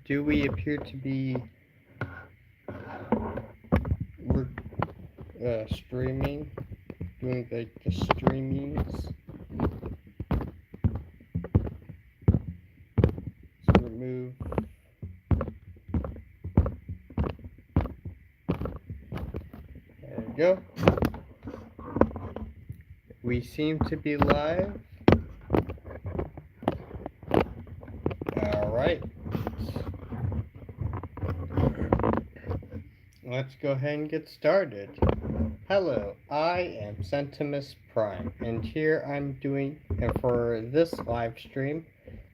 do we appear to be we're streaming, doing like the streamings? So remove. There we go. We seem to be live. Alright. Let's go ahead and get started. Hello, I am Sentimus Prime, and here I'm doing, and for this live stream,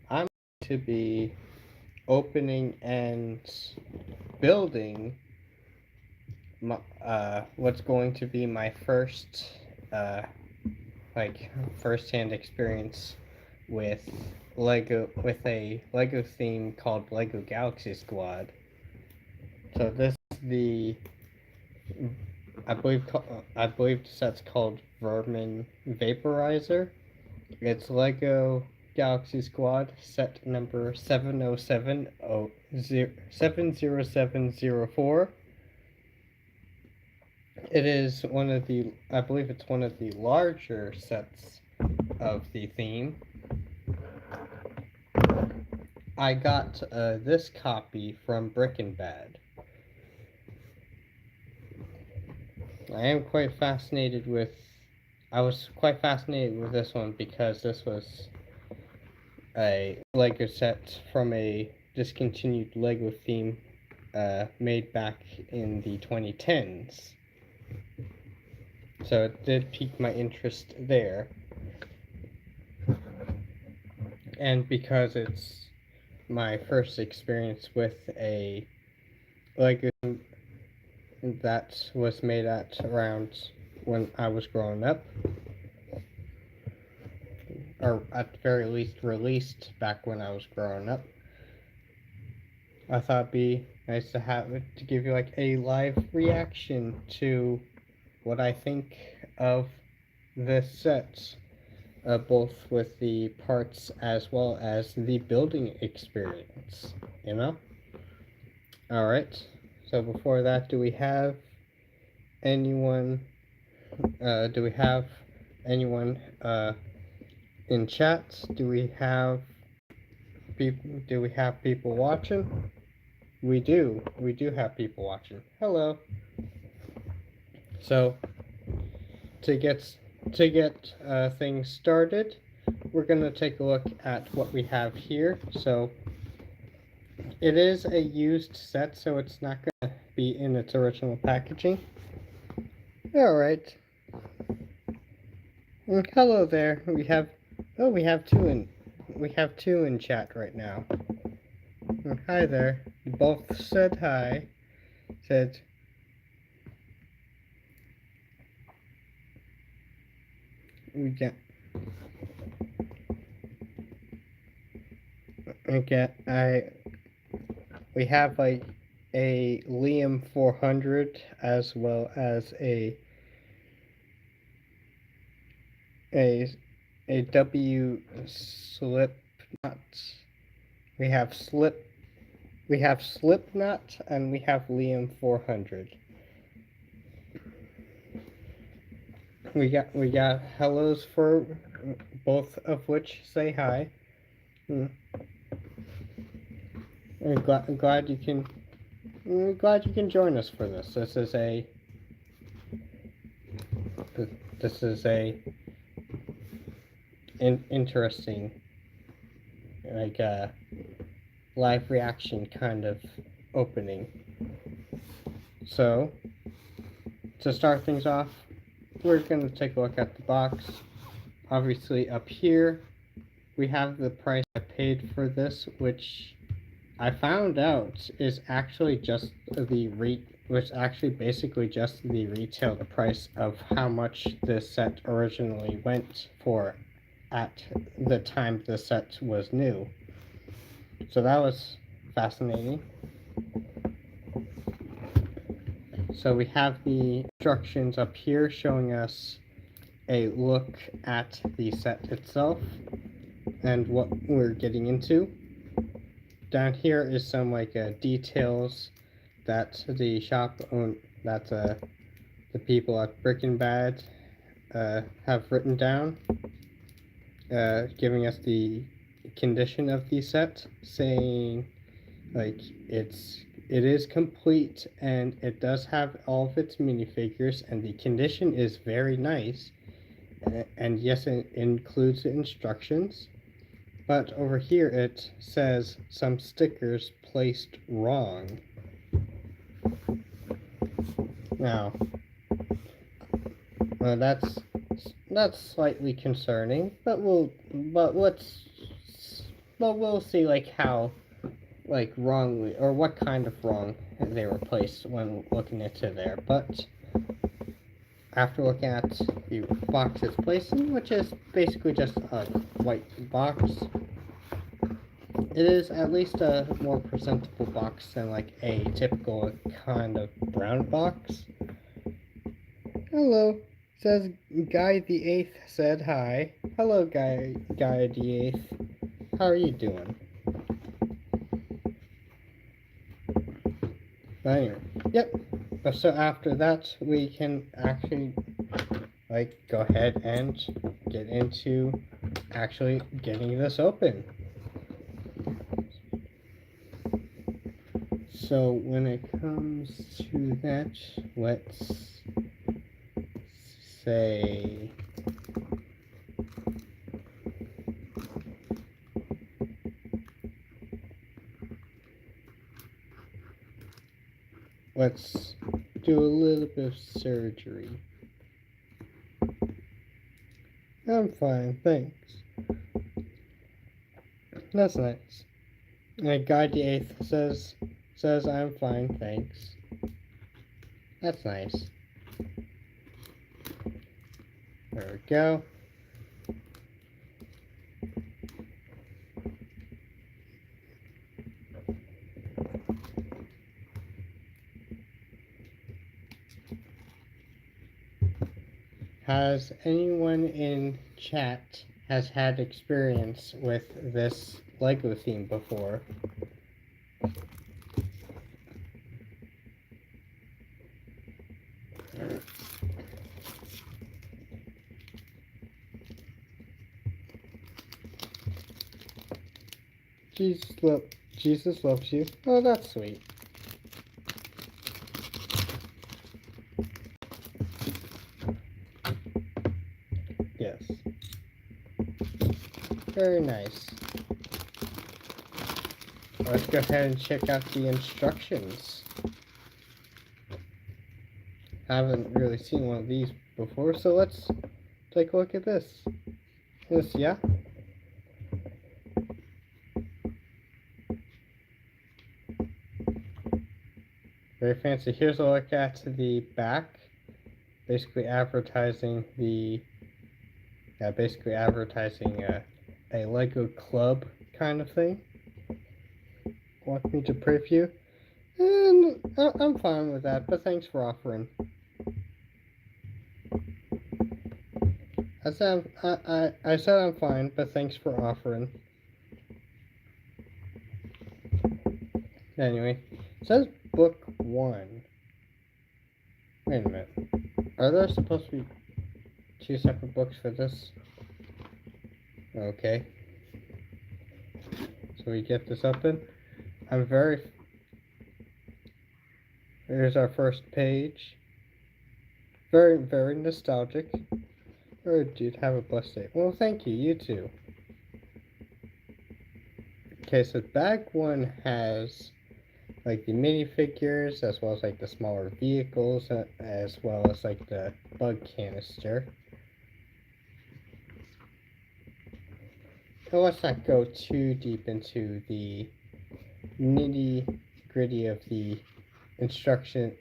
I'm going to be opening and building my, what's going to be my first, first-hand experience with a Lego theme called Lego Galaxy Squad. So this is the, I believe the set's called Vermon Vaporizer. It's Lego Galaxy Squad set number 70704. It is one of the, I believe it's one of the larger sets of the theme. I got this copy from Brick and Bad. I was quite fascinated with this one because this was a Lego set from a discontinued Lego theme made back in the 2010s. So it did pique my interest there. And because it's my first experience with a Lego that was made at around when I was growing up, or at the very least released back when I was growing up, I thought it'd be nice to have it to give you like a live reaction to what I think of this set, both with the parts as well as the building experience, you know? Alright, so before that, do we have anyone in chat? Do we have people watching? We do have people watching. Hello. So to get things started, we're gonna take a look at what we have here. So it is a used set, so it's not gonna be in its original packaging. All right. Hello there. We have two in chat right now. Hi there. You both said hi. Said we get. We have like a Liam 400 as well as a W Slipknot. We have Slipknot and we have Liam 400. We got hellos for both of which say hi. I'm glad you can join us for this. This is a interesting, like live reaction kind of opening. So to start things off, we're going to take a look at the box. Obviously up here we have the price I paid for this, which I found out is actually just basically just the retail price of how much this set originally went for at the time the set was new. So that was fascinating. So we have the instructions up here showing us a look at the set itself and what we're getting into. down here is some like details that the shop own that the people at Brick and Bad have written down, giving us the condition of the set, saying like it is complete and it does have all of its minifigures and the condition is very nice, and yes, it includes the instructions, but over here it says some stickers placed wrong. Now that's slightly concerning, but we'll see like how like wrongly or what kind of wrong they were placed when looking into there. But after looking at the box's placing, which is basically just a white box, it is at least a more presentable box than like a typical kind of brown box. Hello, says Guy the Eighth said hi. Hello, Guy the Eighth. How are you doing? But anyway, yep. So after that, we can actually like go ahead and get into actually getting this open. So when it comes to that, let's say let's do a little bit of surgery. I'm fine, thanks. That's nice. And Guy the Eighth says I'm fine, thanks. That's nice. There we go. Has anyone in chat has had experience with this Lego theme before? Jesus loves you. Oh, that's sweet. Yes. Very nice. Let's go ahead and check out the instructions. Haven't really seen one of these before, so let's take a look at this. Yes, yeah. Very fancy. Here's a look at the back. Basically advertising a Lego club kind of thing. Want me to preview? And I'm fine with that, but thanks for offering. I said I'm fine, but thanks for offering. Anyway, it says book 1. Wait a minute. Are there supposed to be 2 separate books for this? Okay. So we get this open. Here's our first page. Very, very nostalgic. Oh, dude, have a blessed day. Well, thank you. You too. Okay, so bag 1 has like the minifigures, as well as like the smaller vehicles, as well as like the bug canister. So let's not go too deep into the nitty-gritty of the instructions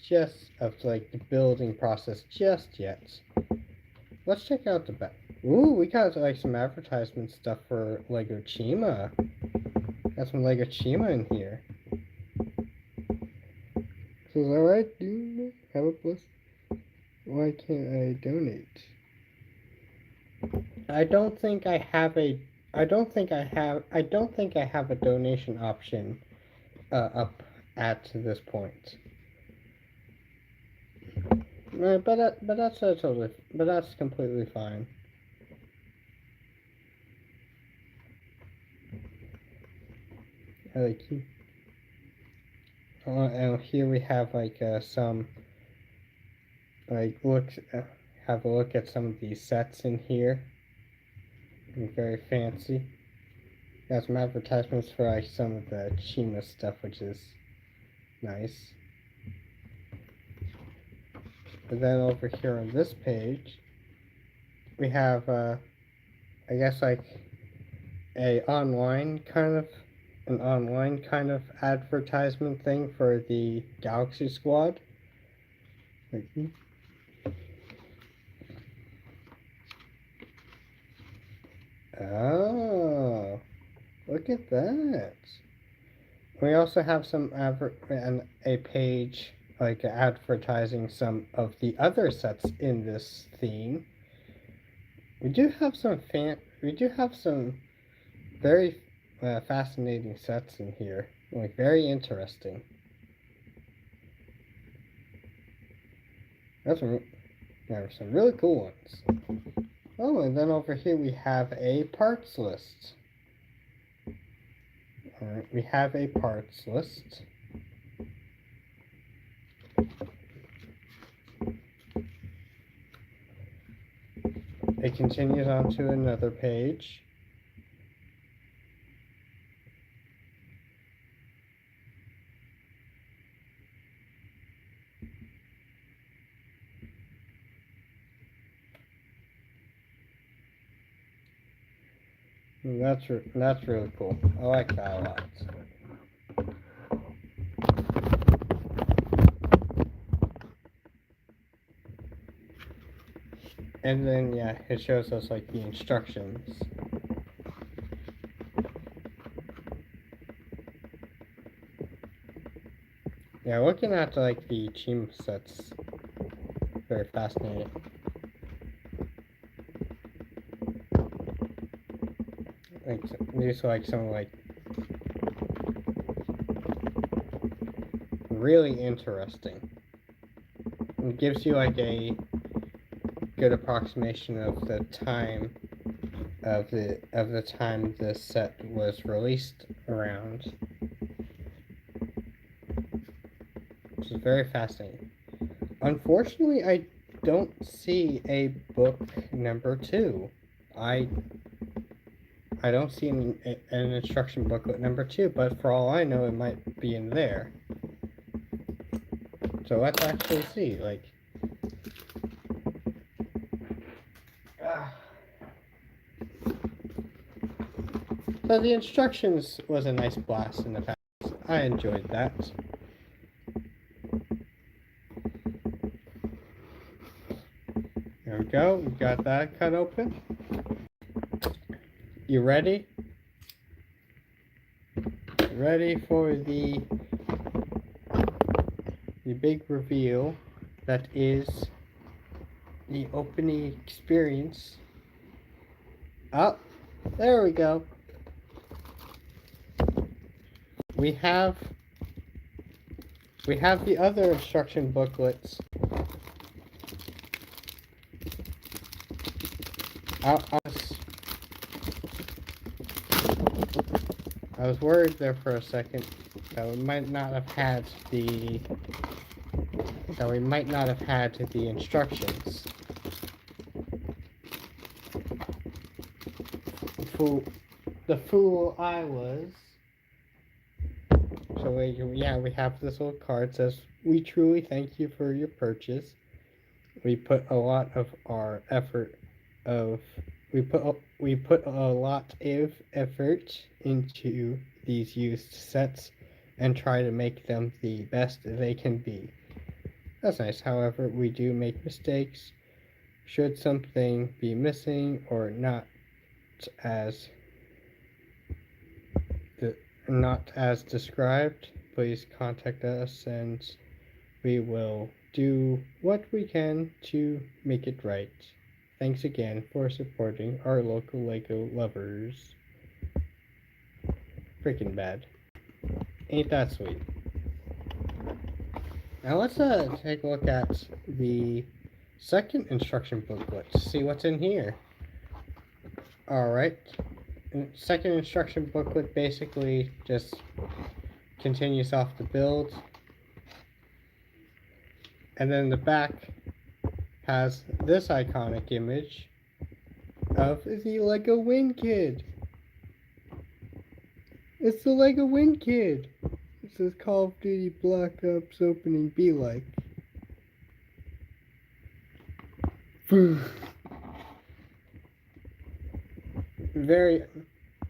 just of like the building process just yet. Let's check out the back. Ooh, we got like some advertisement stuff for Lego Chima. Got some Lego Chima in here. So is that right? Do you have a plus? Why can't I donate? I don't think I have a I don't think I have. I don't think I have a donation option up at this point. But that's totally. But that's completely fine. Like, and here we have like some like looks. Have a look at some of these sets in here. Very fancy. Got some advertisements for like some of the Chima stuff, which is nice. But then over here on this page, we have I guess like a online kind of an online kind of advertisement thing for the Galaxy Squad. Oh, look at that. We also have some a page like advertising some of the other sets in this theme. We do have some very fascinating sets in here, like very interesting. That's some, there are some really cool ones. Oh, and then over here we have a parts list. All right, we have a parts list. It continues on to another page. That's really cool. I like that a lot. And then yeah, it shows us like the instructions. Yeah, looking at like the Chima sets, very fascinating. Like these are like some like really interesting. It gives you like a good approximation of the time of the time this set was released around. Which is very fascinating. Unfortunately, I don't see a book number 2. I don't see an instruction booklet number 2, but for all I know, it might be in there. So let's actually see. Like, so the instructions was a nice blast in the past. I enjoyed that. There we go. We got that cut open. You ready? Ready for the big reveal that is the opening experience. Oh, there we go. We have the other instruction booklets. I was worried there for a second that we might not have had the instructions. The fool I was. So we have this little card that says, "We truly thank you for your purchase. We put a lot of our effort we put a lot of effort into these used sets and try to make them the best they can be. That's nice. However, we do make mistakes. Should something be missing or not as described, please contact us and we will do what we can to make it right. Thanks again for supporting our local LEGO lovers." freaking bad. Ain't that sweet? Now let's take a look at the second instruction booklet to see what's in here. Alright. Second instruction booklet basically just continues off the build. And then the back has this iconic image of the Lego Win Kid. It's the Lego Win Kid. It says Call of Duty Black Ops opening be like. Very,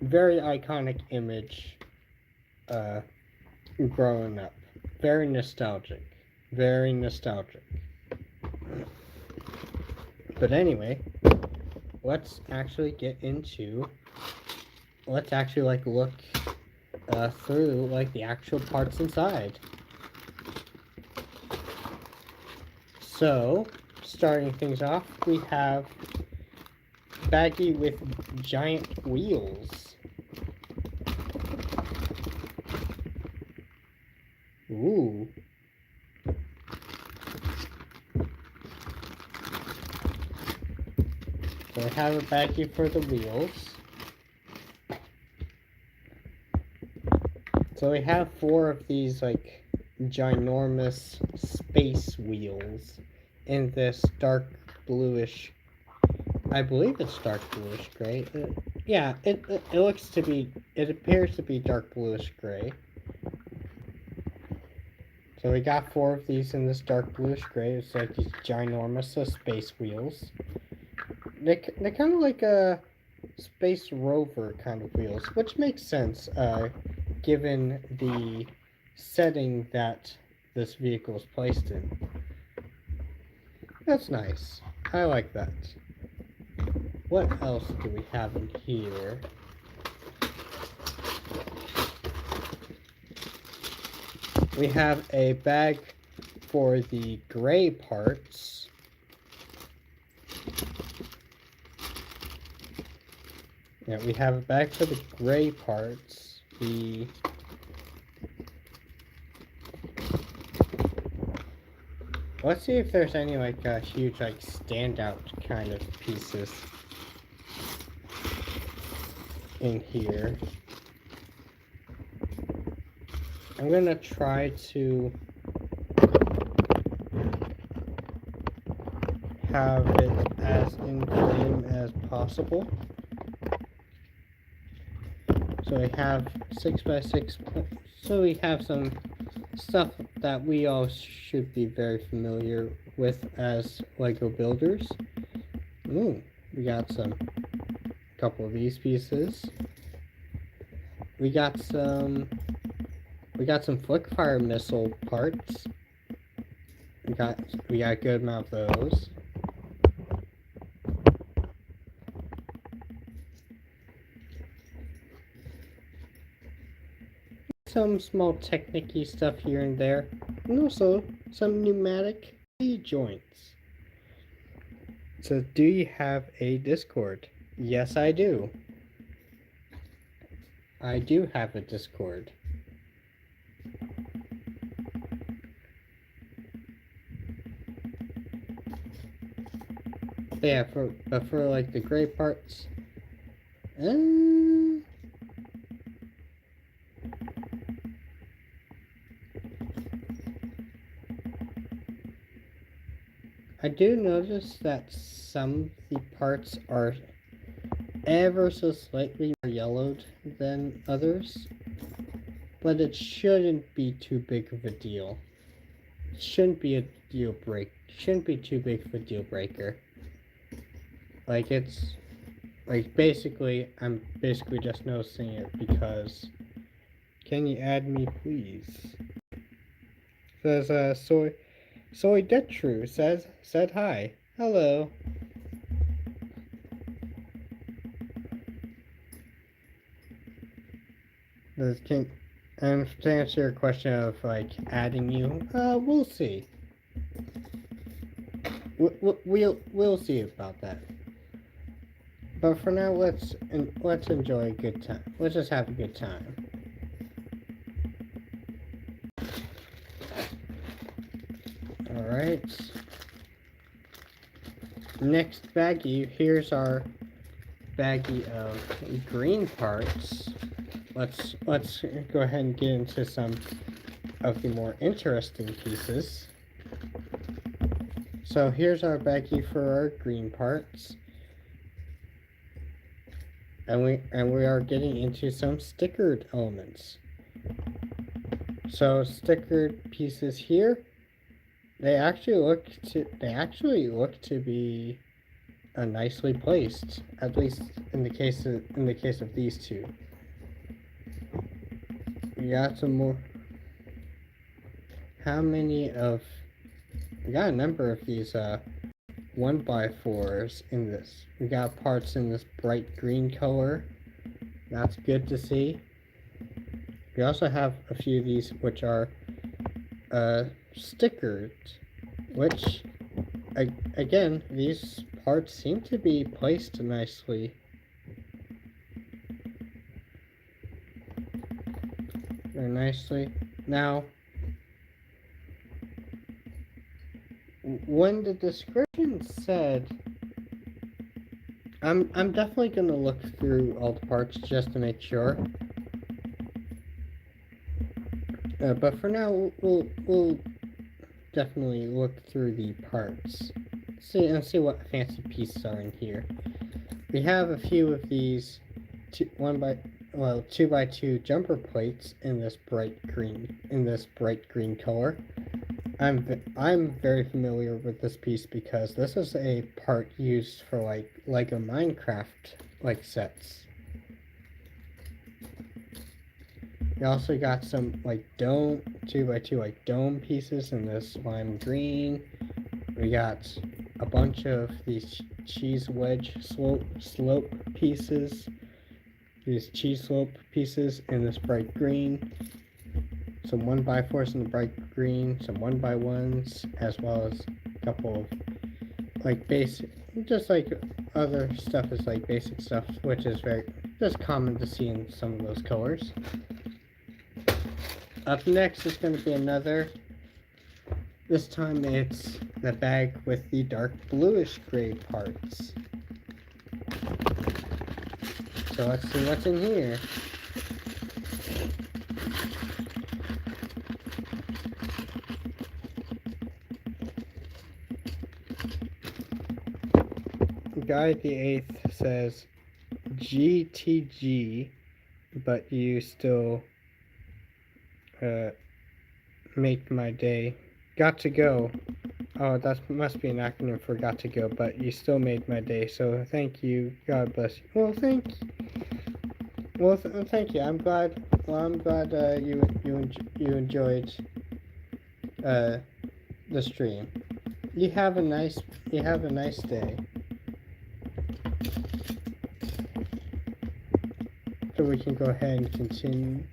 very iconic image growing up. Very nostalgic. Very nostalgic. But anyway, let's actually get into, let's actually like look through like the actual parts inside. So, starting things off, we have baggie with giant wheels. Ooh. So I have a baggie for the wheels. So we have 4 of these like ginormous space wheels in this dark bluish, I believe it's dark bluish gray. Yeah, it looks to be, it appears to be dark bluish gray. So we got 4 of these in this dark bluish gray. It's like these ginormous space wheels. They're kind of like a space rover kind of wheels, which makes sense, given the setting that this vehicle is placed in. That's nice. I like that. What else do we have in here? We have a bag for the gray parts. Yeah, we have a bag for the gray parts. Let's see if there's any like huge like standout kind of pieces in here. I'm gonna try to have it as in frame as possible. So we have 6x6. So we have some stuff that we all should be very familiar with as Lego builders. Ooh, we got a couple of these pieces. We got some flick fire missile parts. We got a good amount of those. Some small technique-y stuff here and there, and also some pneumatic joints. So, do you have a Discord? Yes, I do. I do have a Discord. But yeah, for like the gray parts, I do notice that some of the parts are ever so slightly more yellowed than others, but it shouldn't be too big of a deal. It shouldn't be a deal break. Shouldn't be too big of a deal breaker. Like it's like basically, I'm basically just noticing it because. Can you add me, please? Says Soy Detru said hi. Hello. And to answer your question of like adding you, we'll see. We'll see about that. But for now, let's enjoy a good time. Let's just have a good time. Alright. Next baggie, here's our baggie of green parts. Let's go ahead and get into some of the more interesting pieces. So here's our baggie for our green parts. And we are getting into some stickered elements. So stickered pieces here, they actually look to be nicely placed, at least in the case of these two. We got some more. We got a number of these 1x4s in this. We got parts in this bright green color. That's good to see. We also have a few of these which are stickered, which again, these parts seem to be placed nicely. Very nicely. Now, when the description said, I'm definitely gonna look through all the parts just to make sure. But for now, we'll definitely look through the parts. See what fancy pieces are in here. We have a few of these 2x2 jumper plates in this bright green color. I'm very familiar with this piece because this is a part used for like Lego Minecraft sets. We also got some 2x2 dome pieces in this lime green. We got a bunch of these cheese wedge slope pieces. These cheese slope pieces in this bright green. Some 1x4s in the bright green, some 1x1s, as well as a couple of basic, just other stuff is basic stuff, which is very just common to see in some of those colors. Up next is going to be another. This time it's the bag with the dark bluish gray parts. So let's see what's in here. Guy the 8th says GTG, but you still make my day. Got to go. Oh, that must be an acronym for got to go, but you still made my day, so thank you. God bless you. Well, thank you. I'm glad you enjoyed the stream. You have a nice day. So we can go ahead and continue.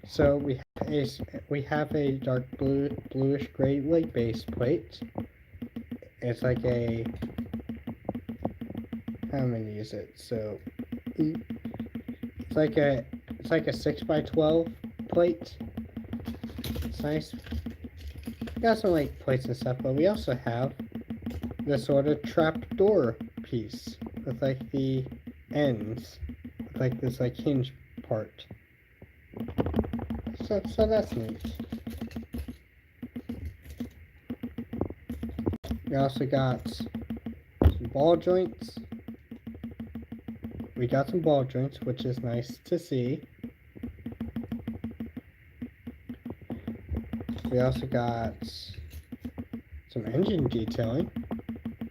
So we have a dark bluish gray base plate. It's like a, how many is it? So it's like a 6x12 plate. It's nice. We got some plates and stuff, but we also have this sort of trapdoor piece with the ends, with this hinge part. So that's neat. We also got some ball joints. We got some ball joints, which is nice to see. We also got some engine detailing.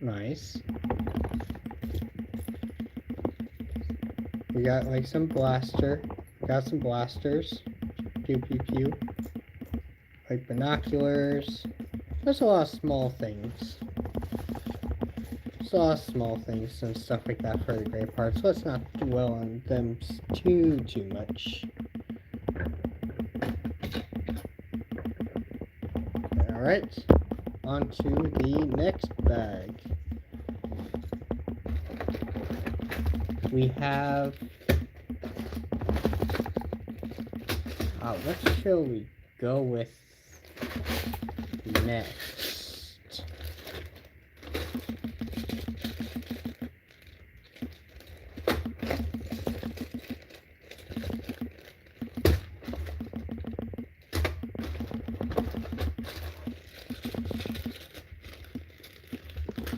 Nice. We got some blaster. We got some blasters. Pew pew pew. Binoculars. There's a lot of small things. There's a lot of small things and stuff like that for the gray parts. Let's not dwell on them too much. Alright. On to the next bag. We have... what shall we go with Next.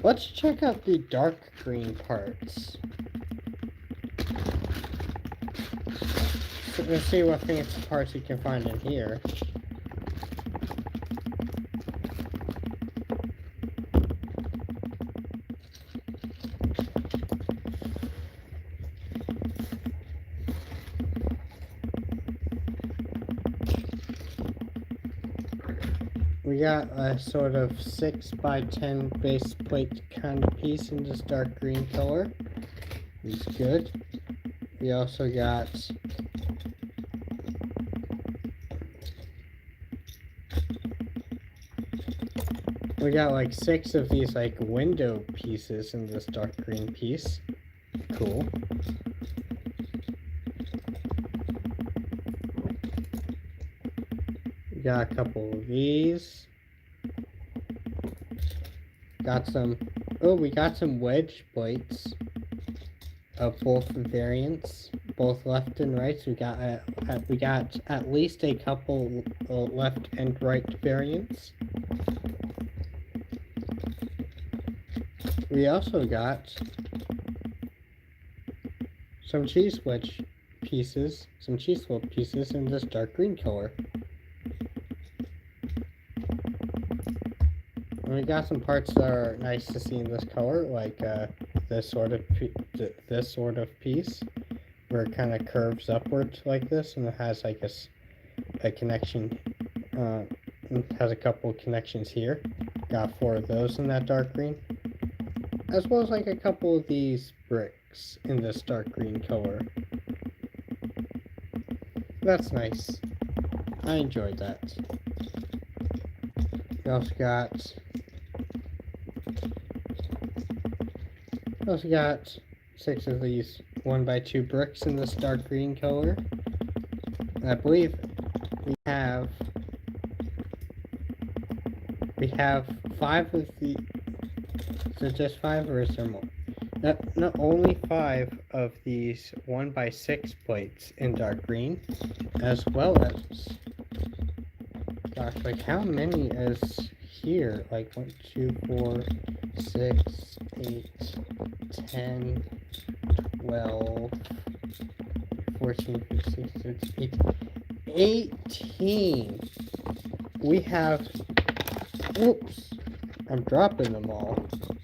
Let's check out the dark green parts. So let's see what fancy parts you can find in here. We got a sort of 6x10 base plate kind of piece in this dark green color. It's good. We also got like 6 of these like window pieces in this dark green piece. Cool. We got a couple of these. Got some, oh, we got some wedge plates of both variants, both left and right. So we got at least a couple left and right variants. We also got some cheese wedge pieces, some cheese wedge pieces in this dark green color. And we got some parts that are nice to see in this color, like this sort of piece, where it kind of curves upward like this, and it has like a connection. It has a couple of connections here. Got 4 of those in that dark green, as well as like a couple of these bricks in this dark green color. That's nice. I enjoyed that. We also got 6 of these 1x2 bricks in this dark green color. I believe we have 5 of the. Is it just 5 or is there more? Not only 5 of these 1x6 plates in dark green, as well as, gosh, like how many is here? Like 1, 2, 4, 6, 8, 10, 12, 14, 15, 16, 18. We have, oops, I'm dropping them all.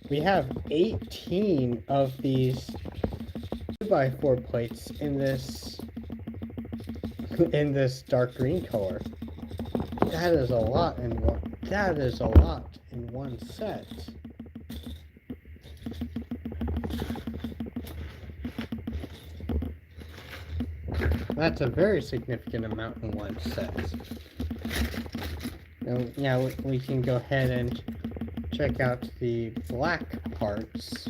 We have 18 of these 2x4 plates in this dark green color. That is a lot in one set. That's a very significant amount in one set. Now, yeah, we can go ahead and check out the black parts.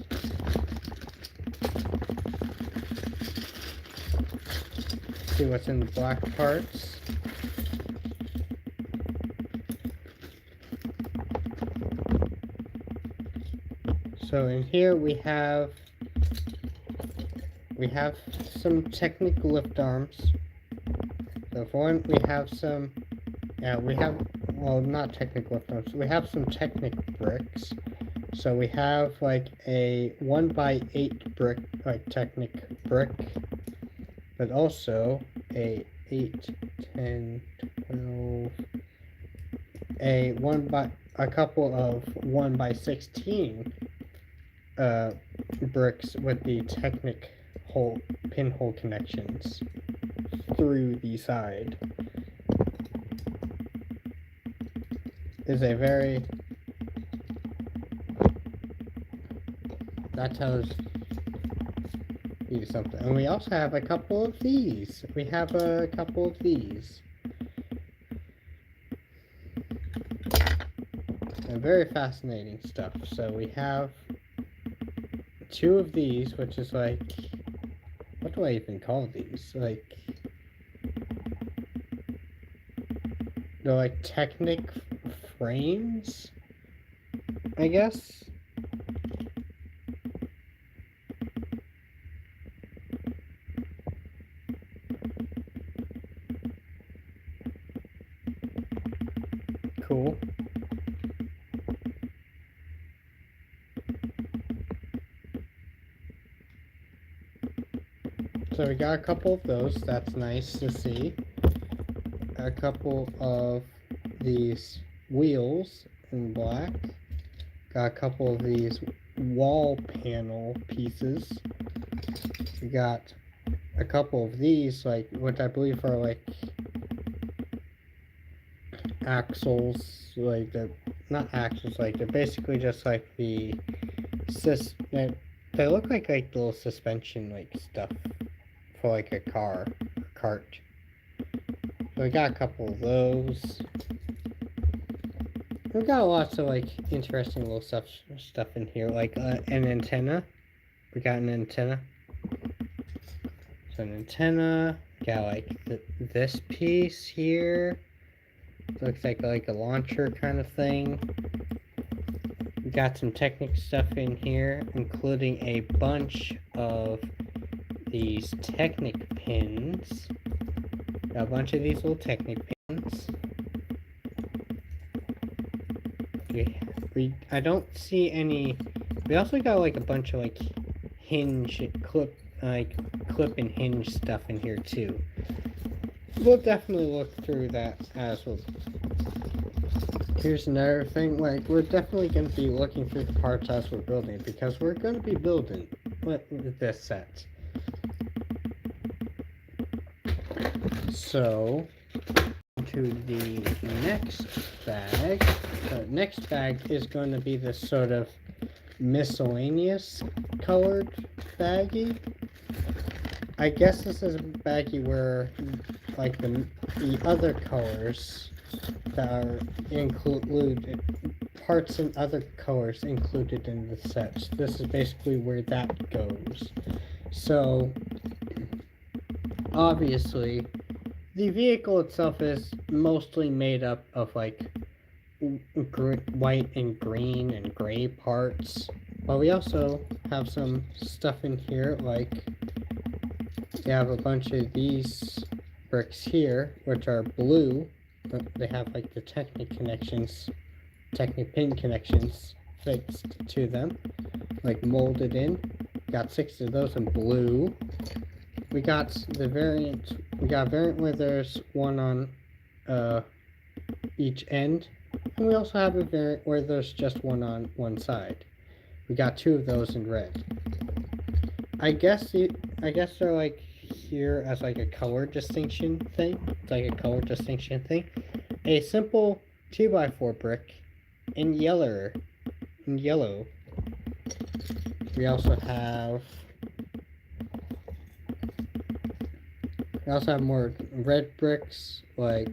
See what's in the black parts. So in here we have some Technic lift arms. So for one, we have some, well, not Technic lift arms. We have some Technic bricks. So we have like a 1x8 brick, like Technic brick, but also a 8, 10, 12, a couple of 1x16 bricks with the Technic pinhole connections through the side. Is a very, that tells you something. And we also have a couple of these. And very fascinating stuff. So we have 2 of these, which is like, what do I even call these? Like, they're like Technic frames, I guess. Cool. So we got a couple of those. That's nice to see. A couple of these wheels in black. Got a couple of these wall panel pieces. We got a couple of these, like, what I believe are like axles, like they're not axles, like they're basically just like the they look like little suspension like stuff for like a cart. So we got a couple of those. We got lots of like interesting little stuff in here, like an antenna. We got an antenna. So an antenna. Got like this piece here. Looks like a launcher kind of thing. We got some Technic stuff in here, including a bunch of these Technic pins. Got a bunch of these little Technic pins. I don't see any. We also got like a bunch of like clip and hinge stuff in here too. We'll definitely look through that as well. Here's another thing, like we're definitely going to be looking through the parts as we're building, because we're going to be building with this set. So, to the next bag. The next bag is going to be this sort of miscellaneous colored baggie. I guess this is a baggie where like the other colors that are included, parts and other colors included in the sets. This is basically where that goes. So obviously the vehicle itself is mostly made up of like white and green and gray parts, but we also have some stuff in here, like we have a bunch of these bricks here which are blue, but they have like the Technic pin connections fixed to them, like molded in. Got 6 of those in blue. We got a variant where there's one on each end, and we also have a variant where there's just one on one side. We got 2 of those in red. I guess they're like here as like a color distinction thing. It's like a color distinction thing. A simple 2x4 brick in yellow. We also have more red bricks, like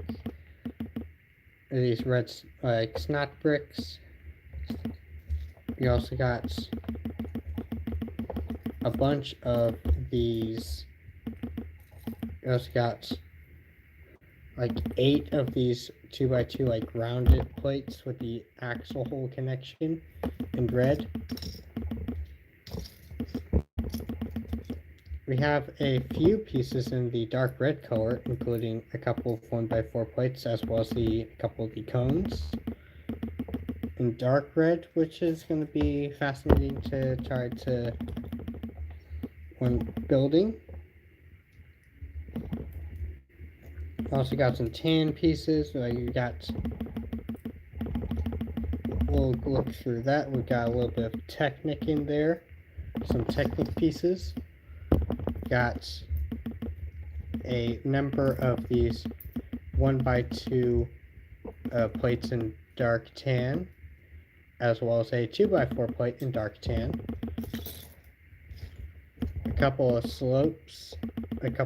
these red like snot bricks. We also got a bunch of these. We also got like 8 of these 2x2 like rounded plates with the axle hole connection in red. We have a few pieces in the dark red color, including a couple of 1x4 plates, as well as a couple of the cones in dark red, which is going to be fascinating to try to when building. Also got some tan pieces. You got. We'll look through that. We got a little bit of Technic in there, some Technic pieces. Got a number of these 1x2 plates in dark tan, as well as a 2x4 plate in dark tan. A couple of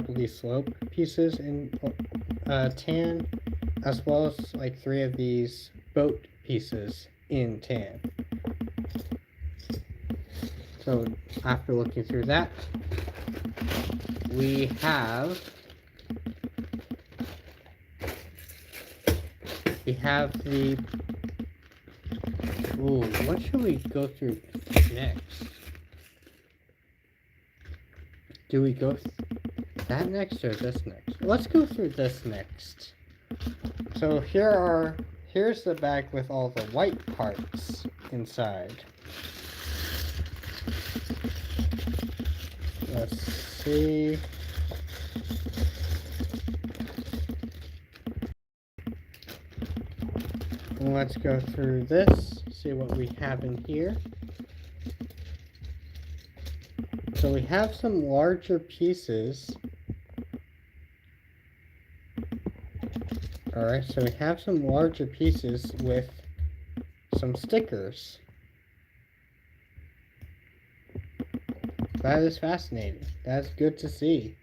these slope pieces in tan, as well as like 3 of these boat pieces in tan. So after looking through that, we have the Ooh, what should we go through next? Do we go that next or this next? Let's go through this next. So here's the bag with all the white parts inside. Let's see. Let's go through this, see what we have in here. So we have some larger pieces. Alright, so we have some larger pieces with some stickers. That is fascinating. That's good to see.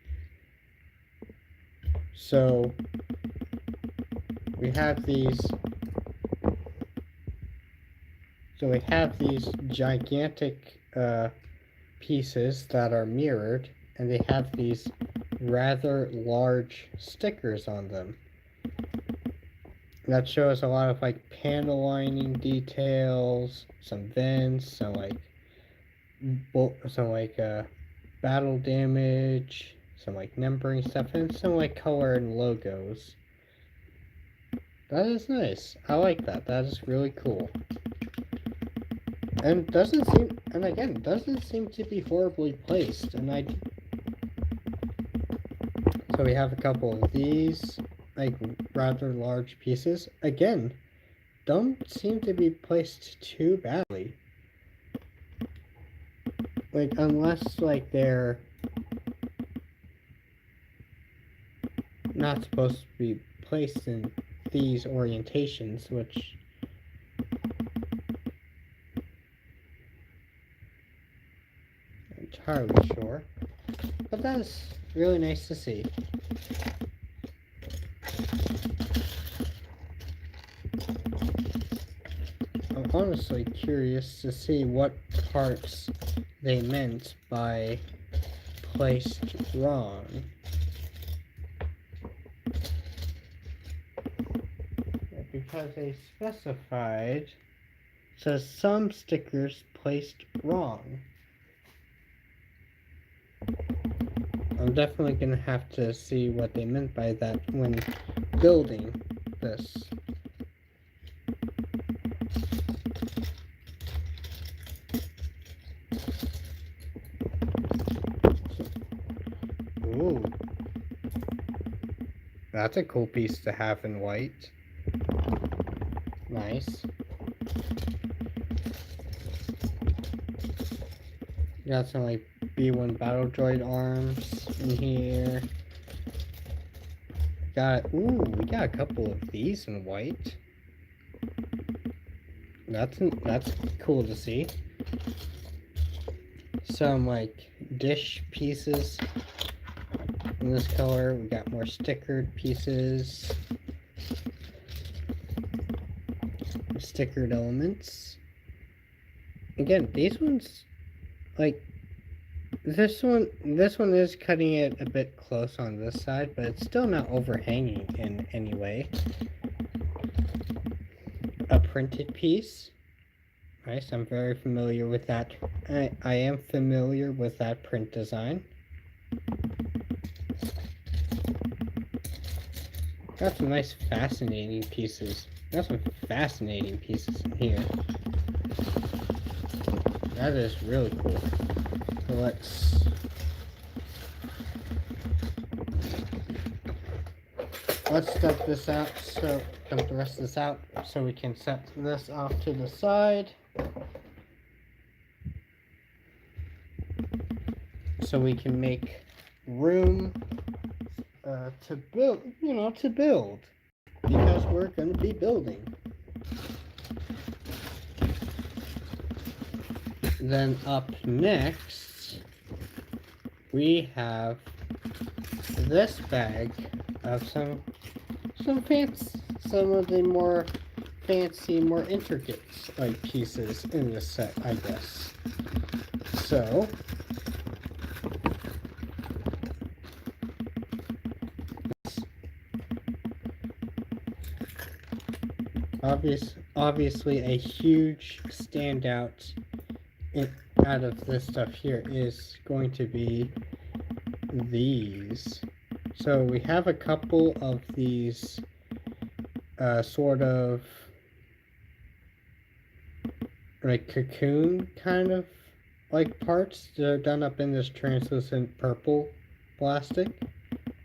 So we have these gigantic pieces that are mirrored, and they have these rather large stickers on them. That shows a lot of like panel lining details, some vents, some battle damage, some like numbering stuff, and some like color and logos. That is nice. I like that. That is really cool. And doesn't seem to be horribly placed. So we have a couple of these, like, rather large pieces. Again, don't seem to be placed too badly. Like, unless, like, they're not supposed to be placed in these orientations, which I'm entirely sure. But that is really nice to see. I'm honestly curious to see what parts they meant by placed wrong. Because they specified, says some stickers placed wrong. I'm definitely gonna have to see what they meant by that when building this. Ooh. That's a cool piece to have in white. Nice. Got some like B1 battle droid arms in here. We got a couple of these in white. That's cool to see. Some like dish pieces in this color. We got more stickered pieces. Stickered elements. Again, these ones, like this one is cutting it a bit close on this side, but it's still not overhanging in any way. A printed piece. Nice, I'm very familiar with that. I am familiar with that print design. Got some nice fascinating pieces. Got some fascinating pieces in here. That is really cool. So let's step this out, so dump the rest of this out so we can set this off to the side. So we can make room to build, because we're going to be building. Then up next, we have this bag of some of the more fancy, more intricate like pieces in this set, I guess. So obviously a huge standout out of this stuff here is going to be these. So we have a couple of these sort of like cocoon kind of like parts. They're done up in this translucent purple plastic.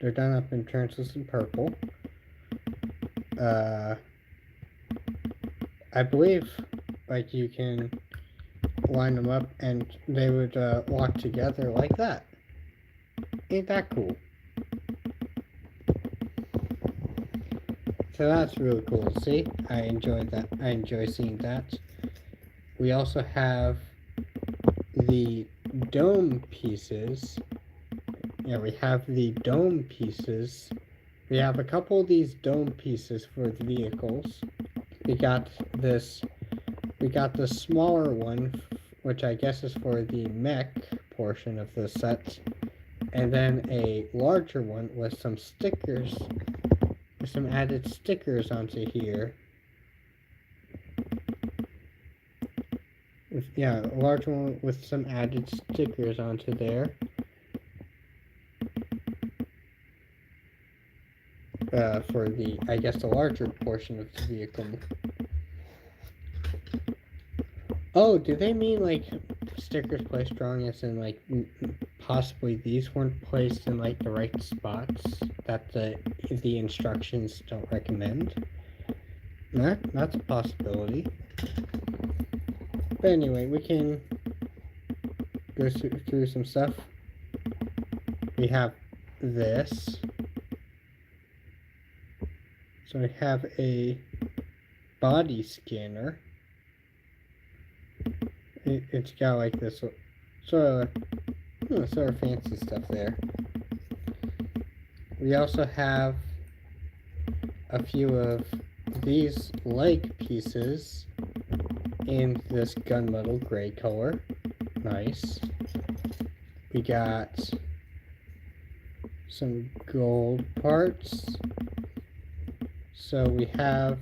They're done up in translucent purple. I believe like you can line them up and they would lock together like that. Ain't that cool? So that's really cool to see. I enjoyed that. I enjoy seeing that. We also have the dome pieces. Yeah, we have the dome pieces. We have a couple of these dome pieces for the vehicles. We got the smaller one, which I guess is for the mech portion of the set, and then a larger one with some stickers, with some added stickers onto here. Yeah, a large one with some added stickers onto there. For the, I guess, the larger portion of the vehicle. Oh, do they mean like stickers placed wrong, as in like possibly these weren't placed in like the right spots that the instructions don't recommend? That's a possibility. But anyway, we can go through some stuff. We have this. So we have a body scanner. It's got like this sort of fancy stuff there. We also have a few of these leg pieces in this gunmetal gray color. Nice. We got some gold parts. So we have,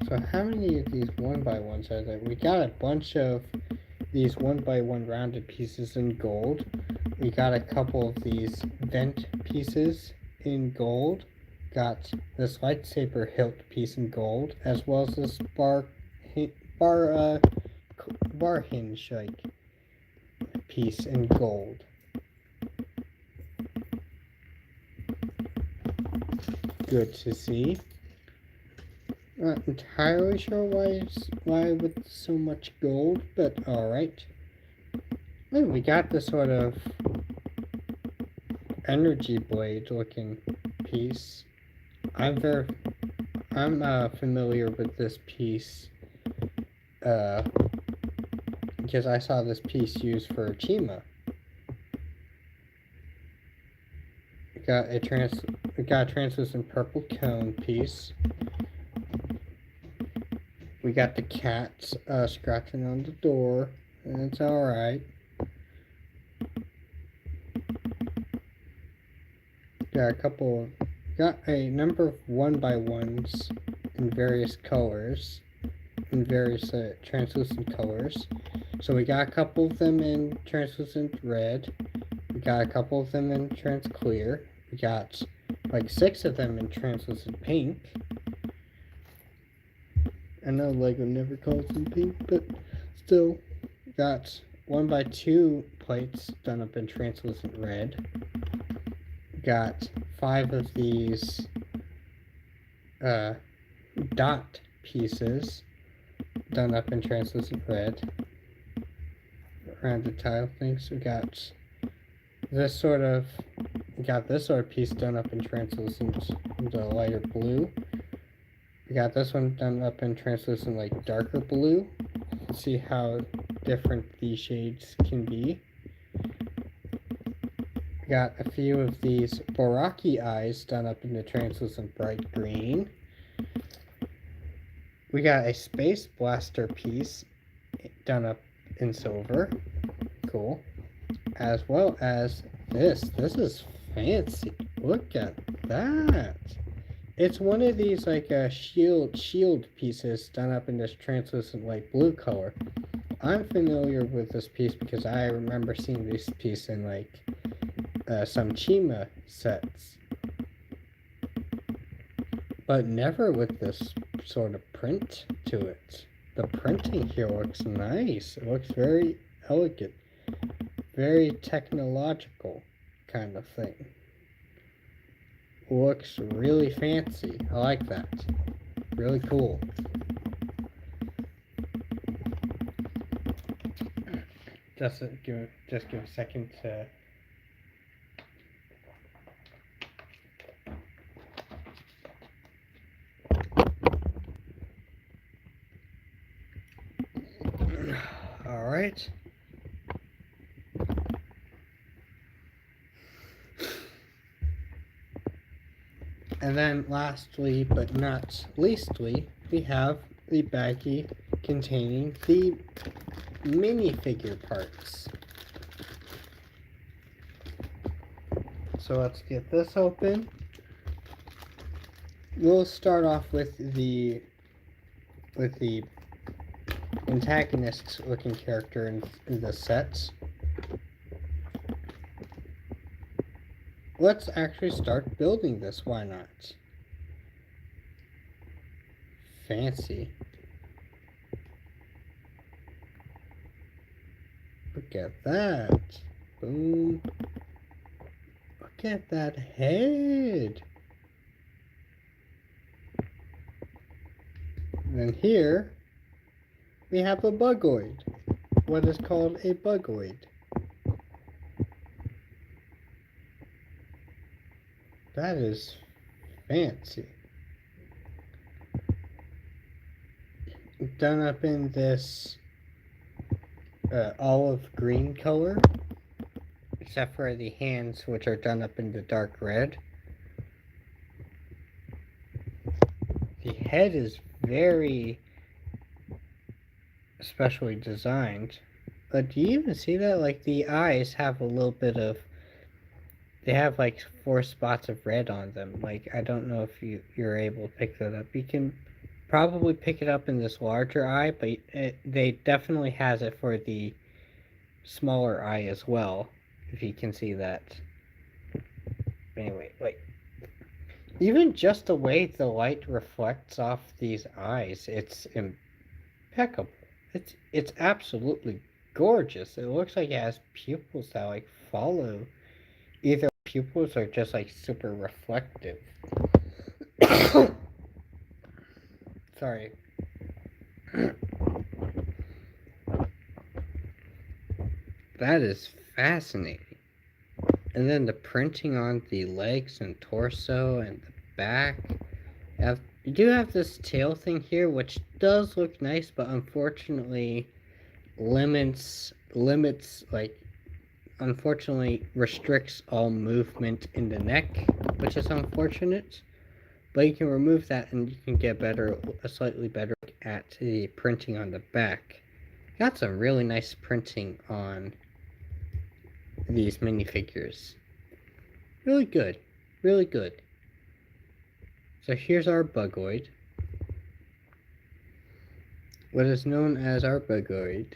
so how many of these 1x1s are there? We got a bunch of these 1x1 rounded pieces in gold. We got a couple of these vent pieces in gold. Got this lightsaber hilt piece in gold, as well as this bar hinge like piece in gold. Good to see. Not entirely sure why with so much gold, but alright. Then we got this sort of energy blade looking piece. I'm familiar with this piece because I saw this piece used for Chima. We got a translucent purple cone piece. We got the cats scratching on the door, and it's alright. Got a number of 1x1s in various colors, in various translucent colors. So we got a couple of them in translucent red. We got a couple of them in trans clear. We got like 6 of them in translucent pink. I know LEGO never calls them pink, but still. Got 1x2 plates done up in translucent red. Got 5 of these dot pieces done up in translucent red. Rounded tile things. We got this sort of piece done up in translucent, the lighter blue. We got this one done up in translucent, like darker blue. Let's see how different these shades can be. We got a few of these Boraki eyes done up in the translucent bright green. We got a space blaster piece done up in silver. Cool. As well as this. This is fancy. Look at that. It's one of these like shield pieces done up in this translucent like blue color. I'm familiar with this piece because I remember seeing this piece in like some Chima sets, but never with this sort of print to it. The printing here looks nice. It looks very elegant, very technological kind of thing. Looks really fancy. I like that. Really cool. Just give a second to. All right. And then lastly, but not leastly, we have the baggie containing the minifigure parts. So let's get this open. We'll start off with the antagonist looking character in the sets. Let's actually start building this, why not? Fancy. Look at that. Boom. Look at that head. And then here, we have a bugoid. What is called a bugoid. That is fancy. Done up in this olive green color, except for the hands, which are done up in the dark red. The head is very specially designed. But do you even see that? Like, the eyes have a little bit of... They have, like, 4 spots of red on them. Like, I don't know if you're able to pick that up. You can probably pick it up in this larger eye, but they definitely has it for the smaller eye as well, if you can see that. Anyway, like, even just the way the light reflects off these eyes, it's impeccable. It's absolutely gorgeous. It looks like it has pupils that like follow. Either pupils are just like super reflective. Sorry. That is fascinating. And then the printing on the legs and torso and the back. You do have this tail thing here, which does look nice, but unfortunately unfortunately restricts all movement in the neck, which is unfortunate. But you can remove that and you can get a slightly better look at the printing on the back. Got some really nice printing on these minifigures. Really good. Really good. So here's our bugoid. What is known as our bugoid.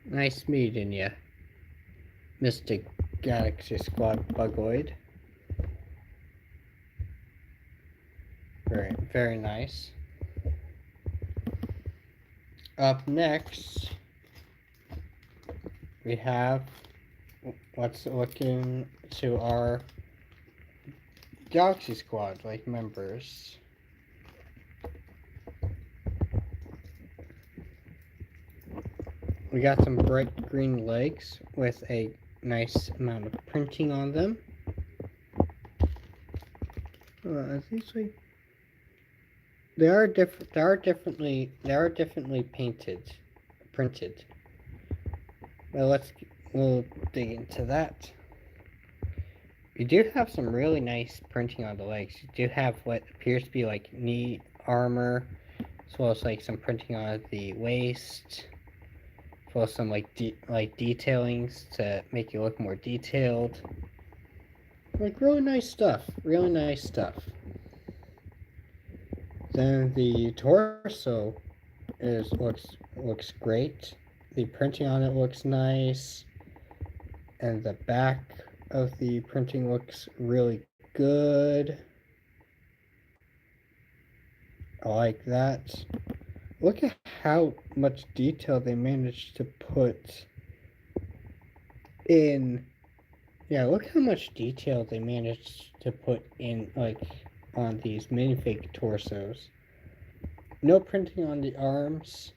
Nice meeting ya, Mystic Galaxy Squad bugoid. Very, very nice. Up next, we have let's look into our Galaxy Squad like members. We got some bright green legs with a nice amount of printing on them. These like they are differently printed. Well, we'll dig into that. You do have some really nice printing on the legs. You do have what appears to be like knee armor, as well as like some printing on the waist. Well, some like detailings to make you look more detailed. Like really nice stuff. Really nice stuff. Then the torso looks great. The printing on it looks nice, and the back of the printing looks really good. I like that. Look at how much detail they managed to put in. Yeah, look how much detail they managed to put in, like, on these minifig torsos. No printing on the arms,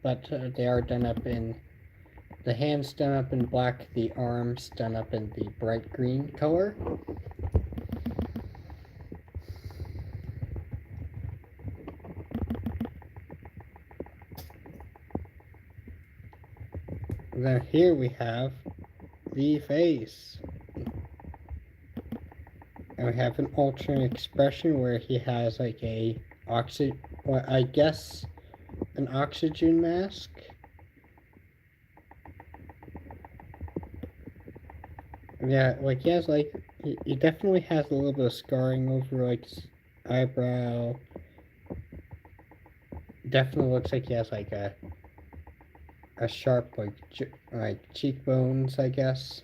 but they are done up in the hands done up in black, the arms done up in the bright green color. And then here we have the face. And we have an alternate expression where he has like a I guess an oxygen mask. Yeah, like he has like he definitely has a little bit of scarring over like his eyebrow. Definitely looks like he has like a sharp like cheekbones, I guess.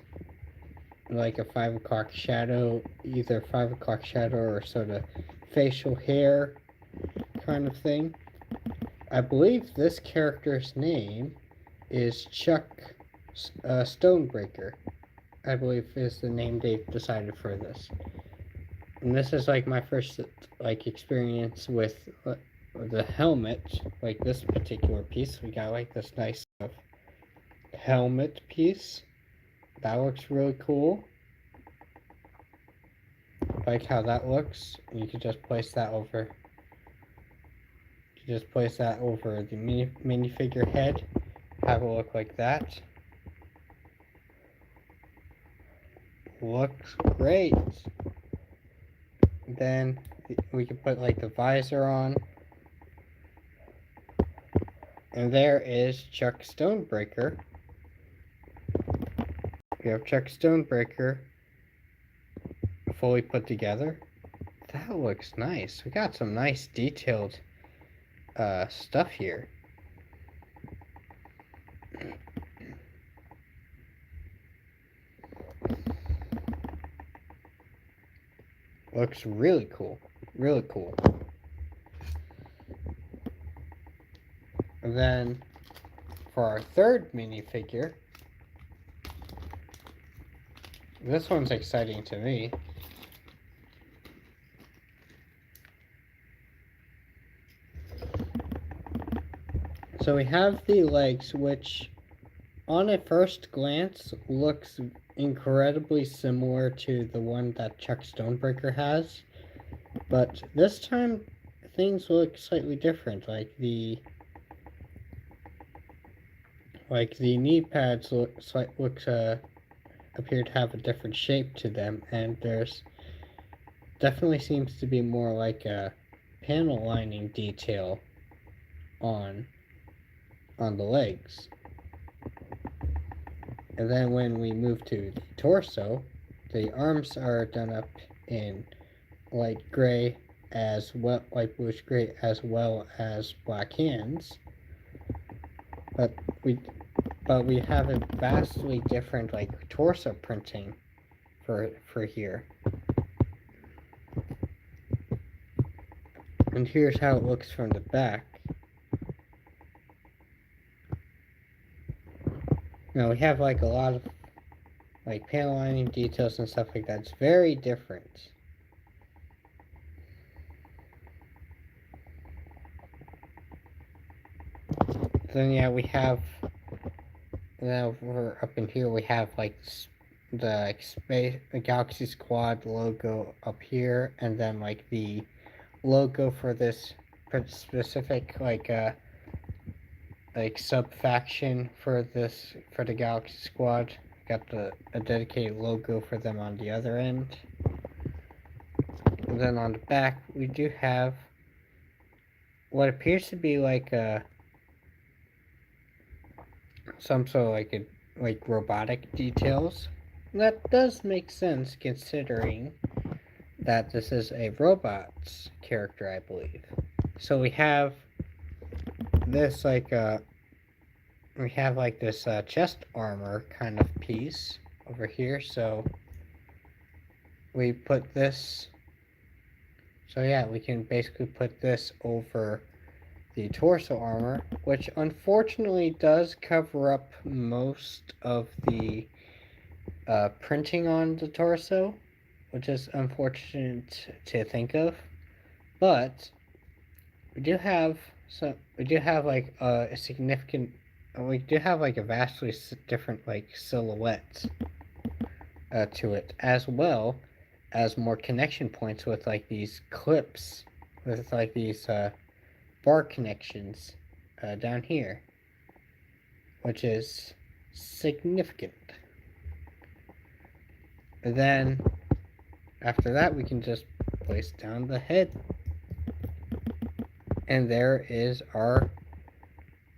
Like a 5 o'clock shadow, either 5 o'clock shadow or sort of facial hair kind of thing. I believe this character's name is Chuck Stonebreaker. I believe is the name they've decided for this. And this is like my first like experience with the helmet, like this particular piece. We got like this nice helmet piece. That looks really cool. Like how that looks. You could just place that over. You just place that over the minifigure head. Have it look like that. Looks great. Then we can put like the visor on. And there is Chuck Stonebreaker. We have Chuck Stonebreaker fully put together. That looks nice. We got some nice detailed stuff here. Looks really cool. Really cool. And then for our third minifigure, this one's exciting to me. So we have the legs, which on a first glance looks incredibly similar to the one that Chuck Stonebreaker has. But this time things look slightly different. Like the knee pads appear to have a different shape to them, and there's definitely seems to be more like a panel lining detail on the legs. And then when we move to the torso, the arms are done up in light gray as well, light bluish gray, as well as black hands. But we have a vastly different like torso printing for here. And here's how it looks from the back. Now we have like a lot of like panel lining details and stuff like that. It's very different. Then yeah, we have now we're up in here. We have like the Galaxy Squad logo up here, and then like the logo for this specific like sub faction for the Galaxy Squad. Got a dedicated logo for them on the other end. And then on the back we do have what appears to be like some sort of like robotic details. that does make sense considering that this is a robot's character, I believe. So we have this this chest armor kind of piece over here. So we put this. So yeah, we can basically put this over the torso armor, which unfortunately does cover up most of the printing on the torso, which is unfortunate to think of. But we do have like a significant. We do have like a vastly different like silhouette to it, as well as more connection points with like these clips, with like these bar connections down here, which is significant. And then after that, we can just place down the head, and there is our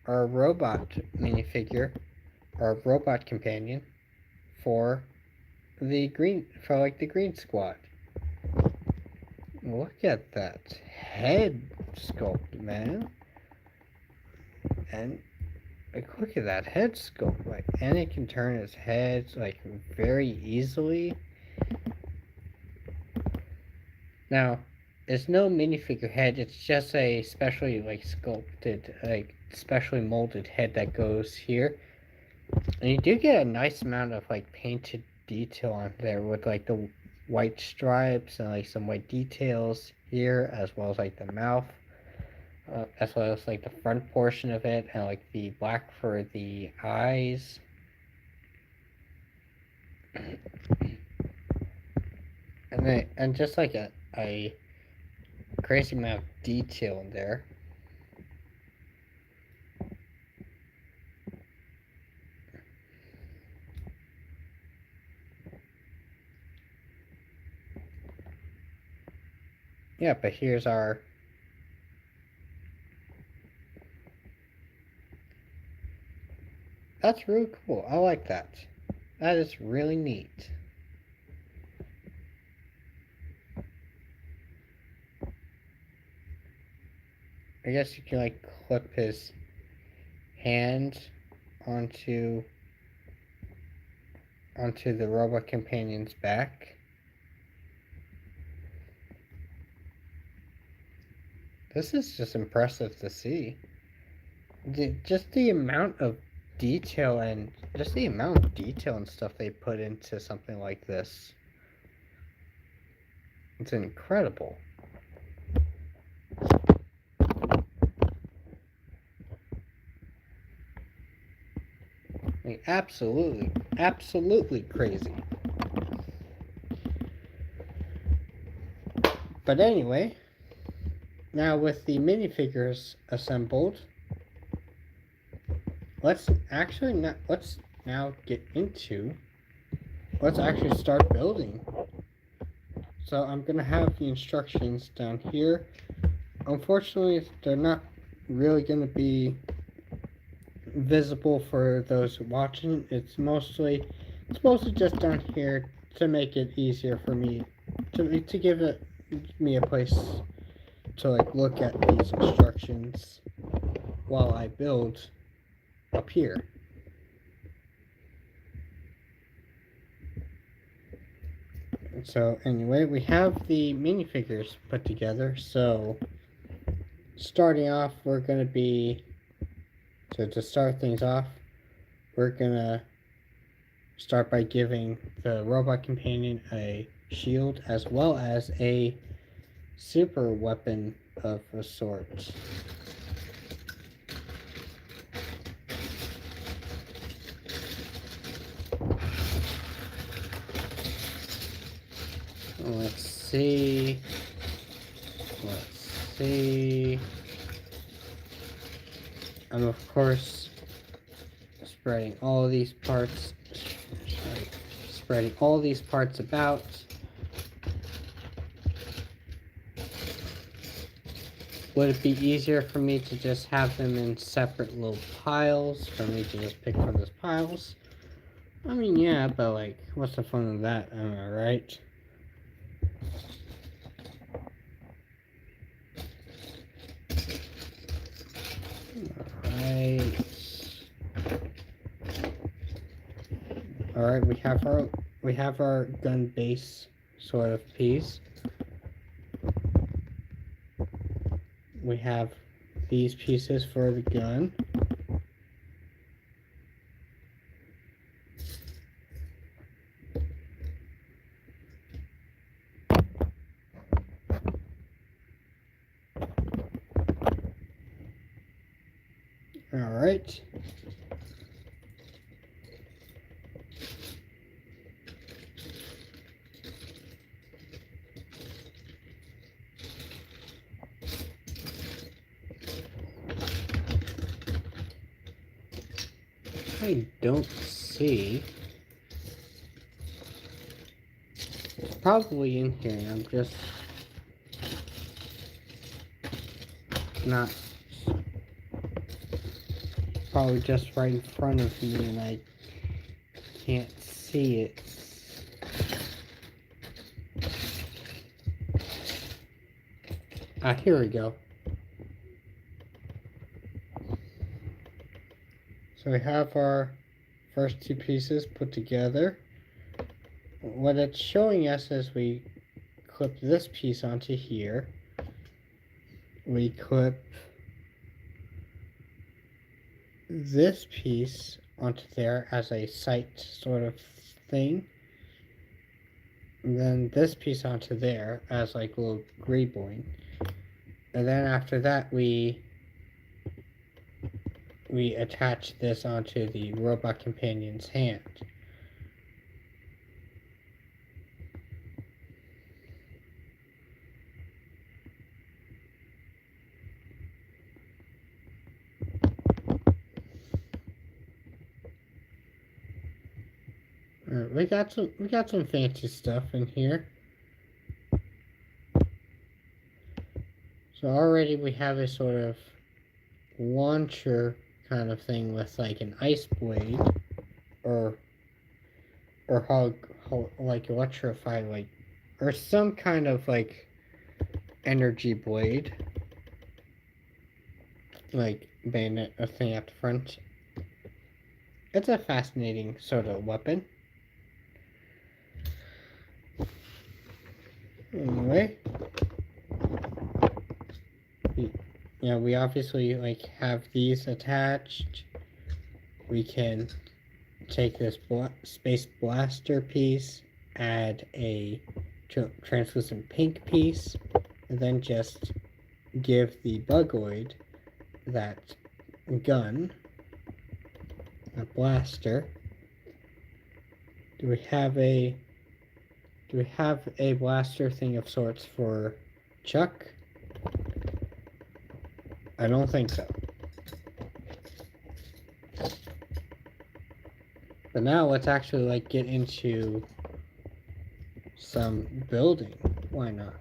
robot minifigure, our robot companion for the green squad. Look at that head sculpt, man. And like, look at that head sculpt, like, and it can turn its head like very easily. Now, it's no minifigure head, it's just a specially like sculpted, like specially molded head that goes here. And you do get a nice amount of like painted detail on there with like the white stripes and like some white details here, as well as like the mouth, as well as like the front portion of it, and like the black for the eyes. And just like a crazy amount of detail in there. Yeah, but here's our that's really cool. I like that. That is really neat. I guess you can like clip his hand onto the robot companion's back. This is just impressive to see. Just the amount of detail and stuff they put into something like this. It's incredible. Like, absolutely crazy. But anyway, now with the minifigures assembled, let's now get into, let's actually start building. So I'm gonna have the instructions down here. Unfortunately, they're not really gonna be visible for those watching. It's mostly just down here to make it easier for me to give me a place to like look at these instructions while I build up here. So anyway, we have the minifigures put together. So starting off, we're gonna be, so to start things off, we're gonna start by giving the robot companion a shield as well as a super weapon of a sort. Let's see. I'm of course spreading all these parts about. Would it be easier for me to just have them in separate little piles, for me to just pick from those piles? I mean, yeah, but like, what's the fun of that? Am I right? Alright. Alright, we have our gun base sort of piece. We have these pieces for the gun. Alright. I don't see. It's probably in here. I'm just not. Probably just right in front of me, and I can't see it. Here we go. So we have our first two pieces put together. What it's showing us is we clip this piece onto here. We clip this piece onto there as a sight sort of thing. And then this piece onto there as like a little greeboing. And then after that we attach this onto the robot companion's hand. We got some fancy stuff in here. So already we have a sort of launcher kind of thing with like an ice blade or how like electrify, like, or some kind of like energy blade, like bayonet a thing at the front. It's a fascinating sort of weapon. Anyway, we obviously like have these attached. We can take this space blaster piece, add a translucent pink piece, and then just give the Bugoid that gun, a blaster. Do we have a blaster thing of sorts for Chuck? I don't think so. But now let's actually like get into some building. Why not?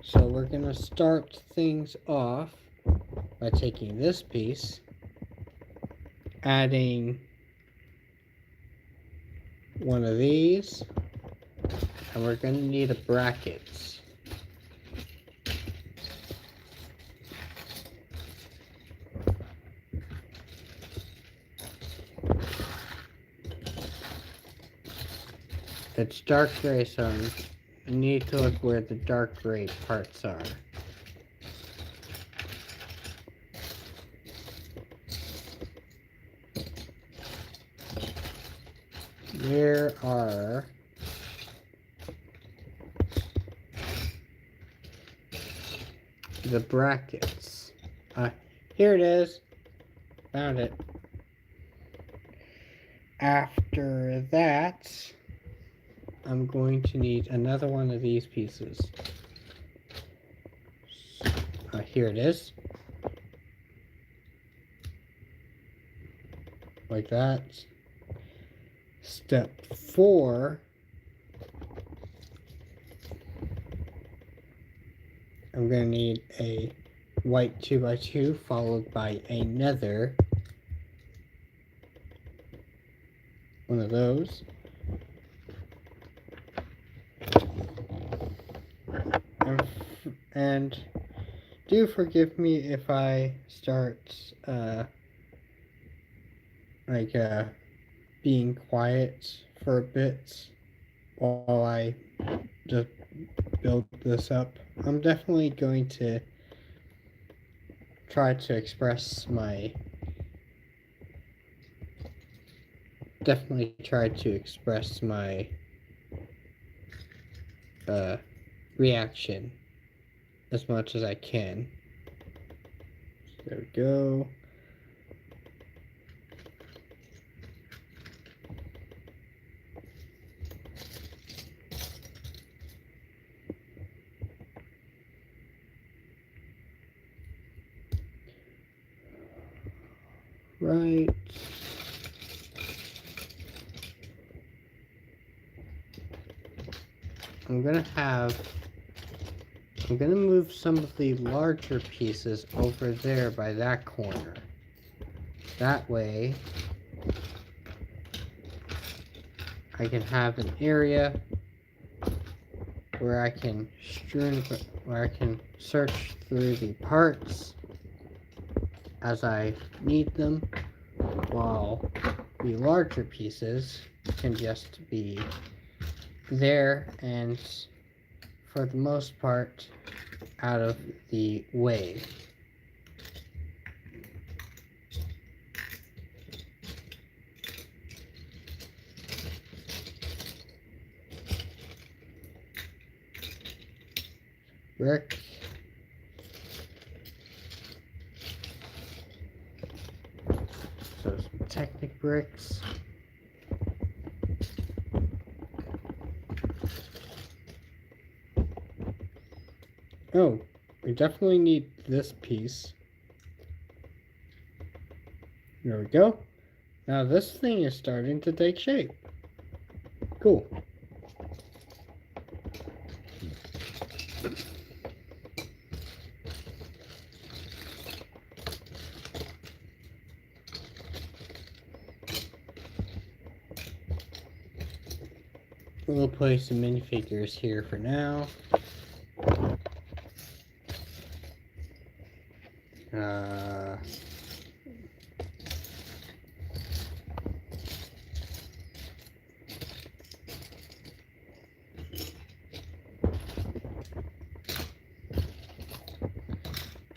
So we're gonna start things off by taking this piece, adding one of these, and we're gonna need a bracket. It's dark gray, so I need to look where the dark gray parts are. Where are the brackets? Here it is. Found it. After that, I'm going to need another one of these pieces. Here it is. Like that. Step 4. I'm going to need a white 2x2 followed by another one of those. And do forgive me if I start being quiet for a bit while I just build this up. I'm definitely going to try to express my reaction as much as I can. There we go. Right. I'm gonna move some of the larger pieces over there by that corner. That way, I can have an area where I can search through the parts as I need them, while the larger pieces can just be there and, for the most part, out of the way. Brick. So some Technic bricks. Oh, we definitely need this piece. There we go. Now this thing is starting to take shape. Cool. We'll place some minifigures here for now.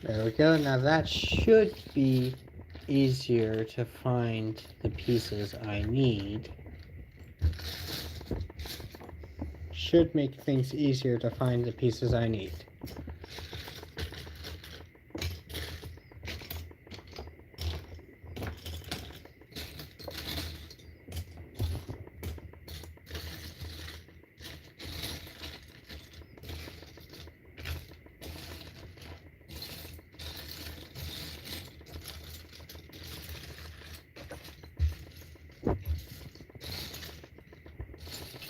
There we go. Now that should be easier to find the pieces I need. Should make things easier to find the pieces I need.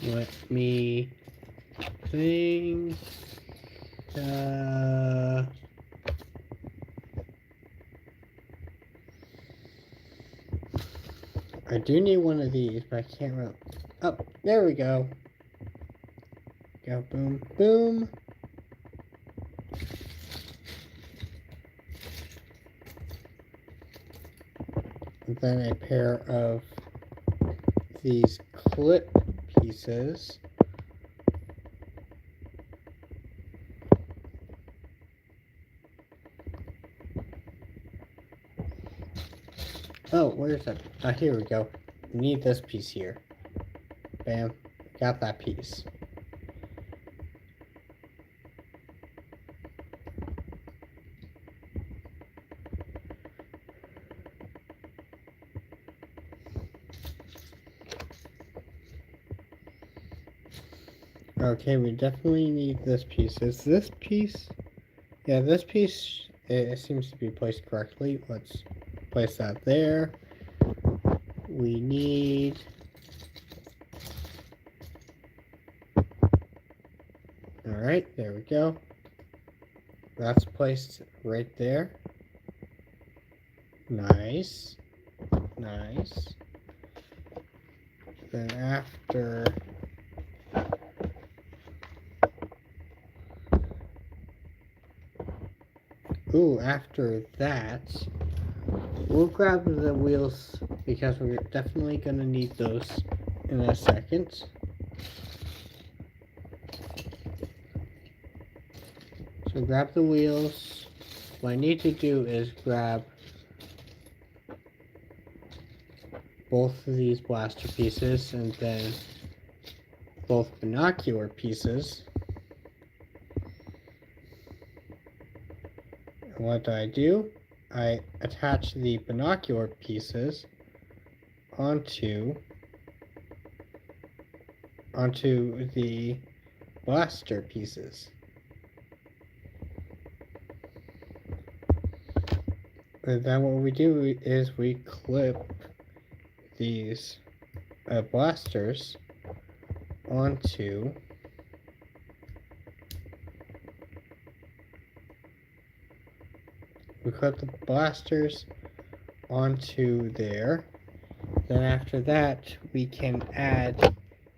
Let me think. I do need one of these, but I can't really. Oh, there we go. Go, boom, boom. And then a pair of these clip pieces. Oh, where's that? Ah, here we go. Need this piece here. Bam. Got that piece. Okay, we definitely need this piece. Is this piece? Yeah, this piece, it seems to be placed correctly. Let's place that there. We need... Alright, there we go. That's placed right there. Nice. Nice. Then after after that, we'll grab the wheels because we're definitely gonna need those in a second. So grab the wheels. What I need to do is grab both of these blaster pieces and then both binocular pieces. And what do? I attach the binocular pieces onto the blaster pieces. And then what we do is we clip these blasters onto there. Then after that, we can add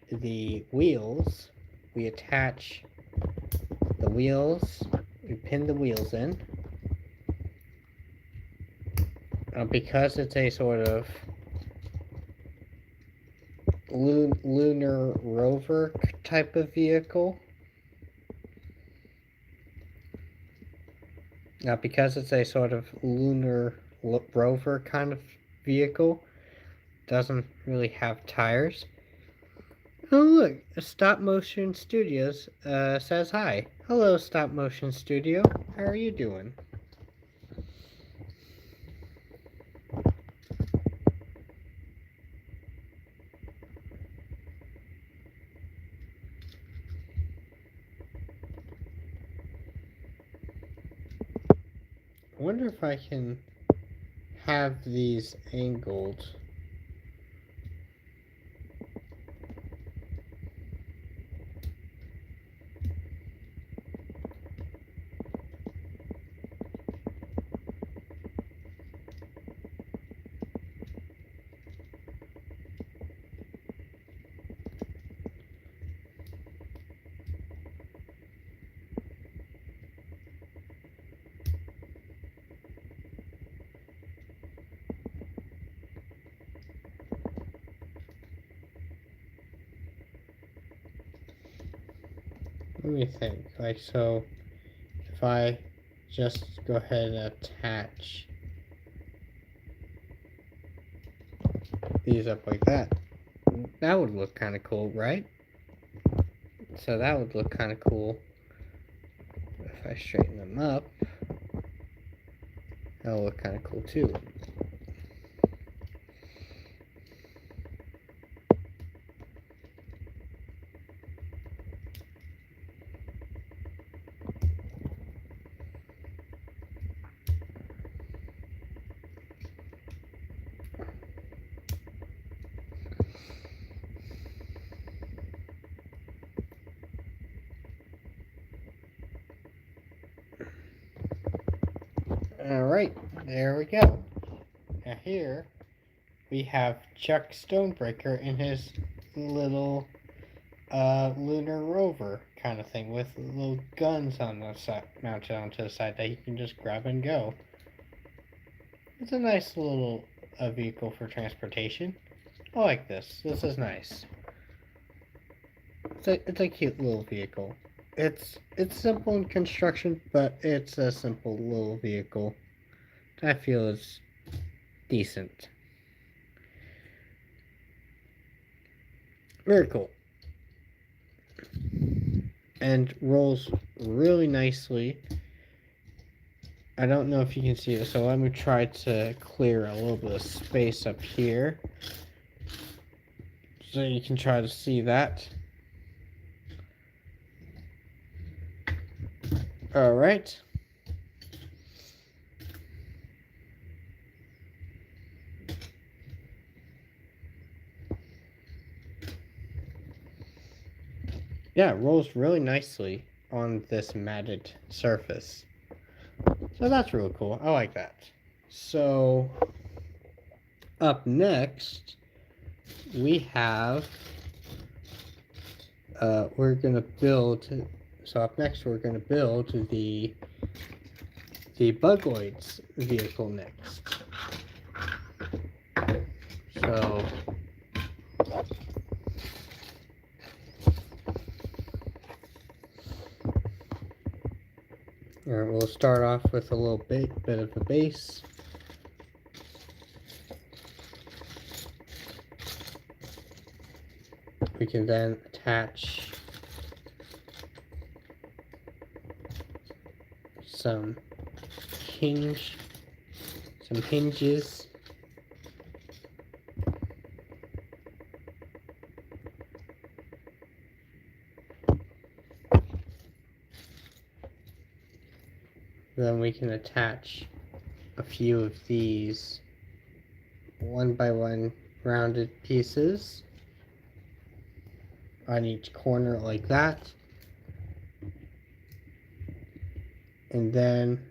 the wheels. We attach the wheels, we pin the wheels in. Because it's a sort of lunar rover type of vehicle, because it's a sort of lunar rover kind of vehicle, doesn't really have tires. Oh look, Stop Motion Studios says hi. Hello, Stop Motion Studio. How are you doing? I wonder if I can have these angled. Let me think. Like, so if I just go ahead and attach these up like that, that would look kind of cool, right? So that would look kind of cool. If I straighten them up, that'll look kind of cool too. Alright, there we go. Now here we have Chuck Stonebreaker in his little lunar rover kind of thing with little guns on the side, mounted onto the side that he can just grab and go. It's a nice little vehicle for transportation. I like this. This is nice. It's a cute little vehicle. It's simple in construction, but it's a simple little vehicle. I feel is decent. Very cool. And rolls really nicely. I don't know if you can see it, so let me try to clear a little bit of space up here so you can try to see that. Alright. Yeah, it rolls really nicely on this matted surface. So that's really cool. I like that. So up next, we have, we're going to build, so up next we're going to build the Bugoids vehicle next. So we'll start off with a little bit of a base. We can then attach some hinges. Then we can attach a few of these 1x1 rounded pieces on each corner like that. And then,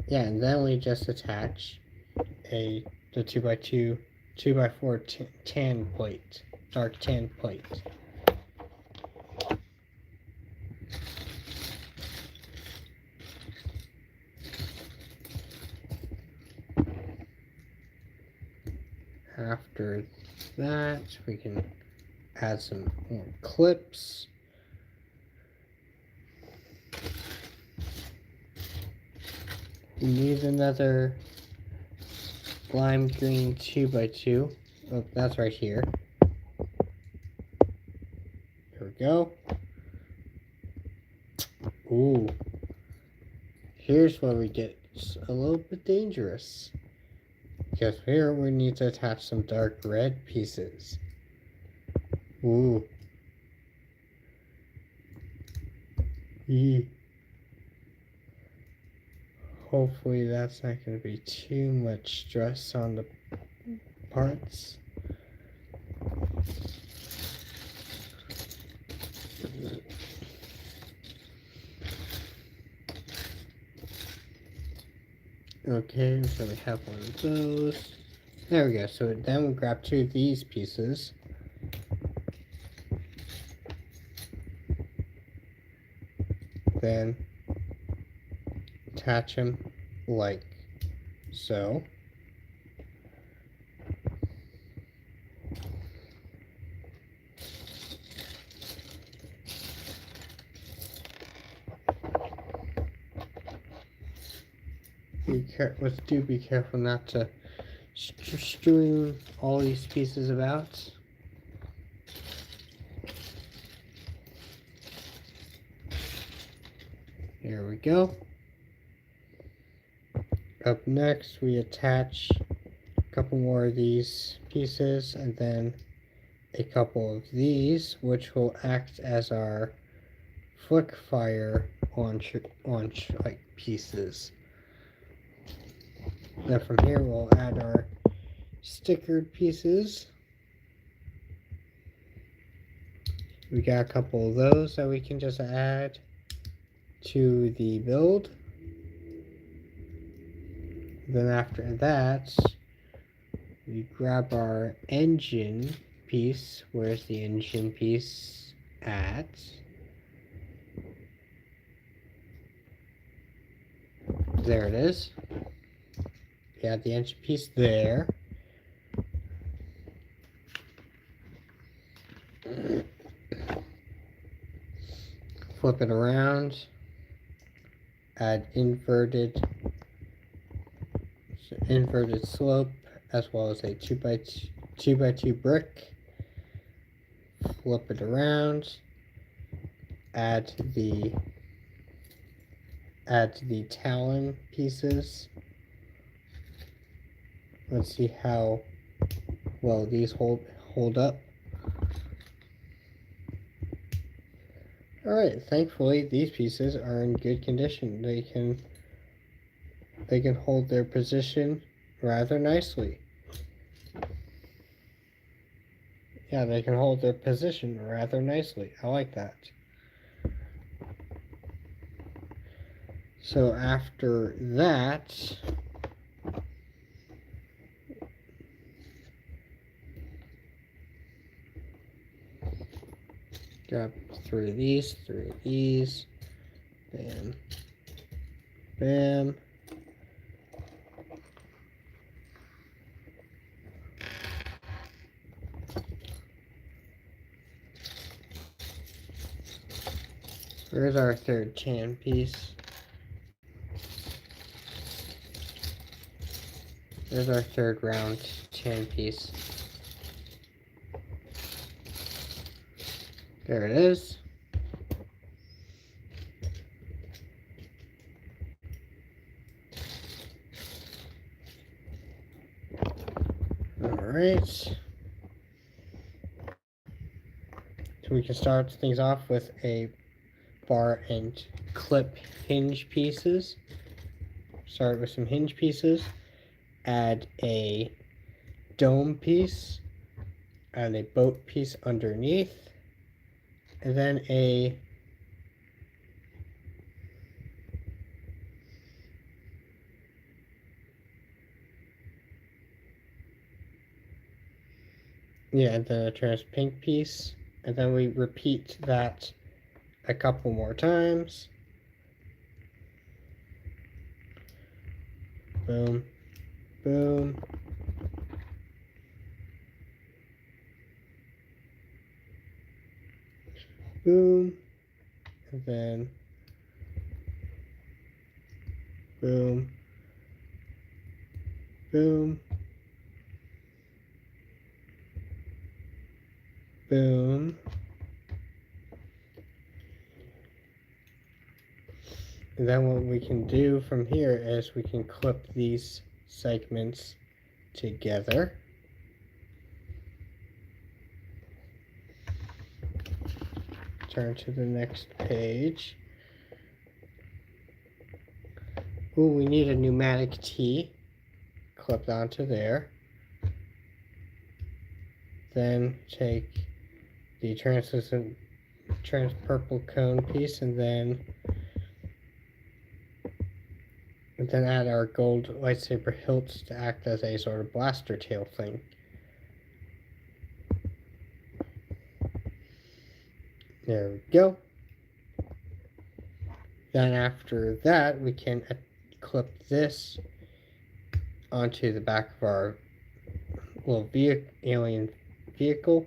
and then we just attach the 2x2, 2x4 tan plate, dark tan plate. After that, we can add some more clips. We need another lime green 2x2. Oh, that's right here. There we go. Ooh. Here's where we get a little bit dangerous. Because here we need to attach some dark red pieces. Ooh. Hopefully that's not going to be too much stress on the parts. Okay, so we have one of those. There we go. So then we grab two of these pieces. Then attach them like so. Let's be careful not to strew all these pieces about. There we go. Up next, we attach a couple more of these pieces and then a couple of these, which will act as our flick fire launch like pieces. Then from here, we'll add our stickered pieces. We got a couple of those that we can just add to the build. Then after that, we grab our engine piece. Where's the engine piece at? There it is. We add the engine piece there. Flip it around. Add inverted slope as well as a 2x2 brick. Flip it around. Add the talon pieces. Let's see how well these hold up. Alright, thankfully these pieces are in good condition. They can hold their position rather nicely. Yeah, they can hold their position rather nicely. I like that. So after that, Grab 3 of these, 3 of these. Bam. Bam. Where's our third chan piece? There's our third round chan piece. There it is. Alright. So we can start things off with a bar and clip hinge pieces. Start with some hinge pieces. Add a dome piece. Add a boat piece underneath. And then a the trans pink piece, and then we repeat that a couple more times. Boom, boom. Boom, and then boom, boom, boom. And then what we can do from here is we can clip these segments together. Turn to the next page. Ooh, we need a pneumatic T. Clip onto there. Then take the translucent purple cone piece and then add our gold lightsaber hilts to act as a sort of blaster tail thing. There we go. Then after that, we can clip this onto the back of our little alien vehicle.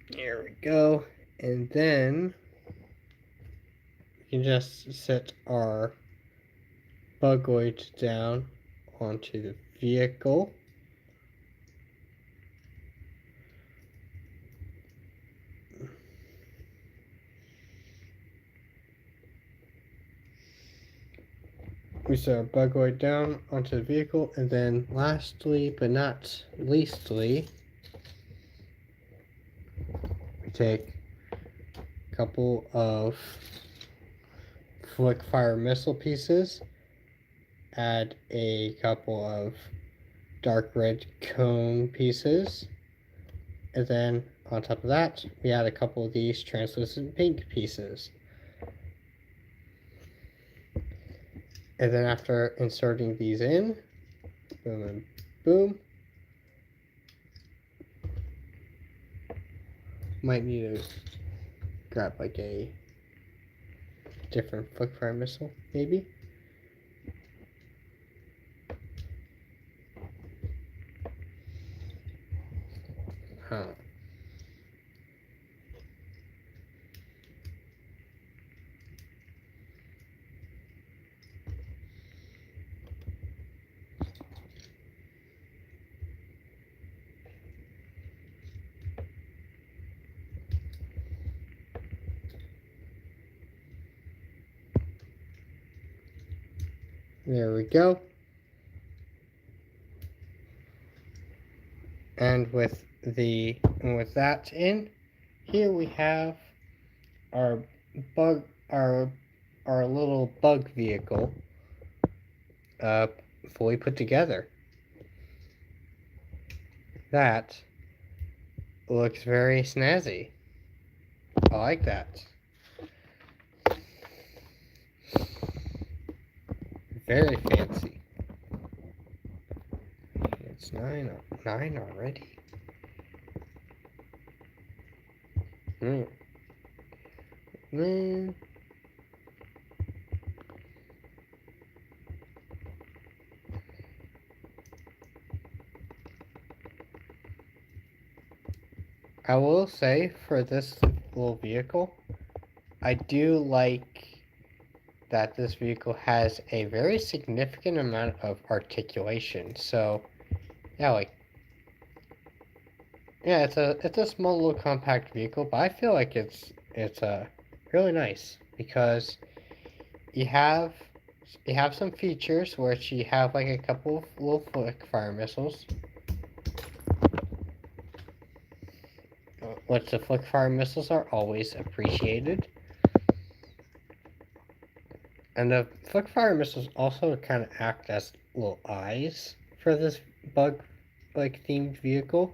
There we go. And then we can just set our bugoid down onto the vehicle. We set our bugoid down onto the vehicle, and then lastly but not leastly, we take a couple of flick fire missile pieces, add a couple of dark red cone pieces, and then on top of that, we add a couple of these translucent pink pieces. And then after inserting these in, boom and boom, might need to grab like a different flick fire missile, maybe. Huh. There we go. And with that in, here we have our little bug vehicle fully put together. That looks very snazzy. I like that. Very fancy. It's nine already. Man. I will say for this little vehicle, I do like that this vehicle has a very significant amount of articulation. So, yeah, it's a small little compact vehicle, but I feel like it's really nice because you have you have some features which you have like a couple of little flick fire missiles. Which the flick fire missiles are always appreciated. And the flick fire missiles also kind of act as little eyes for this bug like themed vehicle.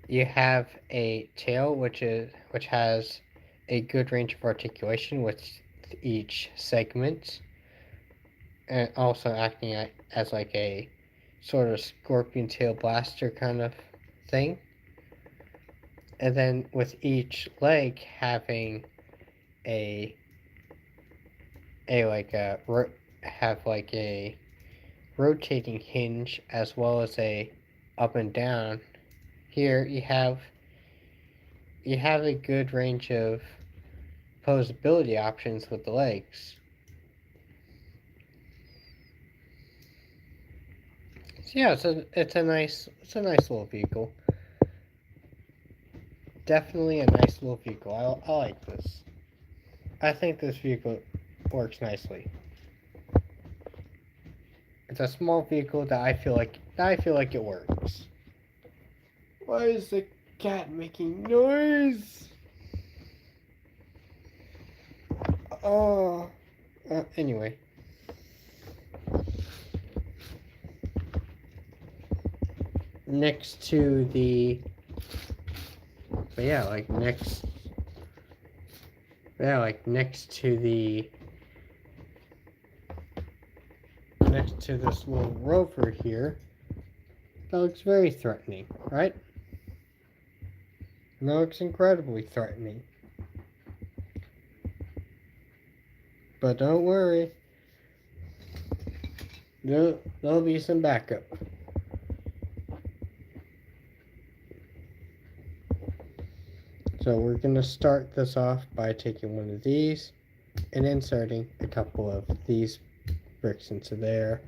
You have a tail which has a good range of articulation with each segment, and also acting as like a sort of scorpion tail blaster kind of thing. And then with each leg having a have like a rotating hinge as well as a up and down. Here you have a good range of posability options with the legs. So yeah, it's a nice little vehicle. Definitely a nice little vehicle. I like this. I think this vehicle works nicely. It's a small vehicle that I feel like it works. Why is the cat making noise? Oh. Anyway. Next to the. But yeah, like next. Yeah, like next to the. Next to this little rover here. That looks very threatening, right? That looks incredibly threatening. But don't worry. There'll be some backup. So we're going to start this off by taking one of these and inserting a couple of these bricks into there.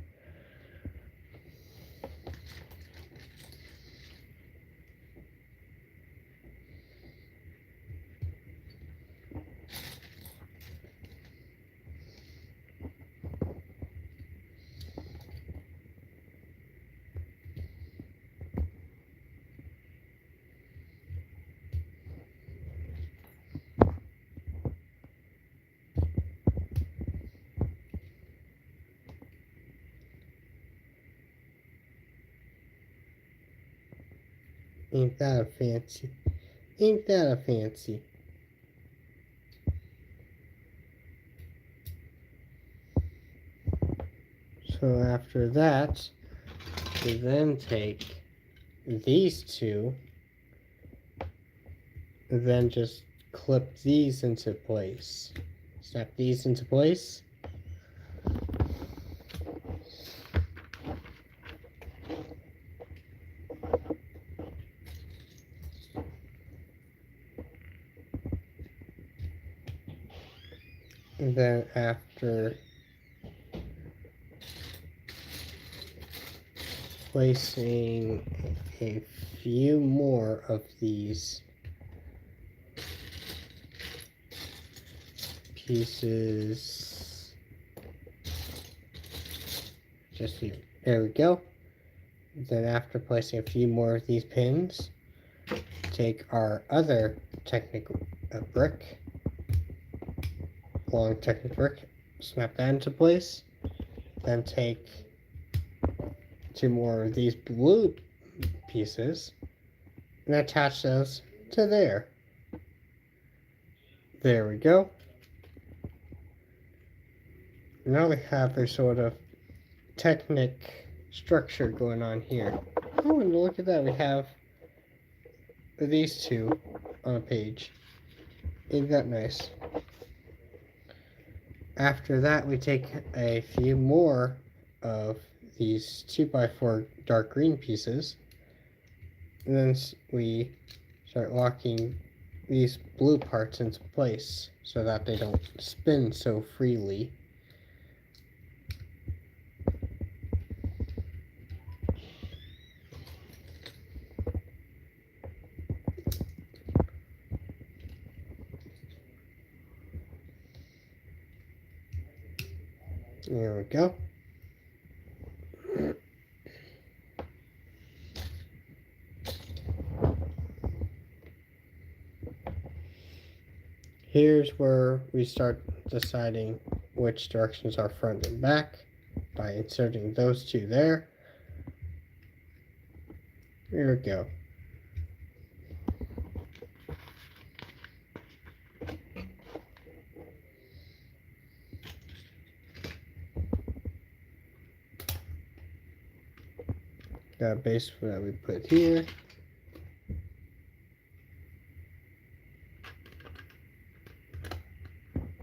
Ain't that a fancy? Ain't that a fancy? So after that, we then take these two, and then just clip these into place. Snap these into place. And then after placing a few more of these pieces, just here. There we go. Then after placing a few more of these pins, take our other technical brick, long technical brick, snap that into place. Then take two more of these blue pieces and attach those to there. There we go. Now we have a sort of Technic structure going on here. Oh, and look at that. We have these two on a page. Isn't that nice? After that, we take a few more of these 2x4 dark green pieces, and then we start locking these blue parts into place so that they don't spin so freely. There we go. Here's where we start deciding which directions are front and back by inserting those two there. Here we go. Got a base that we put here.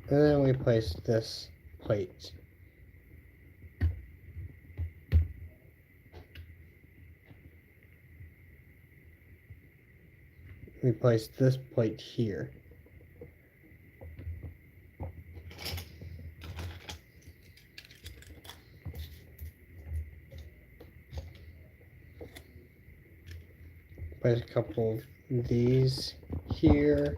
And then we place this plate. We place this plate here. Place a couple of these here.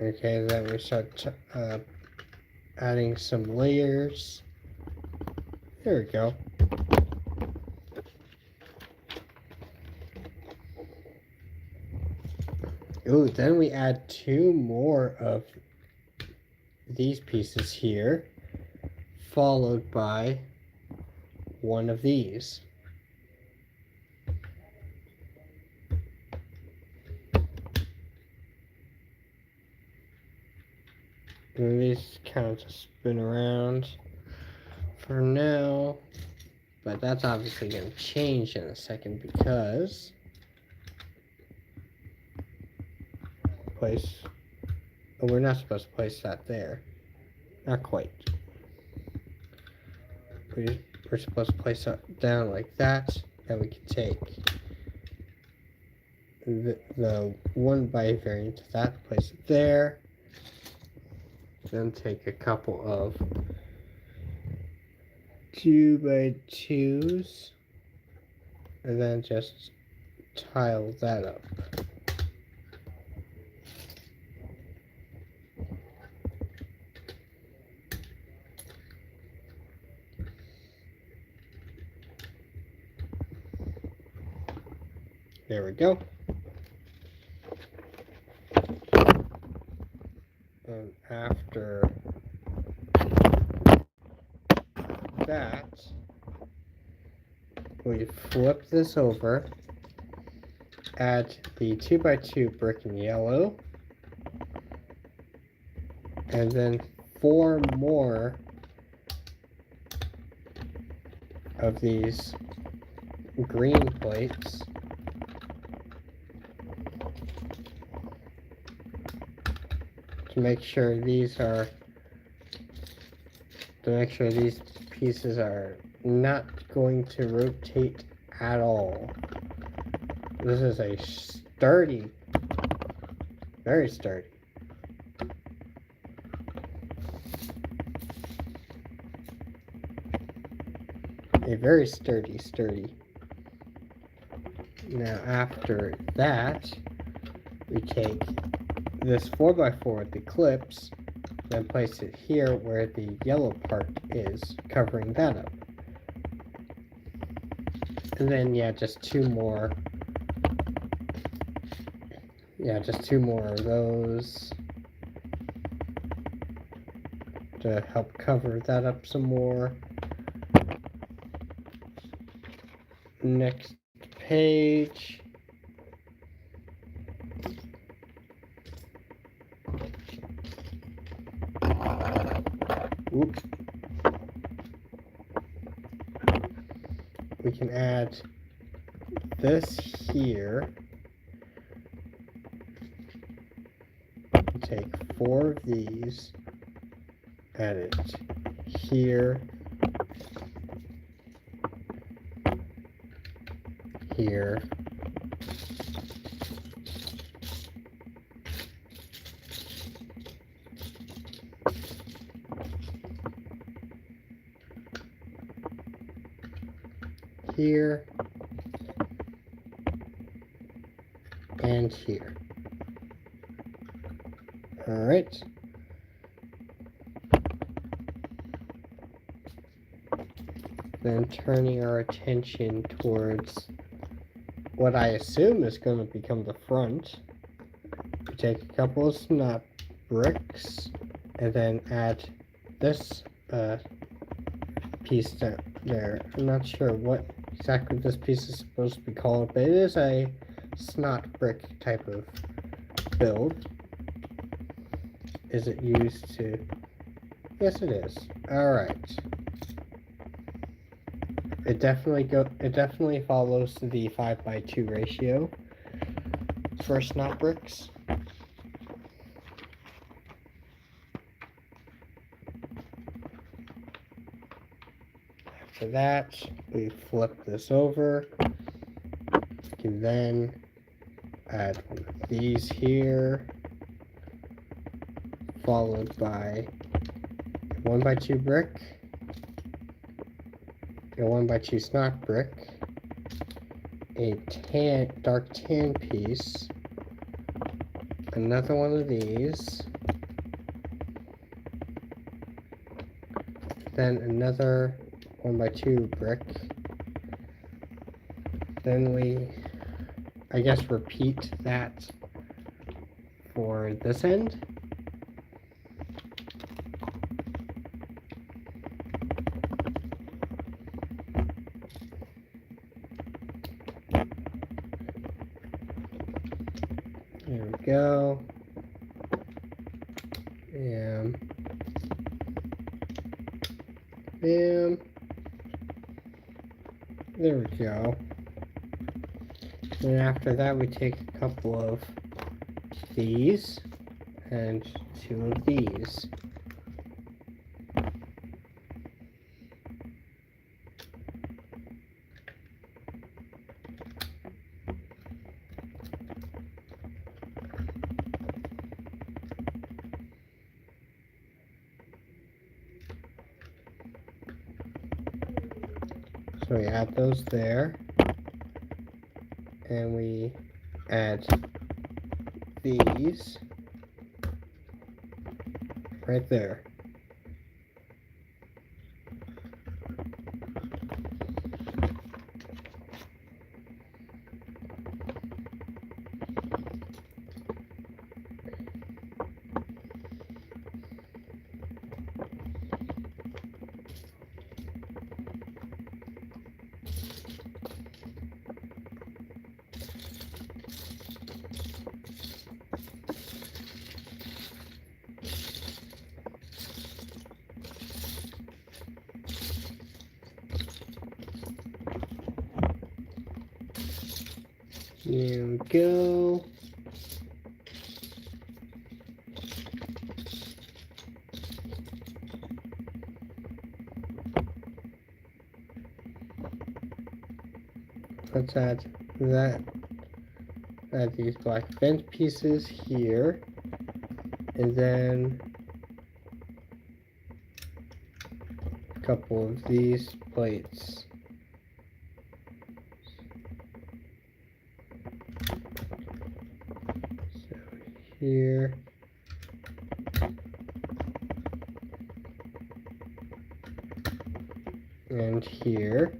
Okay, then we start adding some layers. There we go. Ooh, then we add two more of these pieces here, followed by one of these. And these kind of just spin around for now, but that's obviously going to change in a second because we're not supposed to place that there. Not quite. We're supposed to place it down like that, and we can take the 1x variant of that, place it there, then take a couple of 2x2s, and then just tile that up. There we go. And after that, we flip this over, add the 2x2 brick in yellow, and then 4 more of these green plates. To make sure these pieces are not going to rotate at all. This is a sturdy, very sturdy. A very sturdy. Now after that, we take this 4x4 with the clips, then place it here where the yellow part is, covering that up. And then just two more of those to help cover that up some more. Next page. Oops. We can add this here. Take 4 of these, add it here, here, here, and here. Alright. Then turning our attention towards what I assume is going to become the front. We take a couple of snap bricks and then add this piece there. I'm not sure what exactly this piece is supposed to be called, but it is a snot brick type of build. Is it used to? Yes, it is. Alright. It definitely follows the 5:2 ratio for snot bricks. After that, we flip this over. We can then add one of these here, followed by a 1:2 brick, a 1:2 snot brick, a dark tan piece, another one of these, then another 1:2 brick. Then we, I guess, repeat that for this end. There we go. And bam. There we go. And after that, we take a couple of these and 2 of these. So we add those there, and we add these right there. There we go. Let's add that. Add these black vent pieces here, and then a couple of these plates. So here. And here.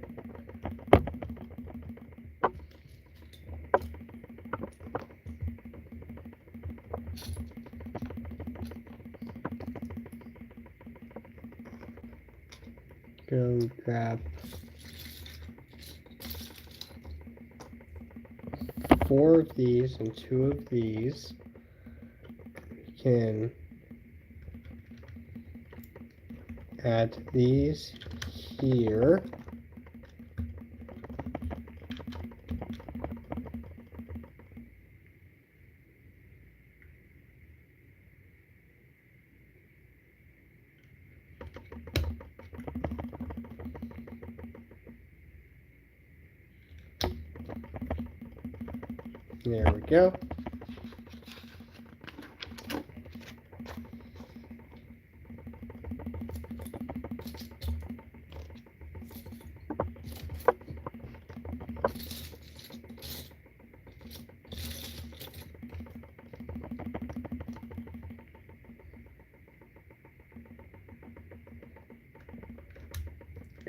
Go grab 4 of these and 2 of these. We can add these here. There we go.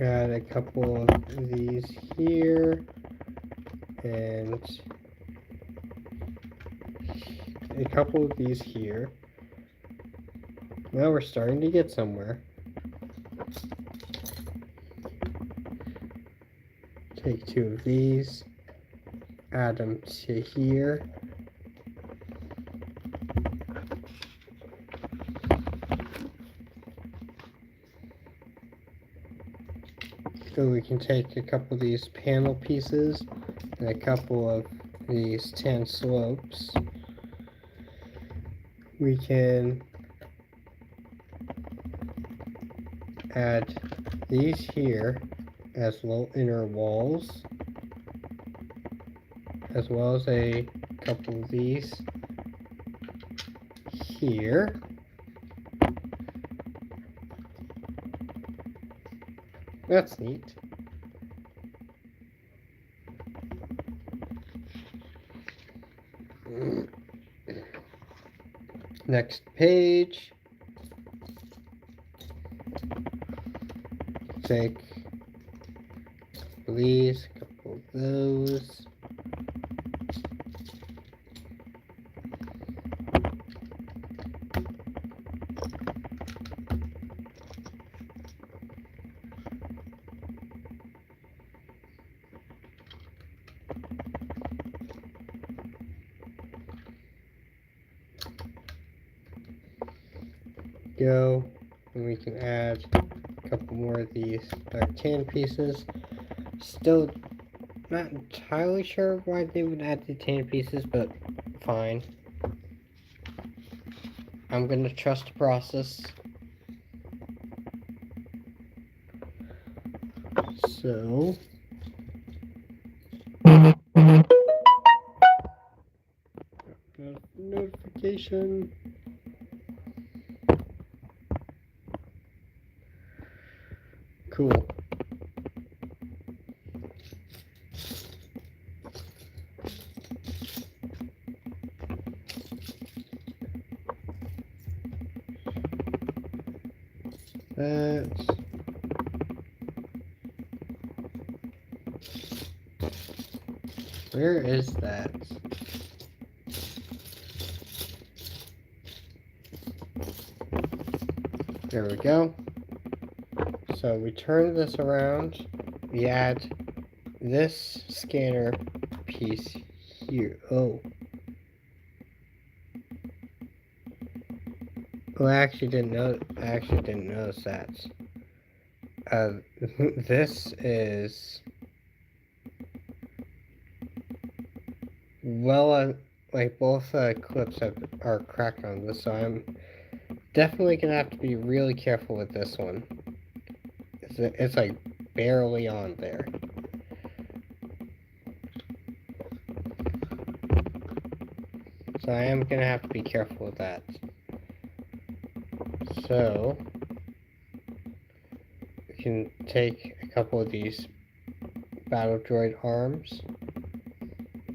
Add a couple of these here and a couple of these here. Now we're starting to get somewhere. Take two of these, add them to here. So we can take a couple of these panel pieces and a couple of these tan slopes. We can add these here as little inner walls, as well as a couple of these here. That's neat. Next page. Take these, a couple of those. Go, and we can add a couple more of these dark tan pieces. Still not entirely sure why they would add the tan pieces, but fine. I'm gonna trust the process. So notification. Cool. Where is that? There we go. So we turn this around, we add this scanner piece here. Oh, I actually didn't notice that. This is well, like both clips are cracked on this, so I'm definitely gonna have to be really careful with this one. It's like barely on there. So I am gonna have to be careful with that. So we can take a couple of these battle droid arms.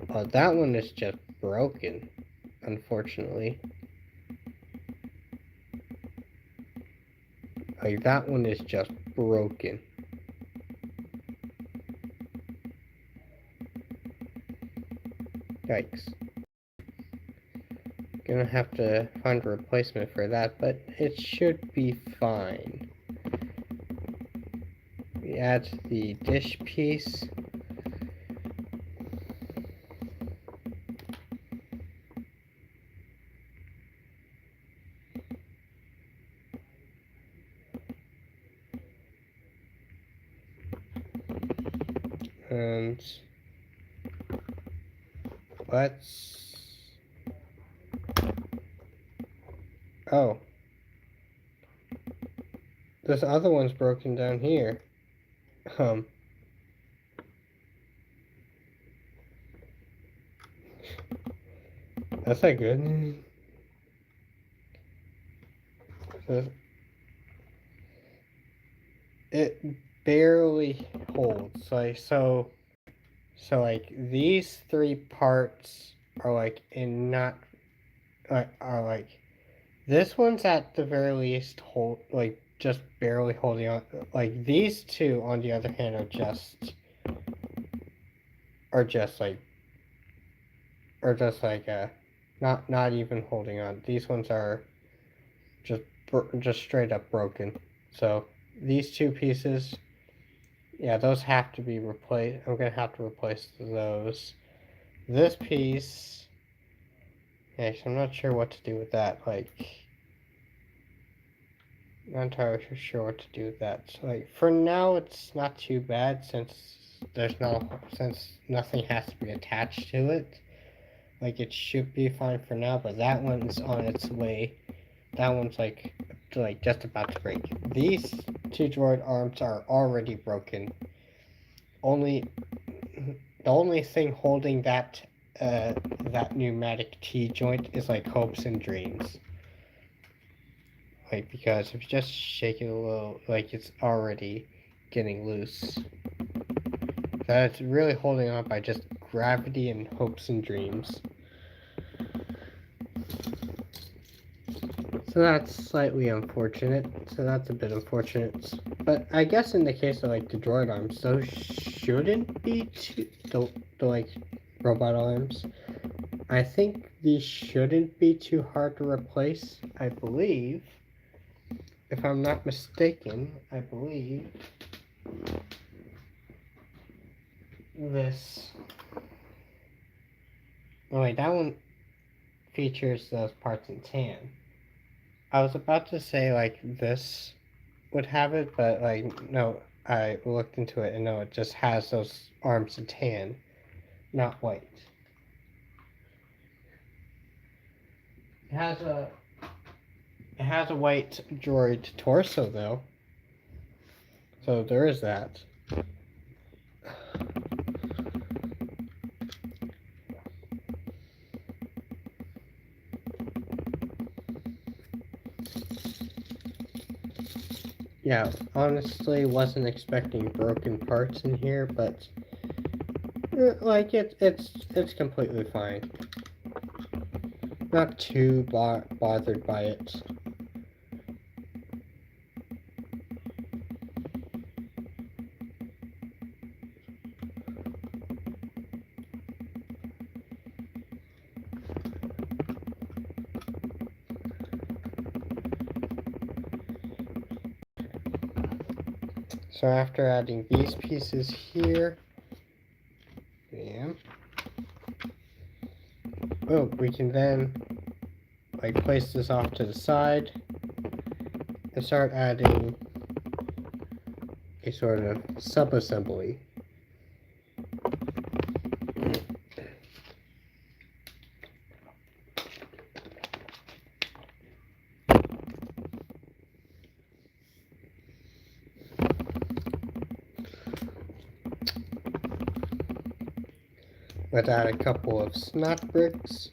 Oh, that one is just broken, unfortunately. Like, that one is just broken. Yikes. Gonna have to find a replacement for that, but it should be fine. We add the dish piece. And let's... Oh. This other one's broken down here. That's not good. So it barely holds. So like these three parts are like in not are like this one's at the very least like just barely holding on. Like these two on the other hand are just like not even holding on. These ones are just straight up broken. So these two pieces, yeah, those have to be replaced. I'm gonna have to replace those. This piece, actually, I'm not sure what to do with that. Like, not entirely sure what to do with that. So, like, for now, it's not too bad since nothing has to be attached to it. Like, it should be fine for now. But that one's on its way. That one's like just about to break. These two droid arms are already broken. The only thing holding that pneumatic T joint is like hopes and dreams. Like, because if you just shake it a little, like it's already getting loose. That's really holding on by just gravity and hopes and dreams. So that's slightly unfortunate. So that's a bit unfortunate. But I guess in the case of like the droid arms, those shouldn't be the like robot arms. I think these shouldn't be too hard to replace. I believe, if I'm not mistaken, I believe this. Oh wait, that one features those parts in tan. I was about to say like this would have it, but like no, I looked into it and no, it just has those arms in tan, not white. It has a white droid torso though, so there is that. Yeah, honestly, wasn't expecting broken parts in here, but like it's completely fine. Not too bothered by it. So after adding these pieces here, bam. Oh, we can then like place this off to the side and start adding a sort of sub-assembly. Let's add a couple of snap bricks.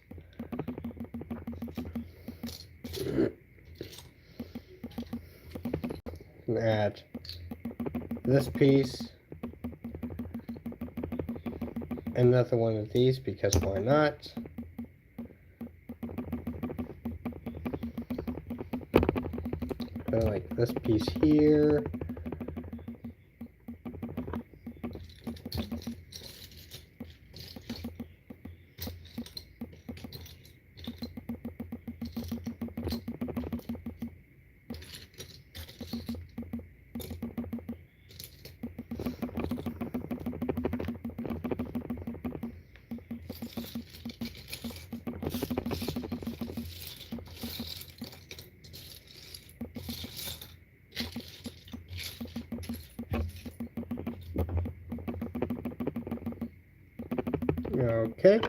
And add this piece. Another one of these because why not? Like this piece here. Okay.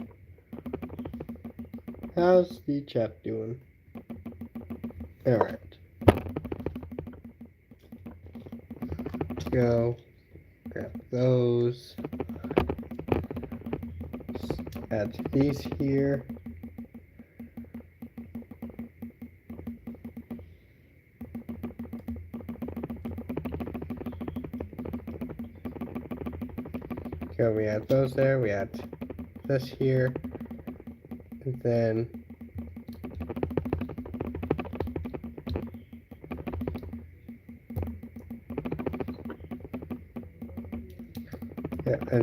How's the chap doing? Alright. Go. Grab those. Add these here. So we add those there, we add this here, and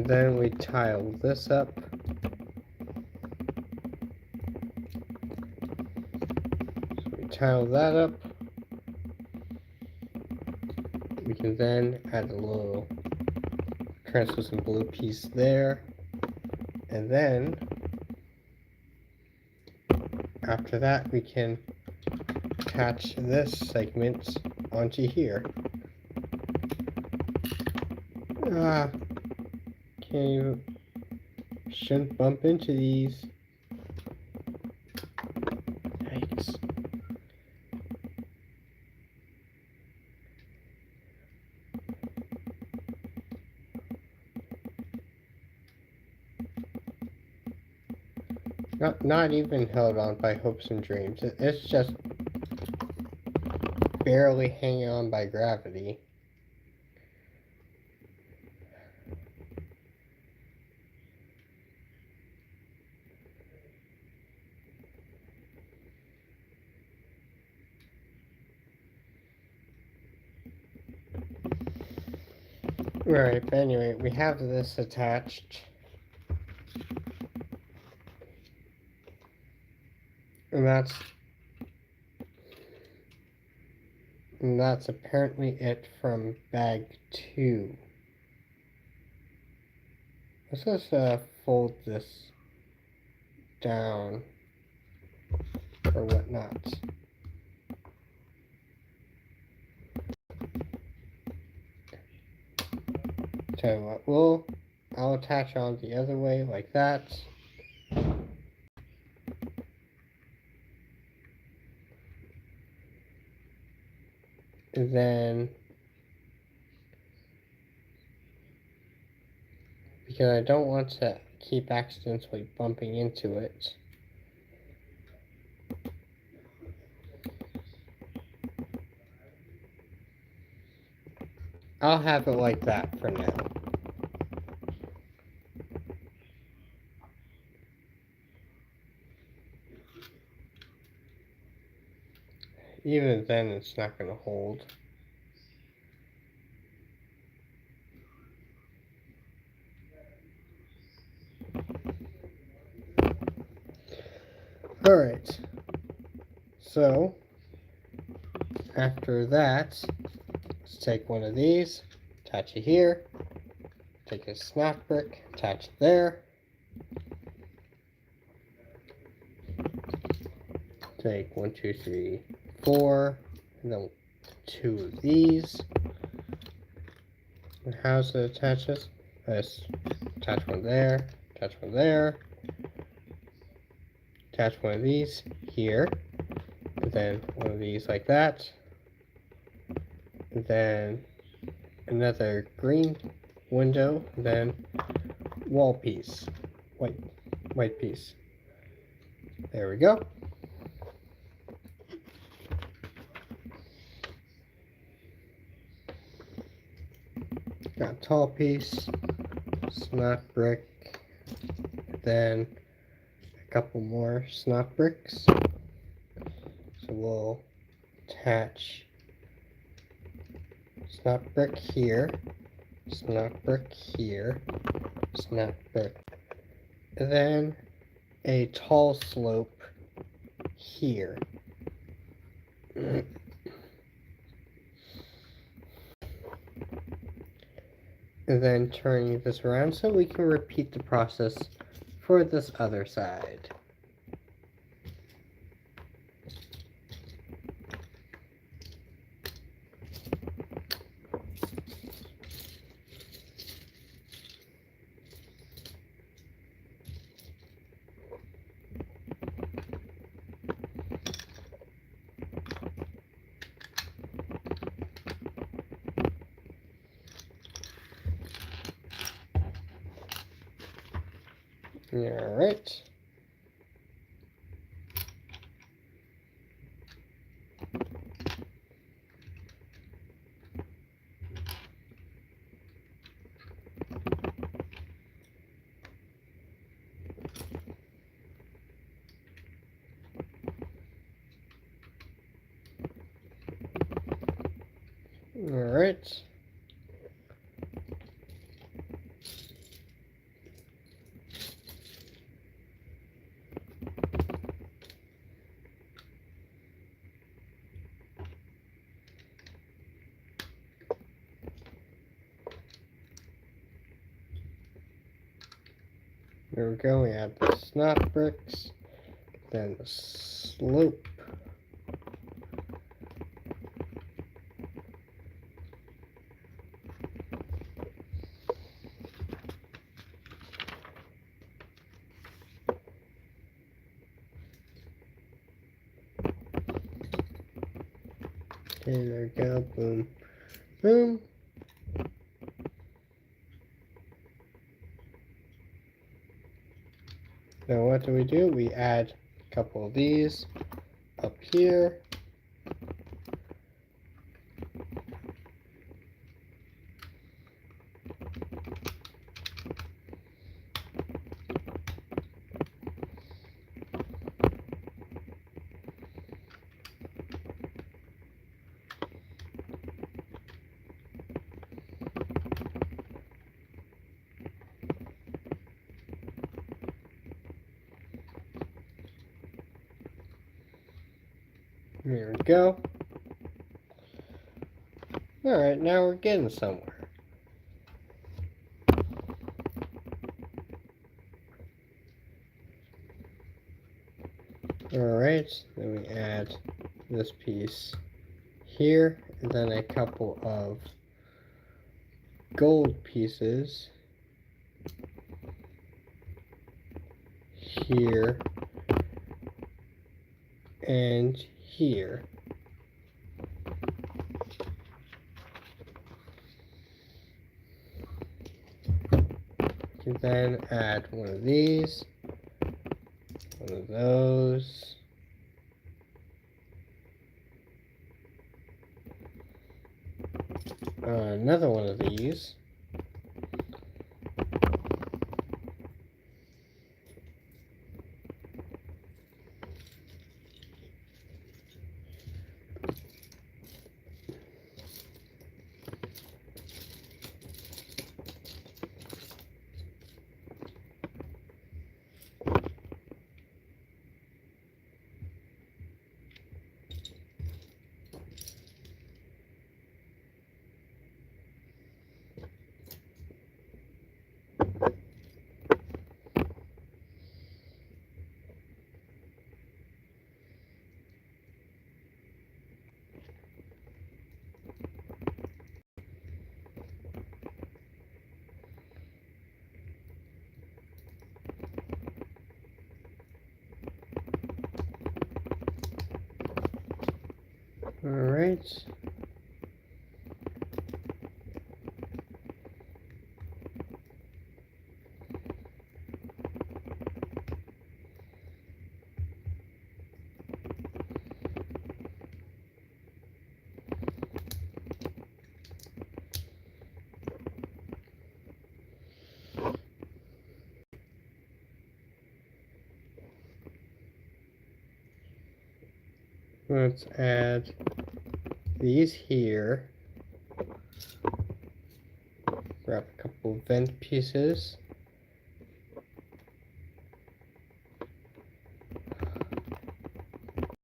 then we tile this up. So we tile that up. We can then add a little translucent blue piece there, and then after that we can attach this segment onto here. Shouldn't bump into these. Yikes. Not even held on by hopes and dreams. It's just barely hanging on by gravity. Right, but anyway, we have this attached. And that's apparently it from bag 2. Let's just fold this down or whatnot. So I'll attach on the other way like that. And then, because I don't want to keep accidentally bumping into it, I'll have it like that for now. Even then, it's not going to hold. Alright. So, after that, let's take one of these, attach it here, take a snap brick, attach it there, take 1, 2, 3, 4, and then 2 of these. And how's it attaches? Let's attach one there, attach one there, attach one of these here, and then one of these like that, and then another green window, and then wall piece, white piece. There we go. Got tall piece, snot brick, then a couple more snot bricks. So we'll attach snot brick here, snot brick here, snot brick, and then a tall slope here. And then turning this around so we can repeat the process for this other side. Alright. Alright. There we go, we have the snot bricks, then the slope. Okay, there we go, boom, boom. Now what do? We add a couple of these up here. There we go. Alright, now we're getting somewhere. Alright, then we add this piece here, and then a couple of gold pieces here and here. You can then add one of these, one of those, another one of these, alright. Let's add these here. Grab a couple vent pieces.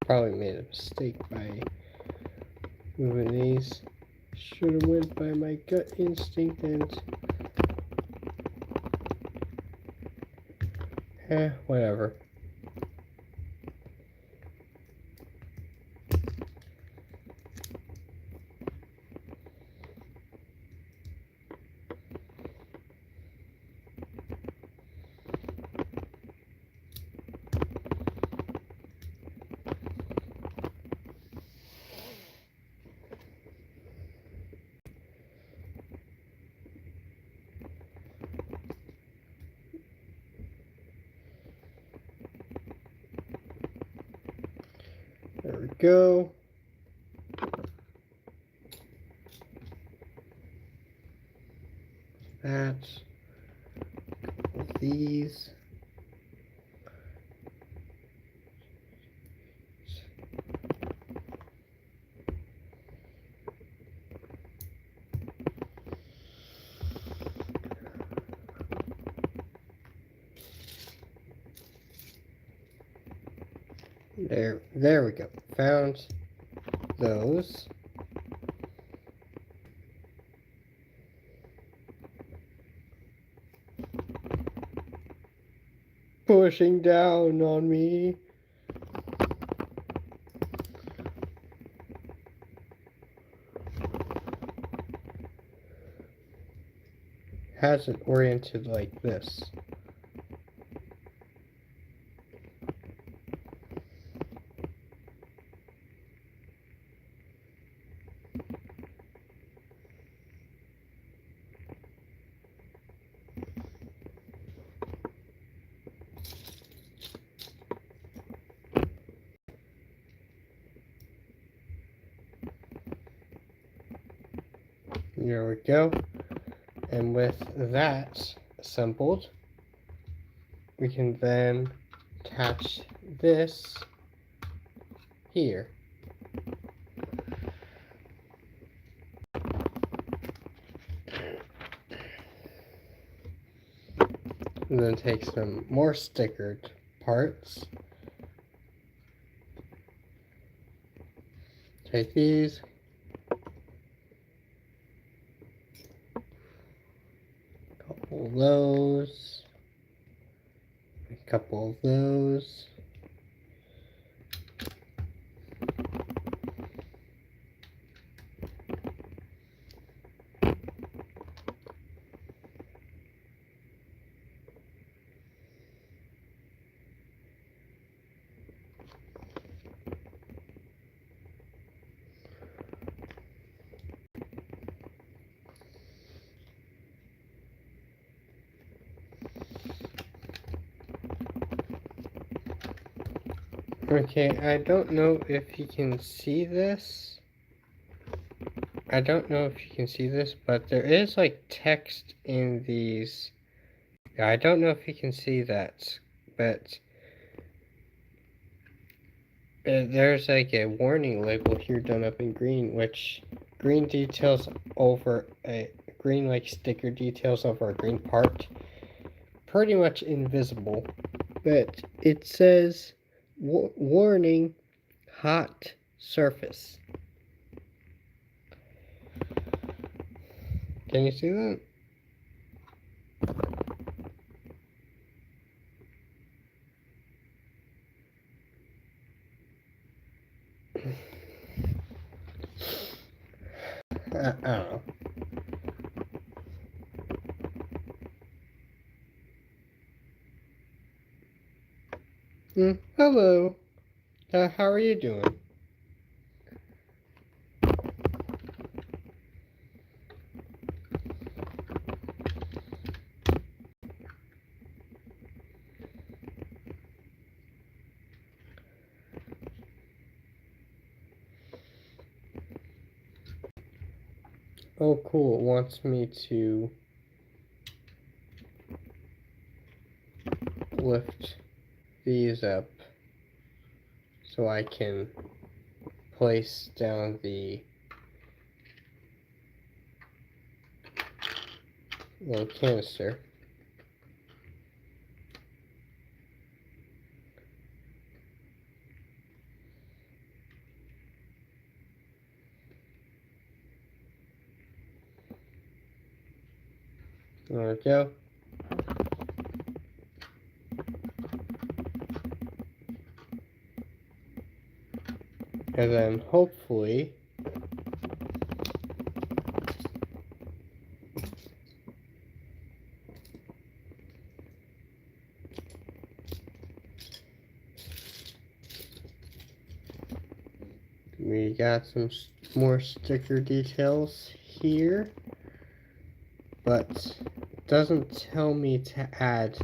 Probably made a mistake by moving these. Should have went by my gut instinct and whatever. go. That. These. There we go. Found those. Pushing down on me. Has it oriented like this. There we go. And with that assembled, we can then attach this here. And then take some more stickered parts. Take these. Couple of those. A couple of those. Okay, I don't know if you can see this. I don't know if you can see this, but there is like text in these. Yeah, I don't know if you can see that, but there's like a warning label here done up in green, which green details over a green like sticker details over a green part. Pretty much invisible, but it says warning, hot surface. Can you see that? I don't know. Hello. How are you doing? Oh, cool. It wants me to lift these up so I can place down the little canister. There we go. And then hopefully we got some more sticker details here, but it doesn't tell me to add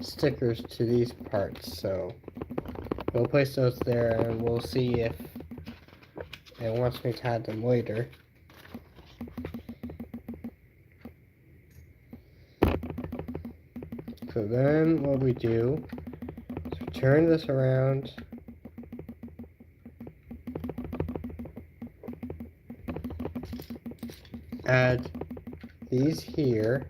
stickers to these parts, so we'll place those there and we'll see if It wants me to add them later. So then what we do is we turn this around. Add these here.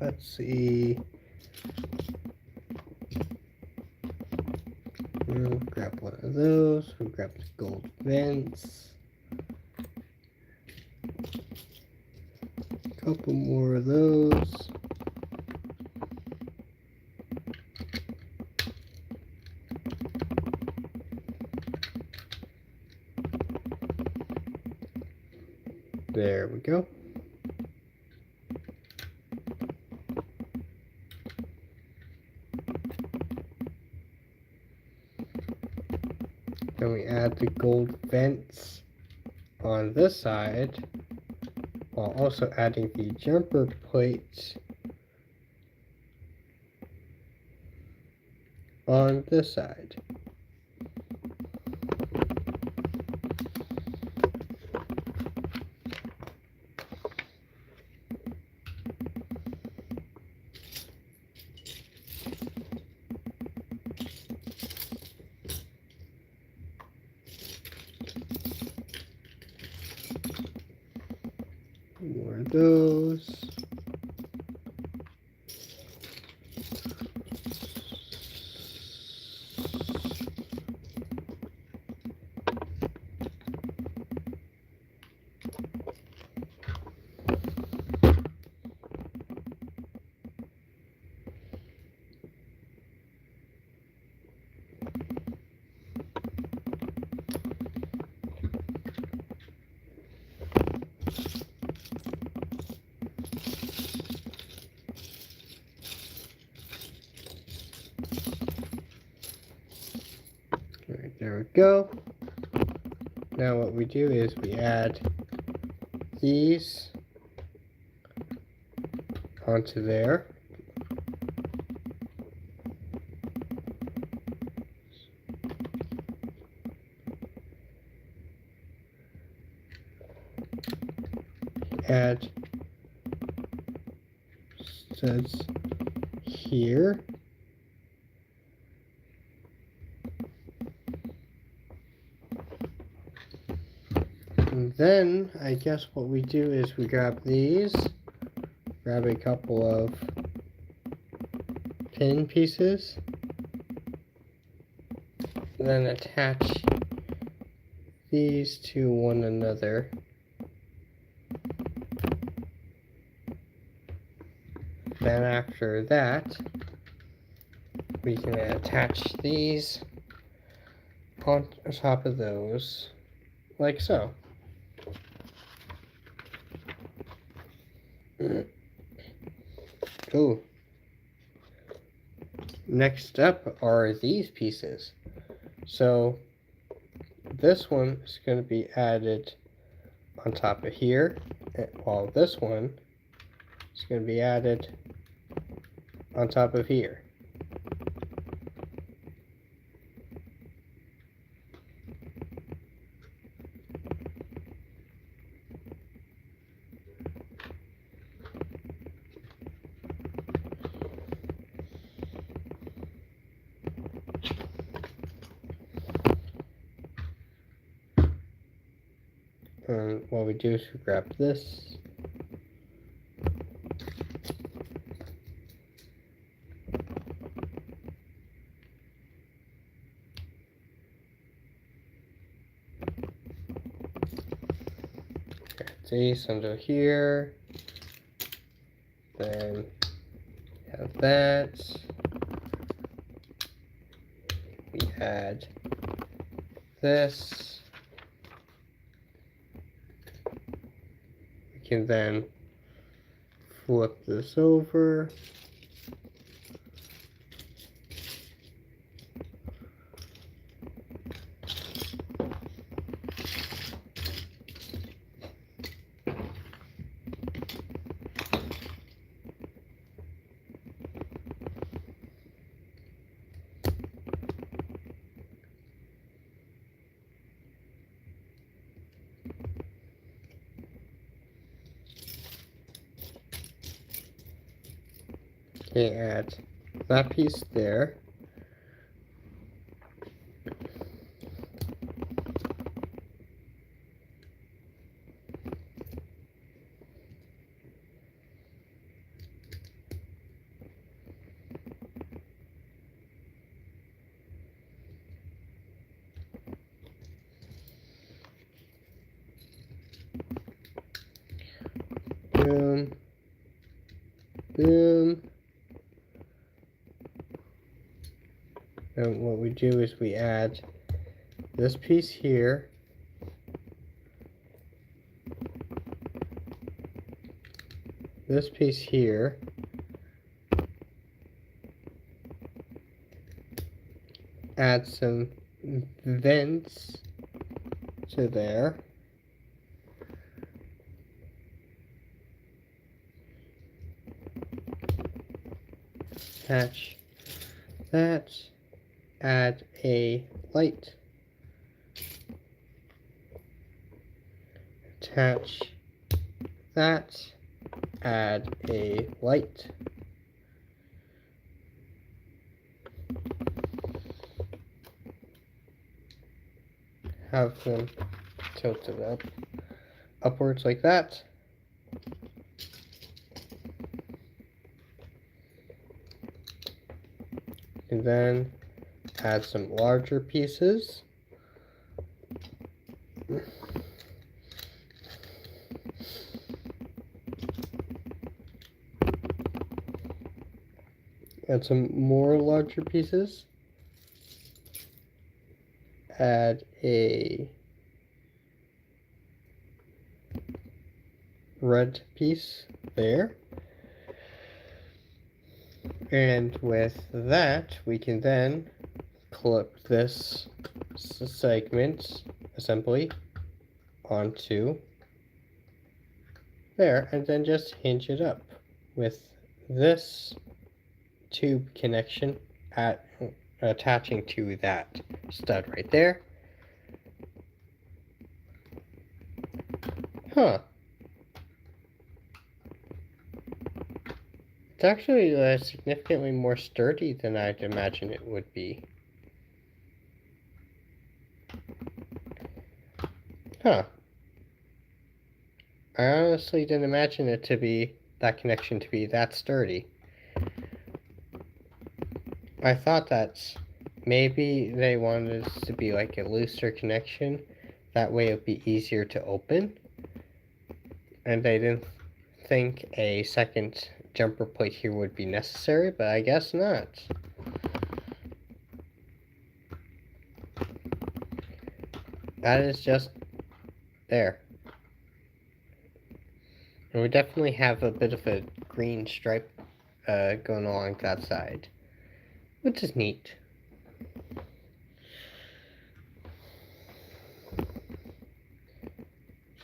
Let's see. We'll grab one of those. We'll grab the gold vents. A couple more of those. There we go. Then we add the gold vents on this side, while also adding the jumper plates on this side. More of those. Alright, there we go. Now what we do is we add these onto there. Add studs here. And then I guess what we do is we grab these, grab a couple of pin pieces, then attach these to one another. Then after that, we can attach these on top of those, like so. Ooh. Next up are these pieces. So this one is going to be added on top of here, while this one is going to be added on top of here. And what we do is we grab this, space under here. Then have that. We add this. We can then flip this over. Okay, add that piece there. Boom. Boom. And what we do is we add this piece here. This piece here. Add some vents to there. Attach that. Add a light. Attach that. Add a light. Have them tilted upwards like that. And then add some larger pieces. Add some more larger pieces. Add a red piece there. And with that, we can then clip this segment assembly onto there and then just hinge it up with this tube connection attaching to that stud right there. Huh. It's actually significantly more sturdy than I'd imagine it would be. Huh. I honestly didn't imagine it to be, that connection to be that sturdy. I thought that maybe they wanted it to be like a looser connection. That way it would be easier to open. And they didn't think a second jumper plate here would be necessary, but I guess not. That is just there. And we definitely have a bit of a green stripe going along that side, which is neat.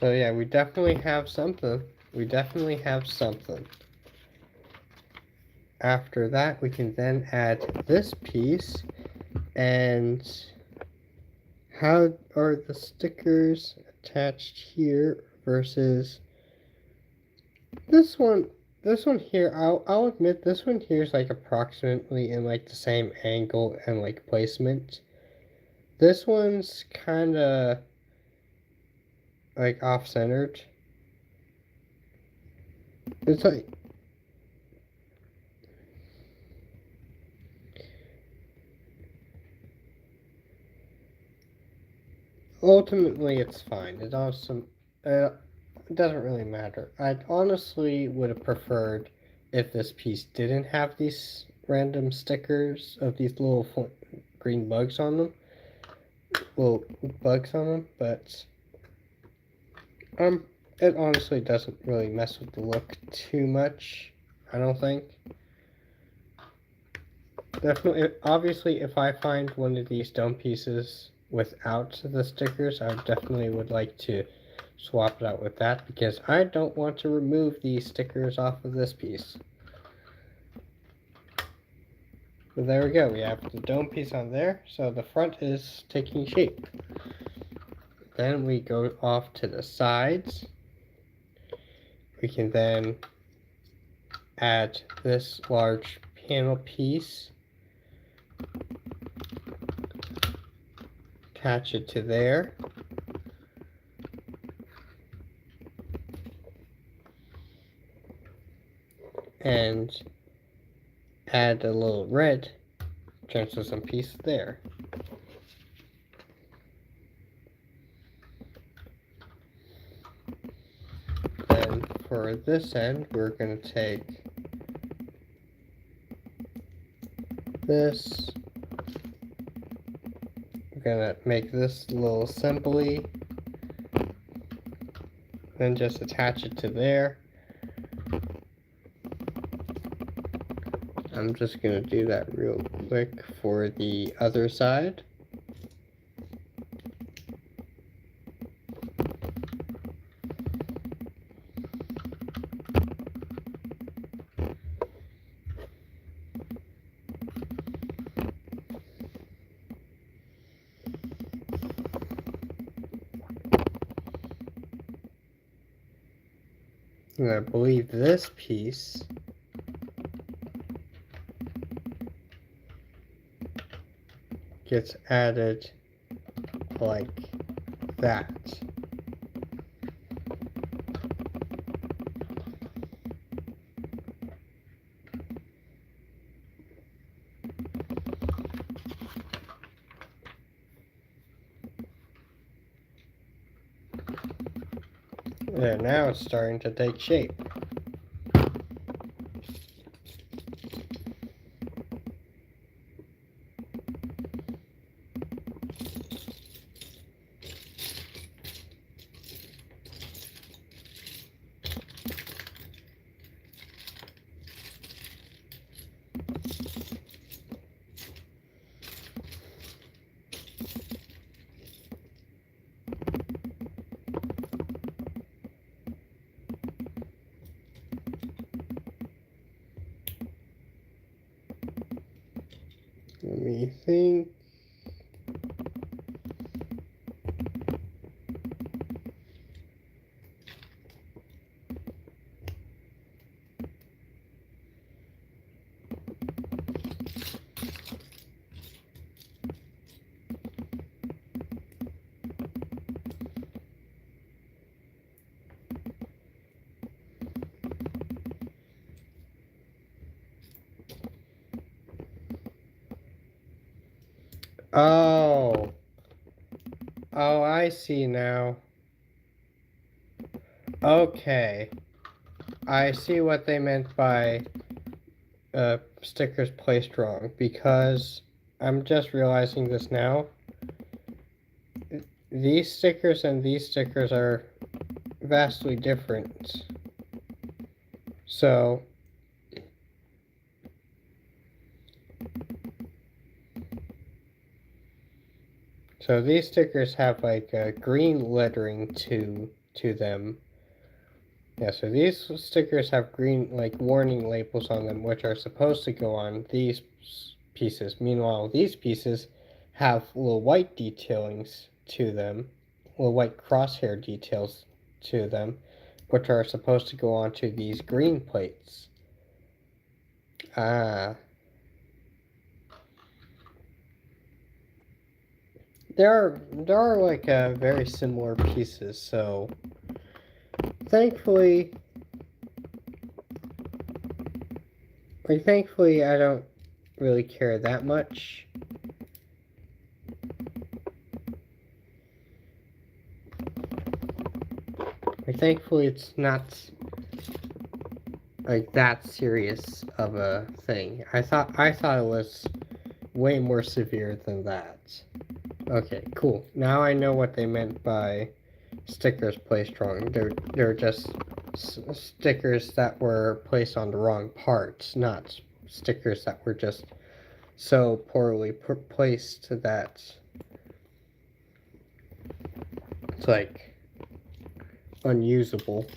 So yeah, we definitely have something. We definitely have something. After that, we can then add this piece. And how are the stickers attached here versus this one? This one here, I'll admit this one here is like approximately in like the same angle and like placement. This one's kind of like off-centered. It's like ultimately it's fine. It also it doesn't really matter. I honestly would have preferred if this piece didn't have these random stickers of these little green bugs on them. Little bugs on them, but it honestly doesn't really mess with the look too much, I don't think. Definitely, obviously, if I find one of these dome pieces without the stickers, I definitely would like to swap it out with that, because I don't want to remove these stickers off of this piece. But there we go, we have the dome piece on there, so the front is taking shape. Then we go off to the sides. We can then add this large panel piece, attach it to there, and add a little red translucent piece there. Then for this end, we're going to take this. We're going to make this little assembly, then just attach it to there. I'm just going to do that real quick for the other side. And I believe this piece gets added like that. There, now it's starting to take shape. Let me think. Oh. Oh, I see now. Okay. I see what they meant by stickers placed wrong, because I'm just realizing this now. These stickers and these stickers are vastly different. So these stickers have like green lettering to them. Yeah, so these stickers have green like warning labels on them, which are supposed to go on these pieces. Meanwhile, these pieces have little white detailings to them, little white crosshair details to them, which are supposed to go onto these green plates. Ah. There are like very similar pieces, so thankfully I don't really care that much. Like, thankfully, it's not like that serious of a thing. I thought it was way more severe than that. Okay, cool. Now I know what they meant by stickers placed wrong. They're just stickers that were placed on the wrong parts, not stickers that were just so poorly placed that it's like unusable.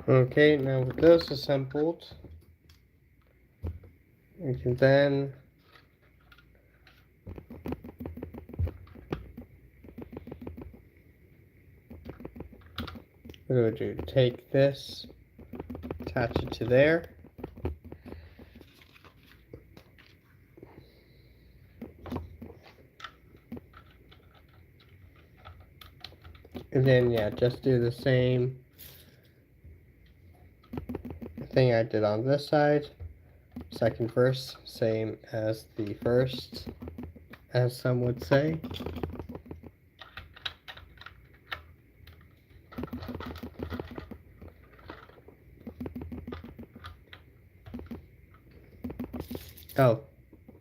Okay, now with those assembled, we can then what do I do? Take this, attach it to there. And then, yeah, just do the same thing I did on this side. Second verse, same as the first, as some would say. Oh,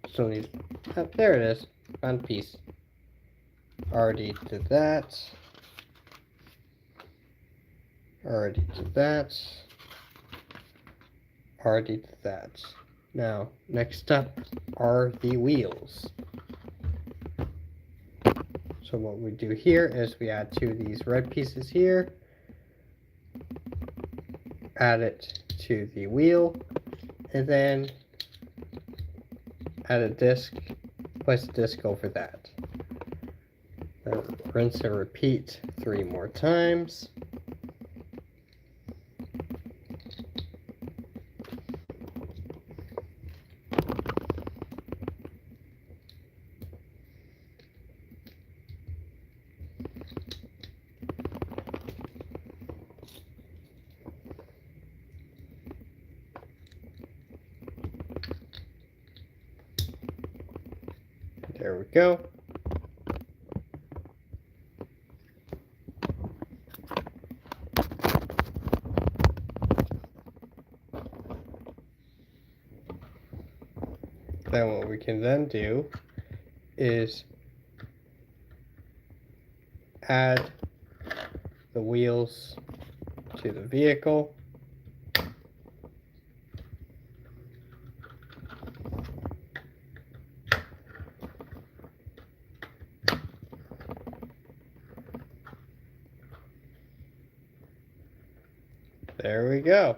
still need. Oh, there it is. Found piece. Already did that. Already did that. Already did that. Now, next up are the wheels. So what we do here is we add two of these red pieces here. Add it to the wheel. And then add a disc. Place a disc over that. Then rinse and repeat 3 more times. There we go. Then what we can then do is add the wheels to the vehicle. There we go.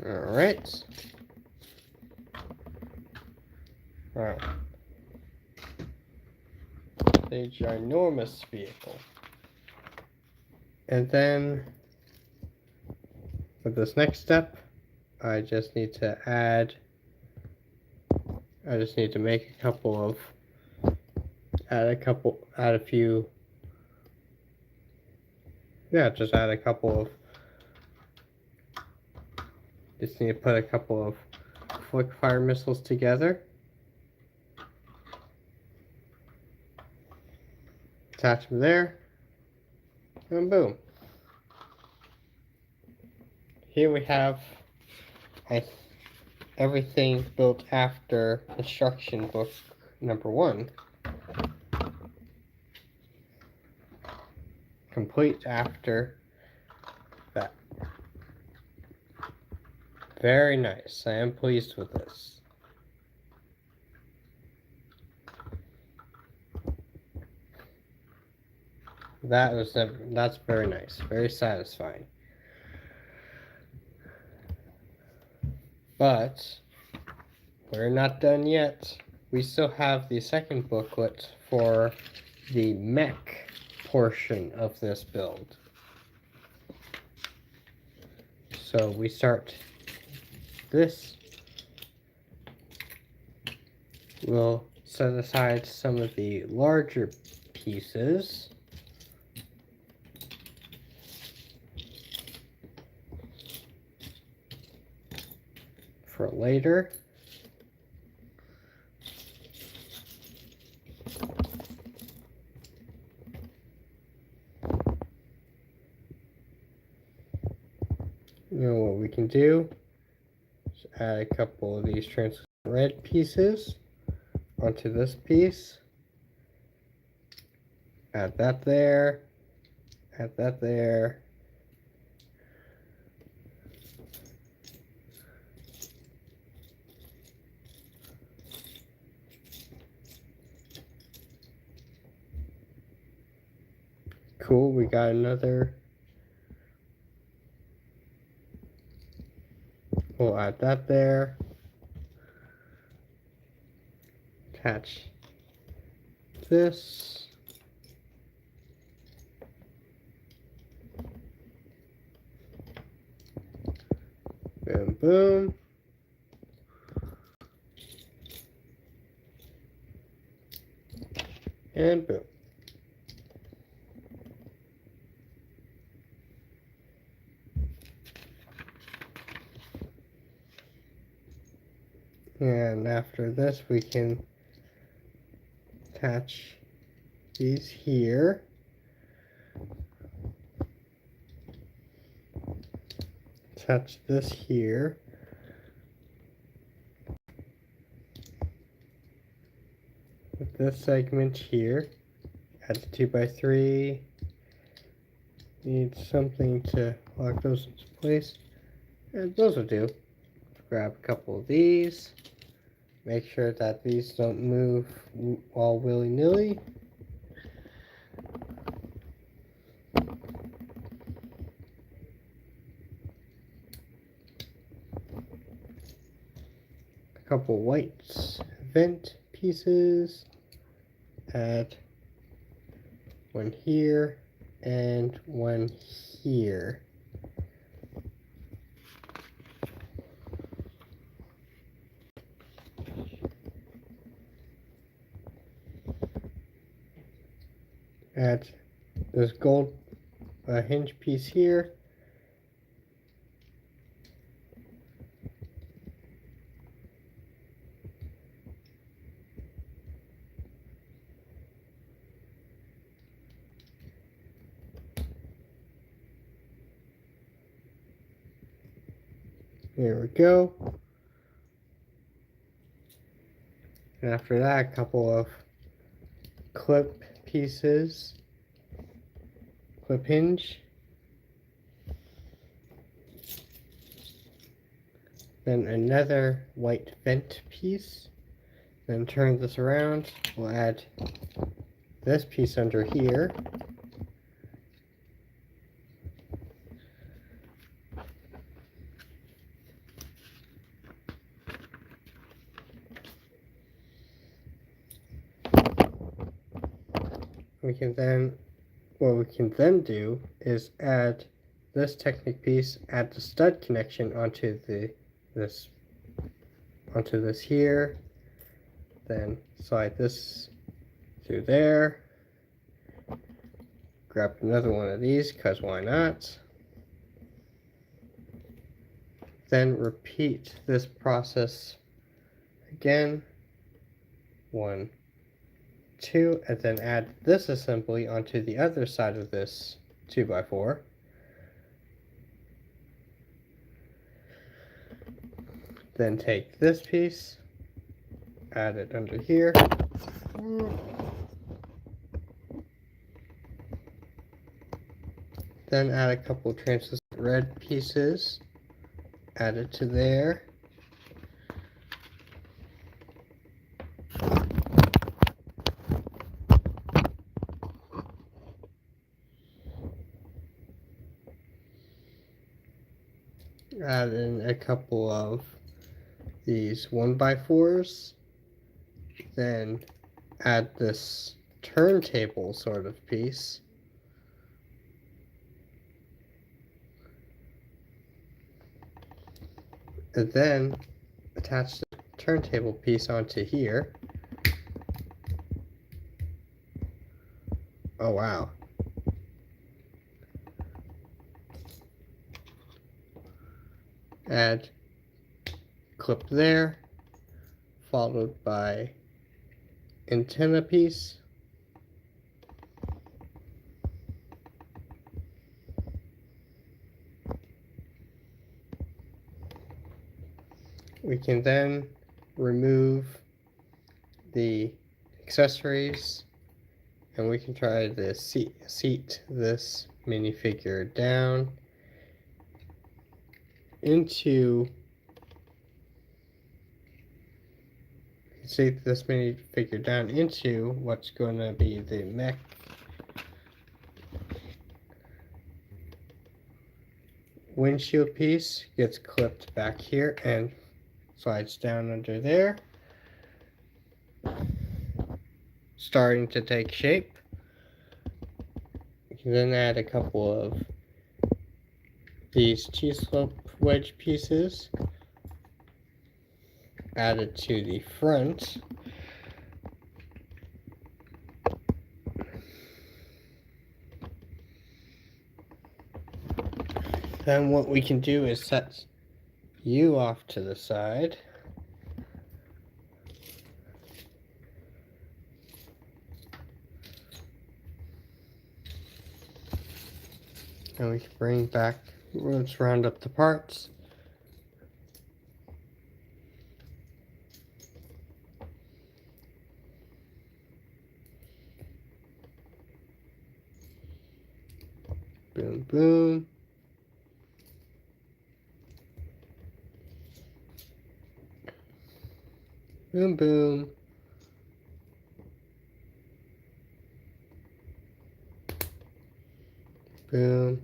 All right. Wow. A ginormous vehicle. And then for this next step, I just need to add, make a couple of, add a few Yeah, just add a couple of, just need to put a couple of flick fire missiles together. Attach them there, and boom. Here we have everything built after instruction book number 1. Complete after that. Very nice. I am pleased with this. That's very nice. Very satisfying. But we're not done yet. We still have the second booklet for the mech portion of this build. So we start this. We'll set aside some of the larger pieces for later. Now what we can do is add a couple of these translucent red pieces onto this piece. Add that there. Add that there. Cool, we got another. We'll add that there. Attach this. Boom, boom. And boom. And after this, we can attach these here. Attach this here. With this segment here. Add the 2x3. Need something to lock those into place. And those will do. Grab a couple of these. Make sure that these don't move all willy-nilly. A couple white vent pieces. Add one here and one here. Add this gold hinge piece here. There we go. And after that, a couple of clip pieces. Clip hinge. Then another white vent piece. Then turn this around. We'll add this piece under here. What we can then do is add this Technic piece, add the stud connection onto this here, then slide this through there, Grab another one of these, because why not? Then repeat this process again. 1, 2, and then add this assembly onto the other side of this 2x4. Then take this piece, add it under here. Then add a couple translucent red pieces, add it to there. Add in a couple of these 1x4s. Then add this turntable sort of piece. And then attach the turntable piece onto here. Oh wow. Add clip there, followed by antenna piece. We can then remove the accessories, and we can try to seat this minifigure down into what's going to be the mech. Windshield piece gets clipped back here and slides down under there, starting to take shape. We can then add a couple of these T-slope wedge pieces, add it to the front. Then what we can do is set you off to the side. And we can bring back, let's round up the parts. Boom, boom. Boom, boom. Boom.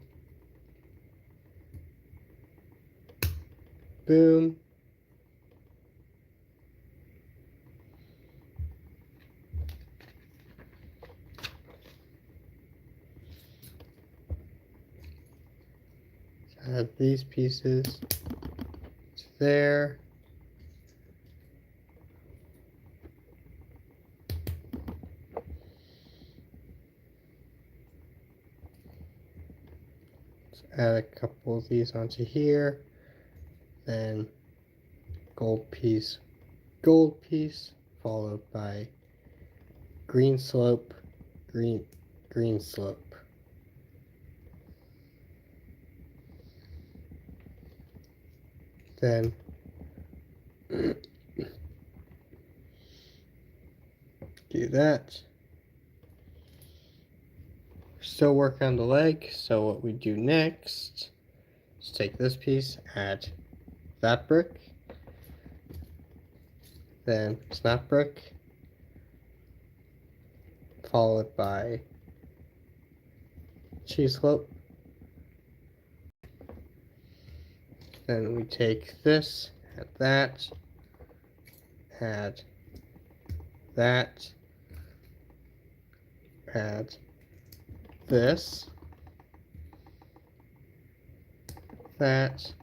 Boom. Add these pieces to there. Let's add a couple of these onto here. Then gold piece, followed by green slope, green slope. Then do that. Still working on the leg, so what we do next is take this piece, add that brick, then snap brick, followed by cheese slope. Then we take this, add that, add that, add this, that,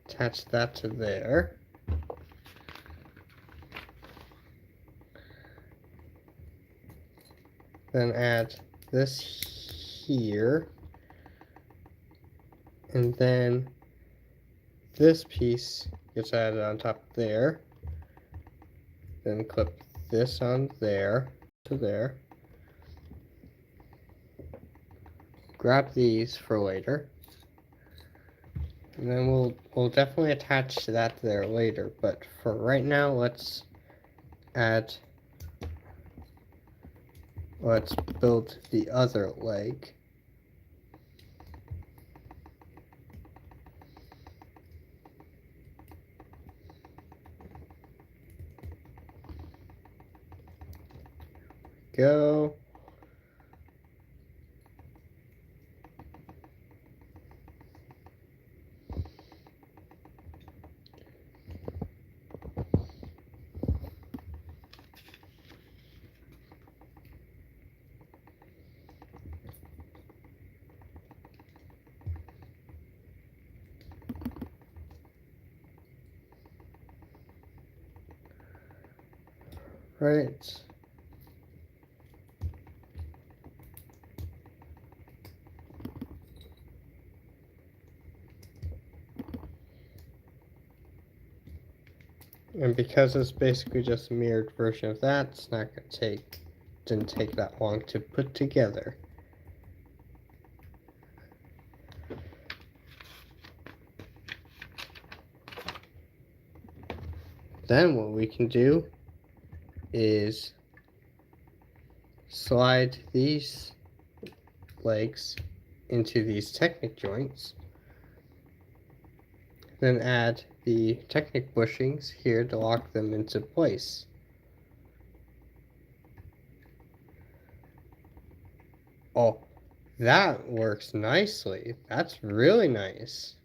attach that to there. Then add this here, and then this piece gets added on top there. Then clip this on there to there. Grab these for later. And then we'll definitely attach that there later, but for right now let's build the other leg. Go. Right. And because it's basically just a mirrored version of that, it's not gonna didn't take that long to put together. Then what we can do is slide these legs into these Technic joints, then add the Technic bushings here to lock them into place. Oh, that works nicely. That's really nice.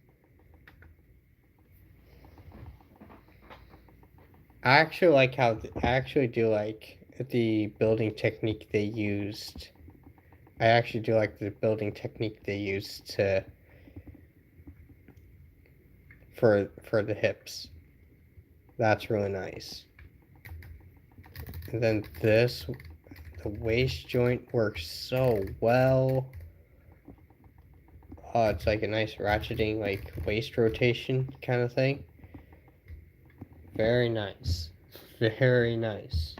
I actually do like the building technique they used. I actually do like the building technique they used for the hips. That's really nice. And then the waist joint works so well. Oh, it's like a nice ratcheting, like waist rotation kind of thing. Very nice. Very nice.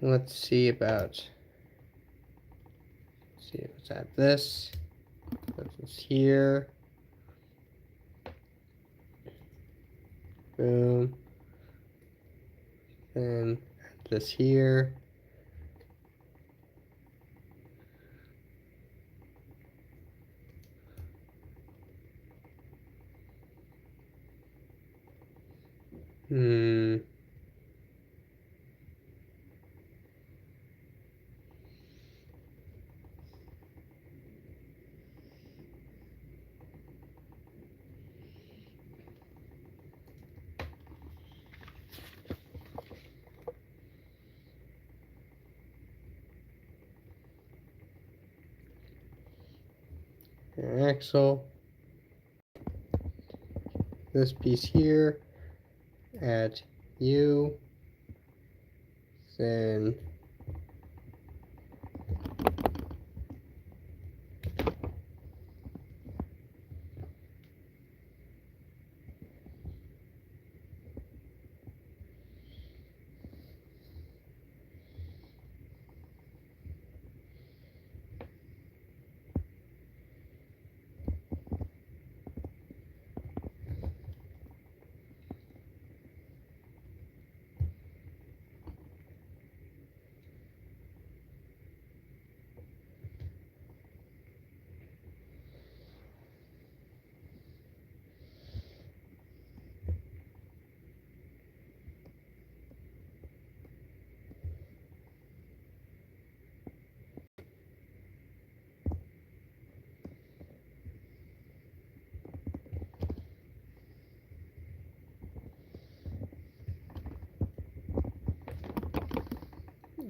Let's see, let's add this. Put this here. Boom. And add this here. Axle. This piece here. Add you. Then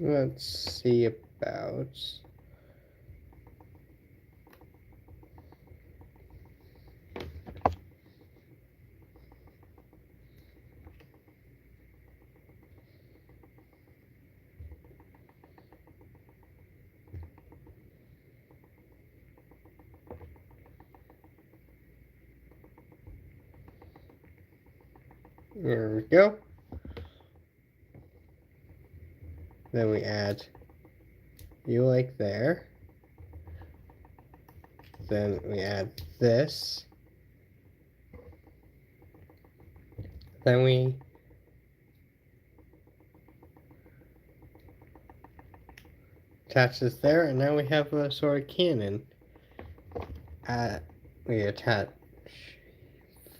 let's see about There we go. Then we add you like there. Then we add this. Then we attach this there, and now we have a sort of cannon. We attach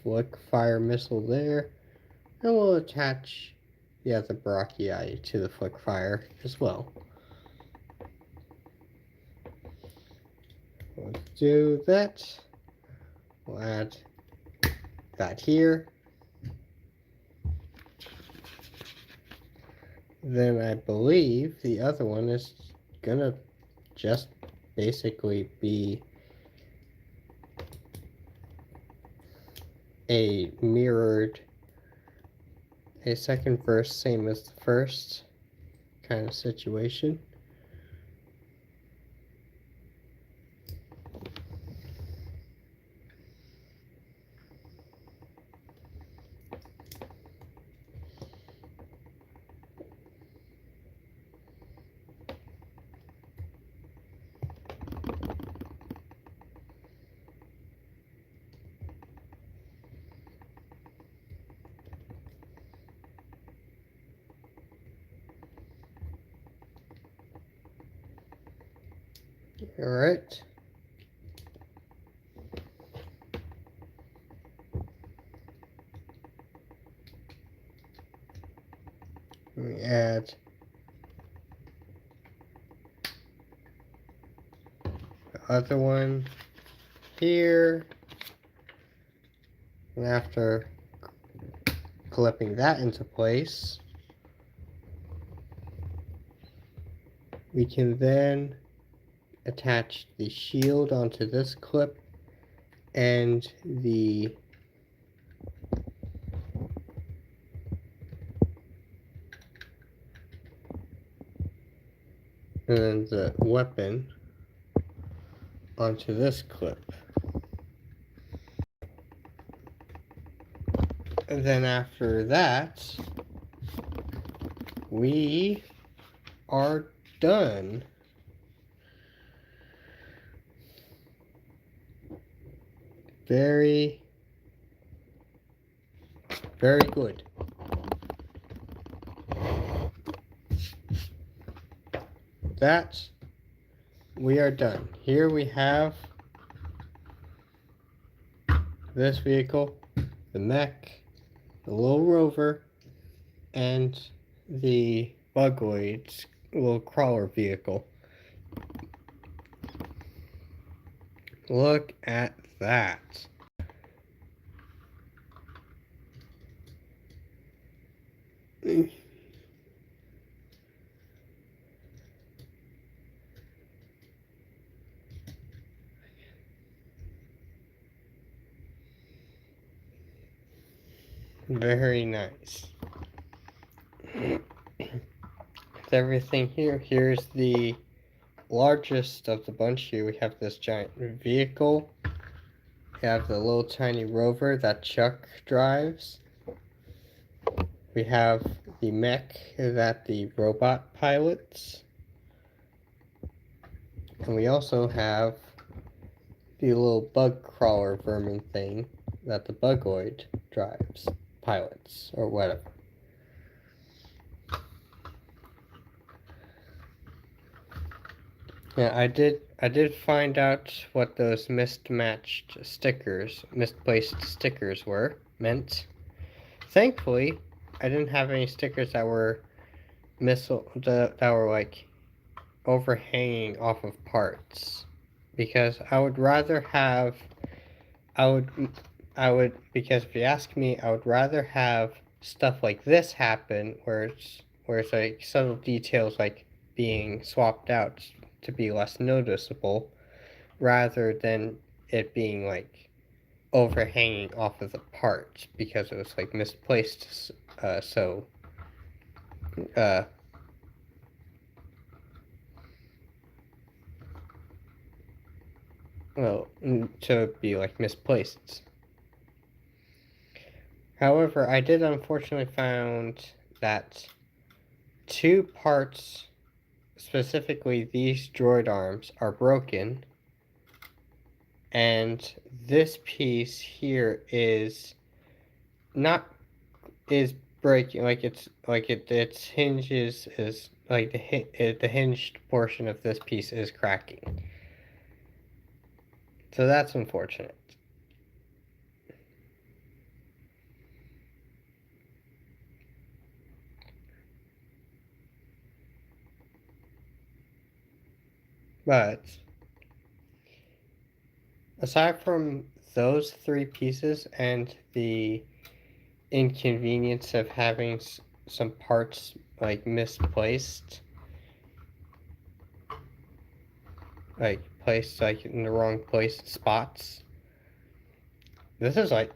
flick fire missile there, and we'll attach the other brachii to the flick fire as well. Let's do that. We'll add that here. Then I believe the other one is gonna just basically be a mirrored, a second verse, same as the first kind of situation. All right. We add the other one here. And after clipping that into place, we can then attach the shield onto this clip and the weapon onto this clip. And then after that, we are done. Very, very good. That, we are done. Here we have this vehicle, the mech, the little rover, and the Bugoid's little crawler vehicle. Look at that. Very nice. With everything here, here's the largest of the bunch. Here we have this giant vehicle. We have the little tiny rover that Chuck drives. We have the mech that the robot pilots. And we also have the little bug crawler vermin thing that the Bugoid drives, pilots, or whatever. Yeah, I did find out what those misplaced stickers meant. Thankfully, I didn't have any stickers that were that were like overhanging off of parts, because I would rather have because if you ask me, I would rather have stuff like this happen where it's like subtle details like being swapped out to be less noticeable, rather than it being like overhanging off of the parts because it was like misplaced. So well, to be like misplaced. However, I did unfortunately found that two parts, specifically these droid arms, are broken, and this piece here is not is breaking, like its hinges is like the hinged portion of this piece is cracking. So that's unfortunate. But aside from those three pieces and the inconvenience of having some parts like misplaced, like placed like in the wrong place spots, this is like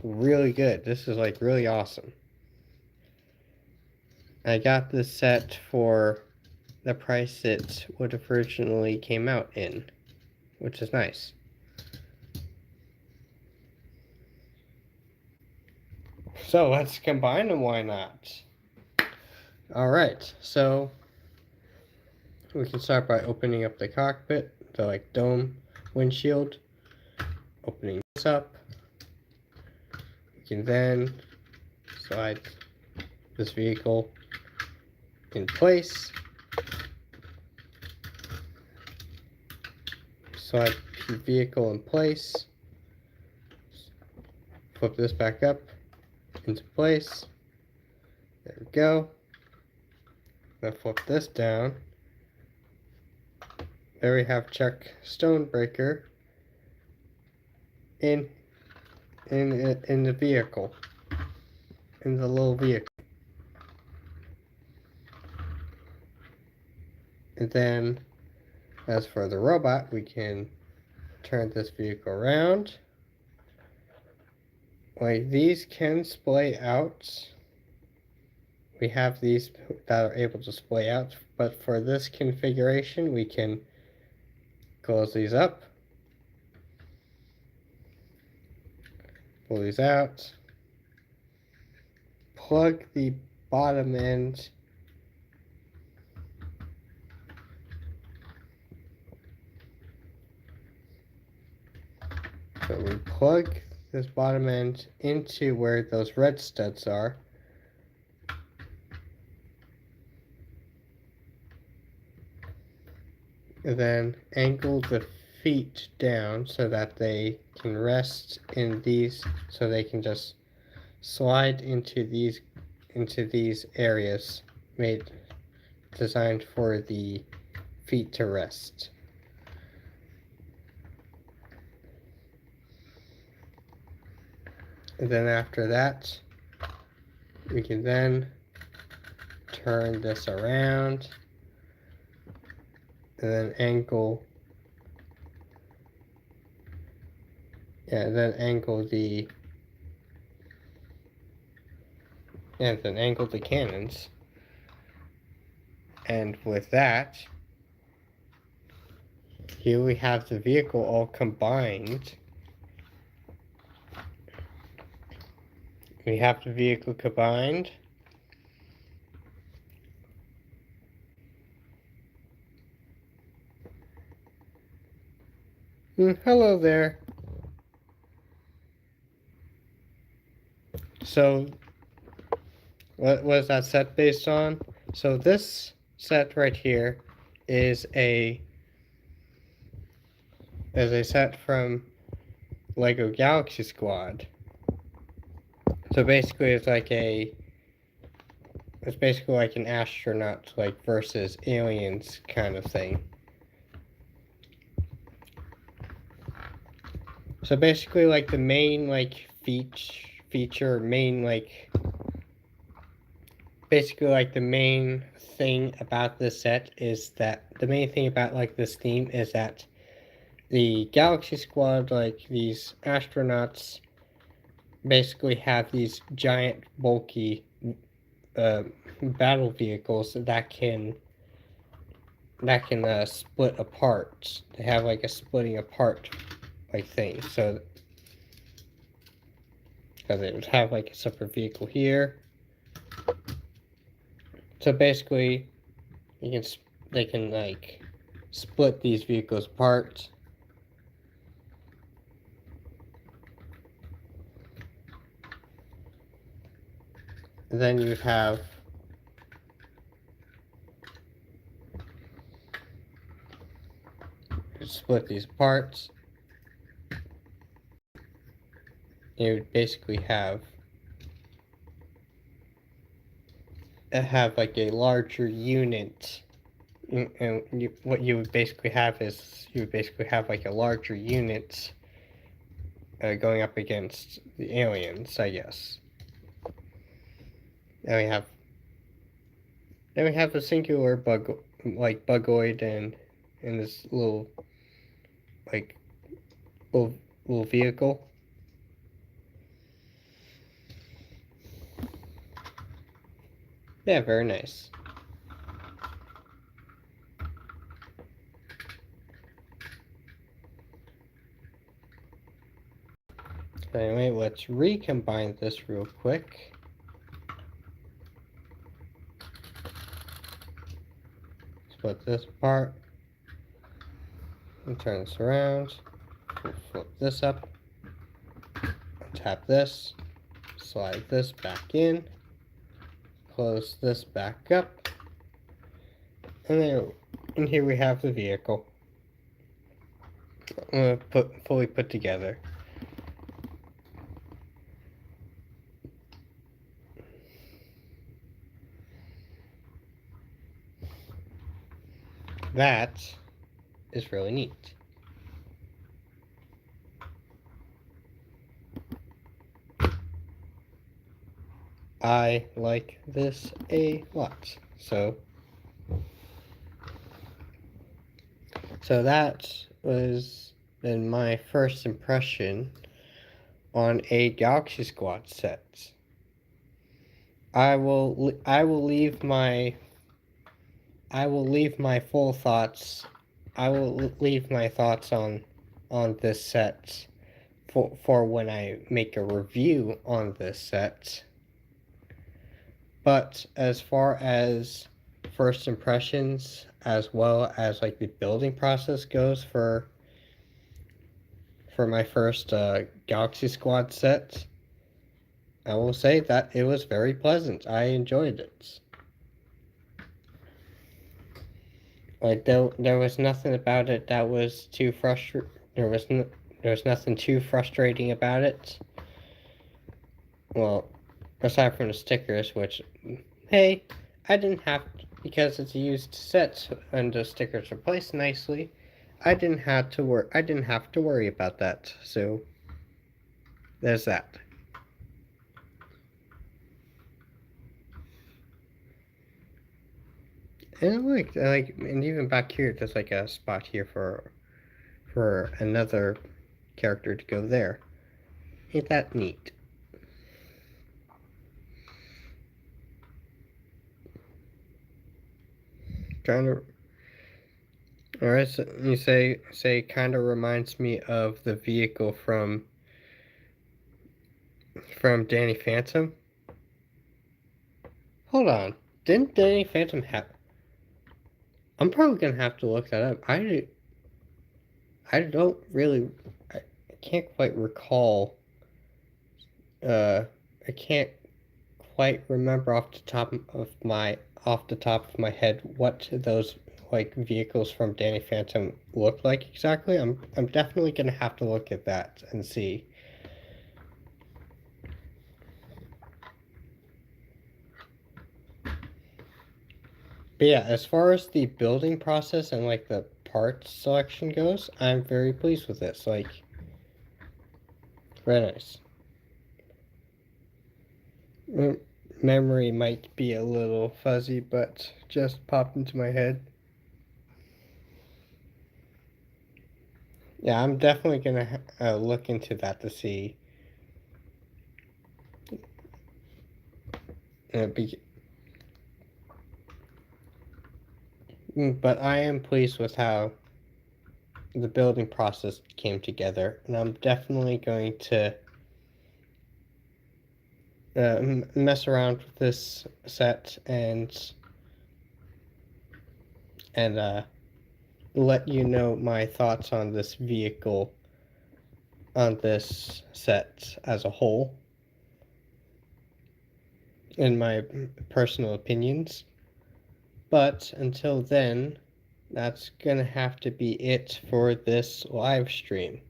really good. This is like really awesome. I got this set for the price it would have originally came out in, which is nice. So let's combine them, why not? Alright, so we can start by opening up the cockpit, the like dome windshield. Opening this up. We can then slide this vehicle in place. Slide the vehicle in place. Flip this back up into place. There we go. Then flip this down. There we have Chuck Stonebreaker in the vehicle, in the little vehicle. And then, as for the robot, we can turn this vehicle around. Like, these can splay out. We have these that are able to splay out, but for this configuration, we can close these up, pull these out, plug the bottom end so we plug this bottom end into where those red studs are. And then angle the feet down so that they can rest in these, so they can just slide into these areas designed for the feet to rest. And then after that, we can then turn this around and then angle the cannons. And with that, here we have the vehicle all combined. We have the vehicle combined. Hello there. So, what was that set based on? So this set right here is a set from Lego Galaxy Squad. So basically it's basically like an astronaut like versus aliens kind of thing. So basically like the main like basically like the main thing about this set is that the main thing about like this theme is that the Galaxy Squad, like these astronauts, basically have these giant bulky battle vehicles that can split apart. They have like a splitting apart like thing. So because it would have like a separate vehicle here. So basically, they can like split these vehicles apart. And then you have split these apart. You would basically have like a larger unit, and what you would basically have is like a larger unit going up against the aliens, I guess. Then we have a singular bugoid and this little like little vehicle. Yeah, very nice. Anyway, let's recombine this real quick. Split this apart and turn this around. We'll flip this up, tap this, slide this back in, close this back up, and here we have the vehicle fully put together. That is really neat. I like this a lot. So that was then my first impression on a Galaxy Squad set. I will leave my full thoughts. I will leave my thoughts on this set for when I make a review on this set. But as far as first impressions, as well as like the building process goes for my first Galaxy Squad set, I will say that it was very pleasant. I enjoyed it. Like there was nothing about it that was too frustrating. There was nothing too frustrating about it. Well, aside from the stickers, which, hey, I didn't have to, because it's a used set and the stickers are placed nicely. I didn't have to worry about that. So there's that. And and even back here, there's like a spot here for another character to go there. Ain't that neat? Trying to. Alright, so you say kind of reminds me of the vehicle from Danny Phantom. Hold on, didn't Danny Phantom have? I'm probably gonna have to look that up. I don't really, I can't quite recall. I can't quite remember off the top of my head what those like vehicles from Danny Phantom look like exactly. I'm definitely gonna have to look at that and see. But yeah, as far as the building process and like the parts selection goes, I'm very pleased with this. Like, very nice. Memory might be a little fuzzy, but just popped into my head. Yeah, I'm definitely gonna look into that to see. But I am pleased with how the building process came together, and I'm definitely going to mess around with this set and let you know my thoughts on this vehicle, on this set as a whole, and my personal opinions. But until then, that's gonna have to be it for this live stream.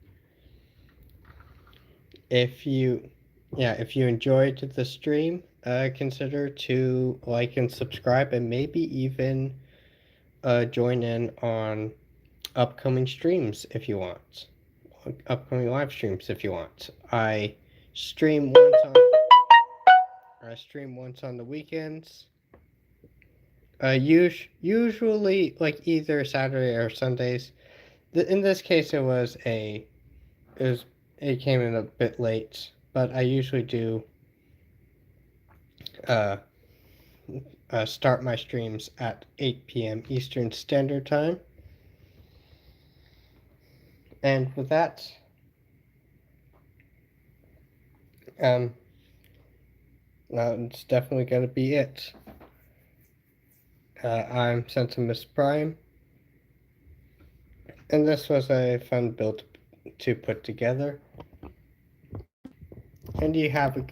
If you enjoyed the stream, consider to like and subscribe, and maybe even join in on upcoming streams if you want. Upcoming live streams if you want. I stream once on the weekends. Usually like either Saturday or Sundays. In this case, it came in a bit late, but I usually do uh, start my streams at 8 p.m. Eastern Standard Time. And with that, it's definitely going to be it. I'm Sentimus Prime, and this was a fun build to put together. And you have a good